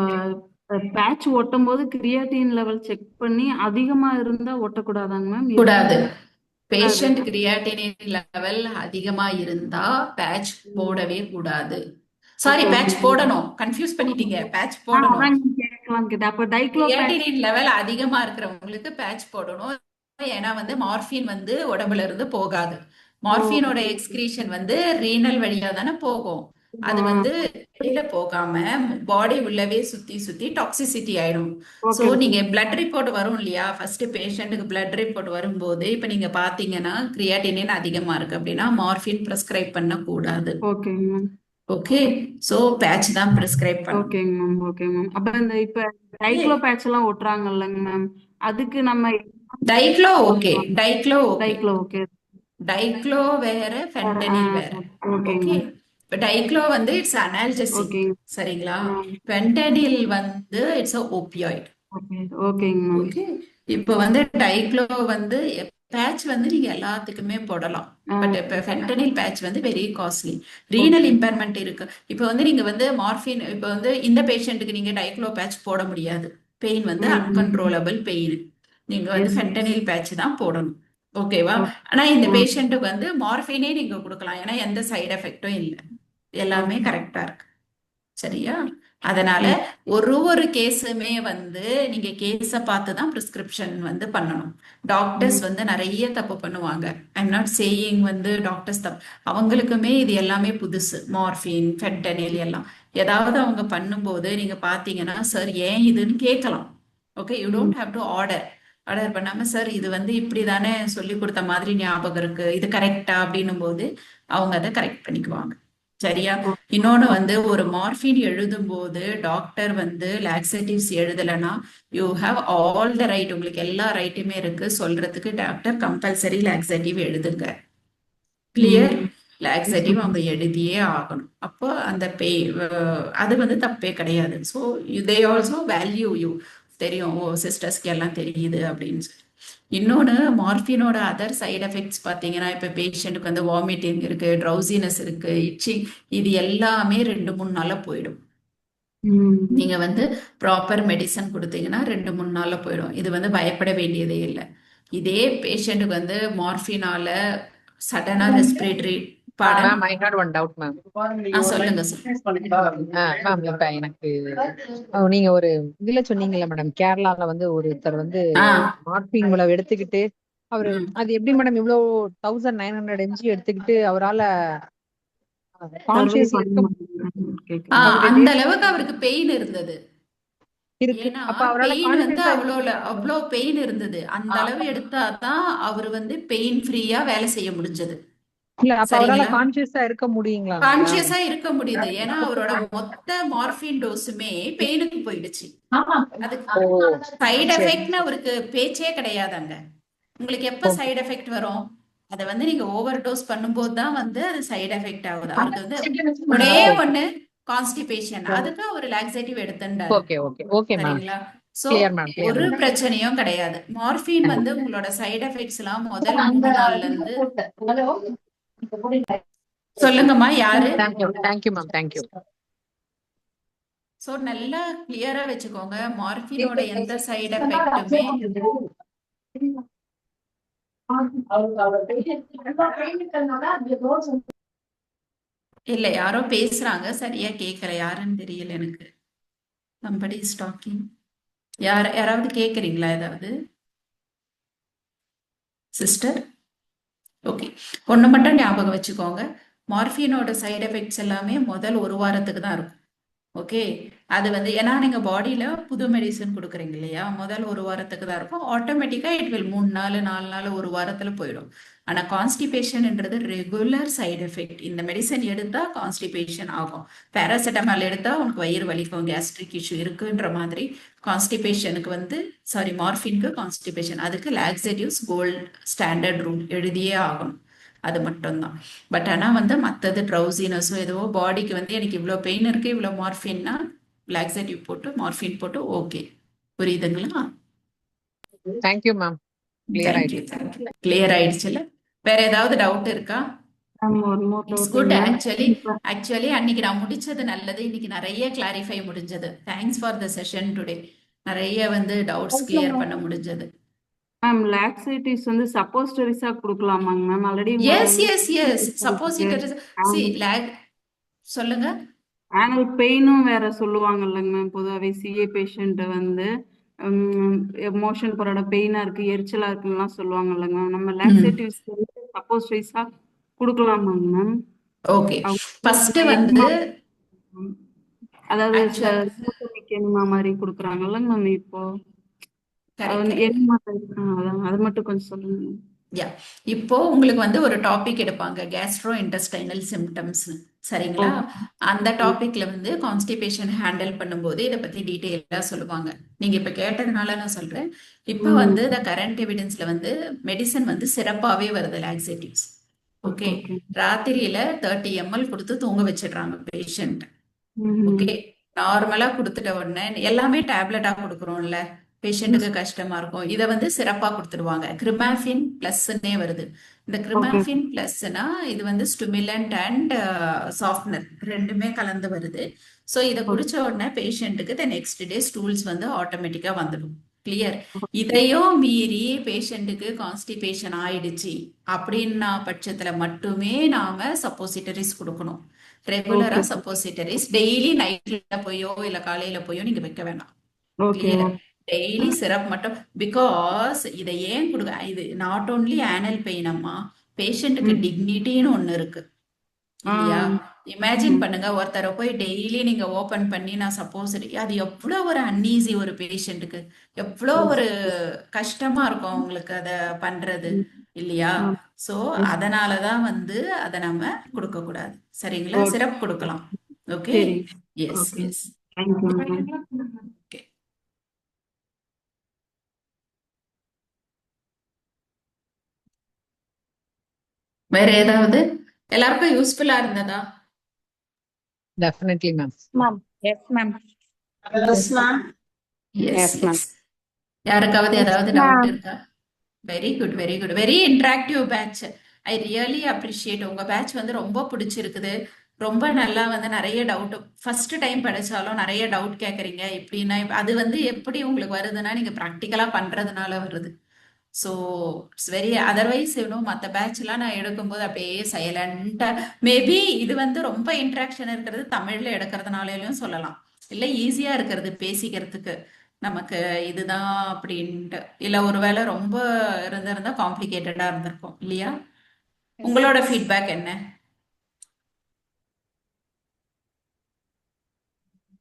பேட்ச் ஒட்டும் போது கிரியாட்டின் லெவல் செக் பண்ணி அதிகமா இருந்தா ஒட்டக்கூடாதாங்க மேம்? கூடாது. கூடாது. பேஷண்ட் கிரியாட்டினின் லெவல் அதிகமா இருந்தா பேட்ச் போடவே கூடாது. சாரி, பேட்ச் போடணும். கன்ஃபியூஸ் பண்ணிட்டீங்க. பேட்ச் போடணும். அதான் கேட்கலாம் கேட்டேன். அப்ப டைக்ளோ பேட்ச் கிரியாட்டினின் லெவல் அதிகமா இருக்கிறவங்களுக்கு பேட்ச் போடணும். ஏன்னா வந்து மார்பின் வந்து உடம்புல இருந்து போகாது. மார்பினோட எக்ஸ்கிரீஷன் வந்து ரீனல் வழியா தானே போகும். அது வந்து வெளியில போகாம பாடி உள்ளவே சுத்தி சுத்தி டாக்ஸிசிட்டி ஆயிடும். சோ நீங்க பிளட் ரிப்போர்ட் வரும் இல்லையா, ஃபர்ஸ்ட் பேஷண்ட்டுக்கு பிளட் ரிப்போர்ட் வரும்போது இப்ப நீங்க பாத்தீங்கன்னா கிரியாட்டினின் அதிகமா இருக்கு அப்படின்னா மார்பின் பிரெஸ்கிரைப் பண்ண கூடாது. ஓகேங்க மேம். ஓகே, சோ பேட்ச் தான் பிரெஸ்கிரைப் பண்ணணும். ஓகேங்க மேம். ஓகேங்க மேம். அப்ப இந்த இப்ப டைக்ளோ பேட்ச் எல்லாம் ஒட்டுறாங்க இல்லைங்க மேம், அதுக்கு நம்ம டைக்ளோ ஓகே, டைக்ளோ ஓகே, டைக்ளோ ஓகே. டைக்ளோ வேற, ஃபென்டனில் வேற. ஓகேங்க ஓகே, மேம். இப்ப டைக்ளோ வந்து இட்ஸ் அனால்ஜெசிக். ஓகேங்க. சரிங்களா? ஃபென்டனில் வந்து இட்ஸ் ஓபியாய்டு. ஓகே. ஓகேங்க மேம். ஓகே, இப்போ வந்து டைக்ளோ வந்து பேட்ச் வந்து நீங்க எல்லாத்துக்குமே போடலாம், பட் இப்ப ஃபென்டனில் பேட்ச் வந்து வெரி காஸ்ட்லி. ரீனல் இம்பேர்மெண்ட் இருக்கு. இப்போ வந்து நீங்க வந்து மார்பின், இப்போ வந்து இந்த பேஷண்ட்டுக்கு நீங்க டைக்ளோ பேட்ச் போட முடியாது. பெயின் வந்து அன்கன்ட்ரோலபிள் பெயின், நீங்க வந்து ஃபென்டனில் பேட்ச் தான் போடணும். ஓகேவா? ஆனா இந்த பேஷண்ட்டுக்கு வந்து மார்பினே நீங்க கொடுக்கலாம், ஏன்னா எந்த சைடு எஃபெக்டும் இல்லை, எல்லாமே கரெக்டா இருக்கு. சரியா? அதனால ஒரு கேஸுமே வந்து நீங்க கேஸ பார்த்து தான் பிரிஸ்கிரிப்ஷன் வந்து பண்ணணும். டாக்டர்ஸ் வந்து நிறைய தப்பு பண்ணுவாங்க. ஐம் நாட் சேயிங் வந்து டாக்டர்ஸ் தப்பு, அவங்களுக்குமே இது எல்லாமே புதுசு. மார்பின், ஃபென்டனில் எல்லாம் ஏதாவது அவங்க பண்ணும்போது நீங்க பாத்தீங்கன்னா, சார் ஏன் இதுன்னு கேட்கலாம். Okay, you don't have to order பண்ணாம, சார் இது வந்து இப்படிதானே சொல்லி கொடுத்த மாதிரி ஞாபகம் இருக்கு, இது கரெக்டா அப்படின்னும் போது அவங்க அதை கரெக்ட் பண்ணிக்குவாங்க. சரியா? இன்னொன்னு வந்து ஒரு மார்பின் எழுதும் போது டாக்டர் வந்து லாக்ஸேட்டிவ்ஸ் எழுதலைன்னா you have all the right, உங்களுக்கு எல்லா ரைட்டுமே இருக்கு சொல்றதுக்கு. டாக்டர் கம்பல்சரி லாக்ஸேட்டிவ் எழுதுங்க, கிளியர். லாக்ஸேட்டிவ் அவங்க எழுதியே ஆகணும். அப்போ அந்த அது வந்து தப்பே கிடையாது. So they also value you. தெரியும், ஓ சிஸ்டர்ஸ்க்கு எல்லாம் தெரியுது அப்படின்னு சொல்லி. இன்னொன்று, மார்பினோட அதர் சைடு எஃபெக்ட்ஸ் பார்த்தீங்கன்னா, இப்போ பேஷண்ட்டுக்கு வந்து வாமிட்டிங் இருக்கு, ட்ரௌசினஸ் இருக்கு, இச்சிங், இது எல்லாமே 2-3 நாள்ல போயிடும். நீங்க வந்து ப்ராப்பர் மெடிசன் கொடுத்தீங்கன்னா 2-3 நாள்ல போயிடும். இது வந்து பயப்பட வேண்டியதே இல்லை. இதே பேஷண்ட்டுக்கு வந்து மார்பினால சடனா respiratory ma'am I had one doubt ma'am. சொல்லுங்க சார். மேம் இப்ப எனக்கு நீங்க ஒரு இதுல சொன்னீங்கல்ல மேடம், கேரளால வந்து ஒருத்தர் வந்து மார்பின் இவ்வளவு எடுத்துக்கிட்டு அவரு அது எப்படி மேடம் இவ்வளவு 1900 mg எடுத்துக்கிட்டு அவரால கான்சியஸ் அந்த அளவுக்கு அவருக்கு பெயின் இருந்தது. இருக்கு. ஏன்னா அப்ப அவரால பெயின் வந்து அவ்வளோ பெயின் இருந்தது. அந்த அளவு எடுத்தாதான் அவர் வந்து பெயின் ஃப்ரீயா வேலை செய்ய முடிஞ்சது. இல்ல அப்ப அவரால கான்சியஸா இருக்க முடியுங்களா? கான்சியஸா இருக்க முடியுது, ஏன்னா அவரோட மொத்த மார்பின் டோஸுமே பெயினுக்கு போயிடுச்சு. அதுக்கு சைடு எஃபெக்ட்னு அவருக்கு பேச்சே கிடையாதாங்க. உங்களுக்கு எப்ப சைடு எஃபெக்ட் வரும்? அதை வந்து நீங்க ஓவர் டோஸ் பண்ணும்போது தான் வந்து அது சைடு எஃபெக்ட் ஆகுது. அவருக்கு வந்து ஒரே ஒண்ணு கான்ஸ்டிபேஷன், அதுக்கு ஒரு லாக்ஸேட்டிவ் எடுத்துட்டாரு. சரிங்களா? சோ ஒரு பிரச்சனையும் கிடையாது. மார்பின் வந்து உங்களோட சைடு எஃபெக்ட்ஸ் எல்லாம் முதல் 3 நாள்ல இருந்து. சொல்லுங்கம்மா, யாரு? Thank you ma'am, thank you. சோ நல்லா கிளியரா வச்சுக்கோங்க, மார்பினோட எந்த சைடு எஃபெக்ட்டுமே இல்ல. யாரோ பேசுறாங்க, சரியா கேட்கல, யாருன்னு தெரியல எனக்கு. somebody is talking. யாராவது கேக்குறீங்களா ஏதாவது சிஸ்டர்? ஓகே, ஒண்ணு மட்டும் ஞாபகம் வச்சுக்கோங்க, மார்பினோட சைடு எஃபெக்ட்ஸ் எல்லாமே முதல் 1 வாரத்துக்கு தான் இருக்கும். ஓகே. அது வந்து ஏன்னா நீங்க பாடியில புது மெடிசன் கொடுக்குறீங்க இல்லையா, முதல் ஒரு வாரத்துக்கு தான் இருக்கும், ஆட்டோமேட்டிக்கா இட் வில் 3 நாள் 4 நாள் ஒரு வாரத்துல போயிடும். ஆனா கான்ஸ்டிபேஷன்ன்றது ரெகுலர் சைடு எஃபெக்ட். இந்த மெடிசன் எடுத்தா கான்ஸ்டிபேஷன் ஆகும். பேராசிட்டமால் எடுத்தா உனக்கு வயிறு வலிக்கும், கேஸ்ட்ரிக் இஷ்யூ இருக்குன்ற மாதிரி கான்ஸ்டிபேஷனுக்கு வந்து சாரி மார்ஃபின்க்கு கான்ஸ்டிபேஷன், அதுக்கு லாக்ஸேட்டிவ்ஸ் கோல்ட் ஸ்டாண்டர்ட் ரூல் எழுதியே ஆகணும். அது மட்டும்தான். பட் ஆனால் வந்து மற்றது ட்ரௌசினஸோ ஏதோ பாடிக்கு வந்து எனக்கு இவ்வளோ பெயின் இருக்கு, இவ்வளோ மார்ஃபின்னா லாக்ஸேட்டிவ் போட்டு மார்ஃபின் போட்டு ஓகே. புரியுதுங்களா? Thank you ma'am. கிளியர் தேங்க்யூ ஆயிடுச்சு. தேங்க்யூ. கிளியர் ஆயிடுச்சுல? வேற ஏதாவது டவுட் இருக்கா? ஒரு more it's doubt good. Ma'am. Actually அன்னைக்கு நான் முடிச்சது நல்லது. இன்னைக்கு நிறைய கிளாரிஃபை முடிஞ்சது. Thanks for the session today. நிறைய வந்து டவுட்ஸ் கிளியர் பண்ண முடிஞ்சது. மேம் லாக்ஸேட்டிவ்ஸ் வந்து சப்போஸ்டரிஸா கொடுக்கலாமாங்க ma'am? Already yes yes yes suppository. சி லாக் சொல்லுங்க. ஆனல் பெயினும் வேற சொல்லுவாங்க இல்லைங்க மேம்? பொதுவாகவே சிஏ பேஷண்ட் வந்து மோஷன் போறோட பெயினா இருக்கு, எரிச்சலா இருக்குலாம் சொல்லுவாங்க இல்லைங்க மேம்? நம்ம லாக்ஸேட்டிவ்ஸ் சப்போஸ்டரிஸா கொடுக்கலாமாங்க மேம்? ஓகே. ஃபர்ஸ்ட் வந்து அதாவது ஆக்சுவல் எனிமா மாதிரி கொடுக்குறாங்க இல்லைங்க மேம் இப்போ? கரெக்ட். எனிமா அது மட்டும் கொஞ்சம் சொல்லுங்க. யா, இப்போ உங்களுக்கு வந்து ஒரு டாபிக் எடுப்பாங்க, கேஸ்ட்ரோ இன்டெஸ்டைனல் சிம்டம்ஸ். சரிங்களா? அந்த டாபிக்ல வந்து கான்ஸ்டிபேஷன் ஹேண்டில் பண்ணும்போது இதை பத்தி டீட்டெயிலா சொல்லுவாங்க. நீங்க இப்ப கேட்டதுனால நான் சொல்றேன். இப்ப வந்து இந்த கரண்ட் எவிடன்ஸ்ல வந்து மெடிசன் வந்து சிறப்பாவே வருது லாக்ஸேட்டிவ்ஸ். ஓகே. ராத்திரியில 30 ml கொடுத்து தூங்க வச்சிடுறாங்க பேஷண்ட். ஓகே. நார்மலா கொடுத்துட்ட உடனே எல்லாமே டேப்லெட்டா கொடுக்குறோம்ல, பேஷண்ட்டுக்கு கஷ்டமா இருக்கும். இதை வந்து சிறப்பா கொடுத்துருவாங்க. கிரிமாஃபின் பிளஸ்ன்னே வருது. இந்த கிரிமாஃபின் பிளஸ்னா இது வந்து ஸ்டிமுலண்ட் அண்ட் சாஃப்ட்னர் ரெண்டுமே கலந்து வருது. ஸோ இதை குடிச்ச உடனே பேஷண்ட்டுக்கு த நெக்ஸ்ட் டே ஸ்டூல்ஸ் வந்து ஆட்டோமேட்டிக்கா வந்துடும். கிளியர்? இதையும் மீறி பேஷண்ட்டுக்கு கான்ஸ்டிபேஷன் ஆயிடுச்சு அப்படின்னா பட்சத்துல மட்டுமே நாம சப்போசிட்டரிஸ் கொடுக்கணும். ரெகுலரா சப்போசிட்டரிஸ் டெய்லி நைட்ல போயோ இல்ல காலையில போயோ நீங்க வைக்க வேண்டாம். கிளியர்? டெய்லி சிரப் மட்டும். பிகாஸ் இதை ஏன் கொடுக்க, இது நாட் ஓன்லி ஆனல் பெயின் அம்மா, பேஷண்ட்டுக்கு டிக்னிட்டின்னு ஒண்ணு இருக்கு இல்லையா? இமேஜின் பண்ணுங்க, ஒருத்தரை போய் டெய்லி நீங்க ஓபன் பண்ணி நான் சப்போஸ் அது எவ்வளவு ஒரு அன்ஈஸி ஒரு பேஷண்ட்டுக்கு, எவ்வளவு ஒரு கஷ்டமா இருக்கும் அவங்களுக்கு அதை பண்றது இல்லையா? சோ அதனாலதான் வந்து அதை நம்ம கொடுக்க கூடாது. சரிங்களா? சிரப் கொடுக்கலாம். ஓகே. Yes yes. ஓகே. வேற ஏதாவது எல்லாருக்கும் யூஸ்ஃபுல்லா இருந்ததா? Definitely ma'am. Ma'am yes ma'am. Yes ma'am. Yes yes. யாருக்காவது ஏதாவது டவுட் இருக்கா? Very good very good. Very interactive batch. I really appreciate. உங்க பேட்ச் வந்து ரொம்ப பிடிச்சிருக்குது. ரொம்ப நல்லா வந்து நிறைய டவுட், ஃபர்ஸ்ட் டைம் படிச்சாலும் நிறைய டவுட் கேட்குறீங்க. எப்படின்னா அது வந்து எப்படி உங்களுக்கு வருதுன்னா நீங்க ப்ராக்டிக்கலா பண்றதுனால வருது. ஸோ இட்ஸ் வெரி அதர்வைஸ் இன்னும் மற்ற பேட்ச்லாம் நான் எடுக்கும்போது அப்படியே சைலண்டா, மேபி இது வந்து ரொம்ப இன்ட்ராக்ஷன் இருக்கிறது தமிழ்ல எடுக்கிறதுனாலும் சொல்லலாம், இல்லை ஈஸியா இருக்கிறது பேசிக்கிறதுக்கு நமக்கு இதுதான் அப்படின்ட்டு. இல்லை ஒருவேளை ரொம்ப இருந்திருந்தா காம்ப்ளிகேட்டடா இருந்திருக்கும் இல்லையா? உங்களோட ஃபீட்பேக் என்ன?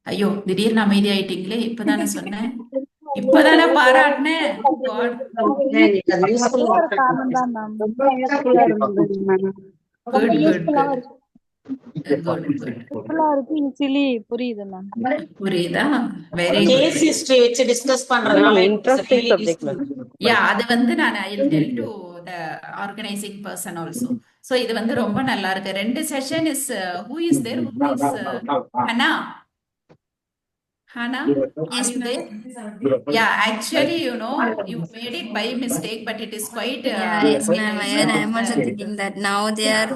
ஐயோ திடீர்னு அமைதி ஆயிட்டீங்களே. இப்பதானே சொன்னேன், இப்பதானே பாராட்டினேன். God. காரணம் தான் மேம். ரொம்ப யூஸ்ஃபுல்லா இருந்தது மேம். Good, good, யூஸ்ஃபுல்லா good. இருக்கு. Good, good. யூஸ்ஃபுல்லா இருக்கு. ஈஸிலி புரியுது மேம். புரியுதா? Very good. கேஸ் ஹிஸ்டரி வச்சு டிஸ்கஸ் பண்றதுனால இன்ட்ரெஸ்டிங் சப்ஜெக்ட் மேம். யா, அது வந்து நான் I will tell to the organising person also. So இது வந்து ரொம்ப நல்லா இருக்கு. 2 session is who is there? Who is Hannah? Hannah, are you there? Yeah, actually, you know, you made it by mistake, but it is quite. Yes, ma'am. I am also thinking that now they are.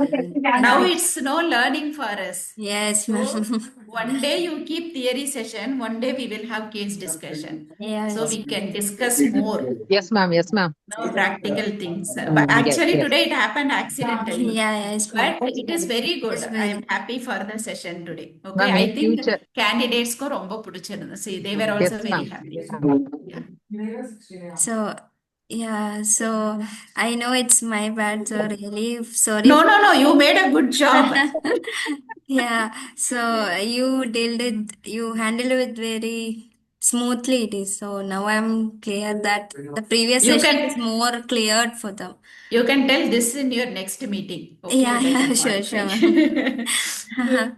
Now it's no learning for us. Yes, So ma'am. one day you keep theory session, one day we will have case discussion. Yes. So we can discuss more. Yes, ma'am. Yes, ma'am. Now practical things. But actually yes. today it happened accidentally. Yes, But ma'am. it is very good. Yes, I ma'am. am happy for the session today. Okay, Ma'am, I in think future. candidates ko romba pudichirundha. See, they were also Yes, very ma'am. happy. Yeah. So, yeah, so I know it's my bad, so really sorry. No, no, no, you made a good job. Yeah, so you handled it very smoothly it is. So now I'm clear that the previous You session is can more cleared for them. you can tell this in your next meeting. Okay, Yeah, let yeah, him sure, modify. ma'am.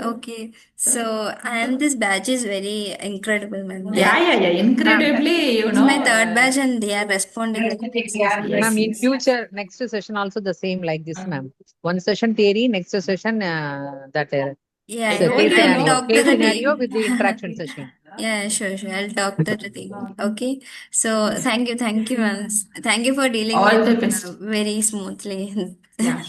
Okay, so and this batch is very incredible, ma'am. Yeah. Ma'am, Incredibly, It's my third batch and they are responding like this. ma'am, in future, next session also the same like this, ma'am. One session theory, next session that Yeah, I told case you, I'll no? talk to case the scenario team. with the interaction session. Yeah, sure. I'll talk to the team. Okay. So thank you, ma'am. Thank you for dealing All with the best. very smoothly. Yeah.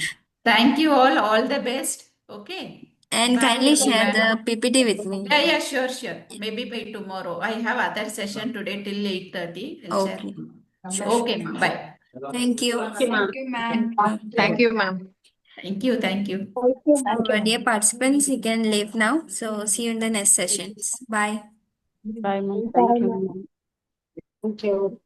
Thank you all the best. Okay. And Bye, kindly share everyone. the PPT with me. Yeah, sure. Maybe by tomorrow. I have other session today till 8:30. I'll share. Okay. Sure. Okay, ma'am. Bye. Thank you. Okay, ma'am. Thank you, ma'am. Thank you, ma'am. Thank you. So, dear participants, you can leave now. So, see you in the next sessions. Bye. Bye, ma'am. Bye, Thank you, ma'am. ma'am. Thank you.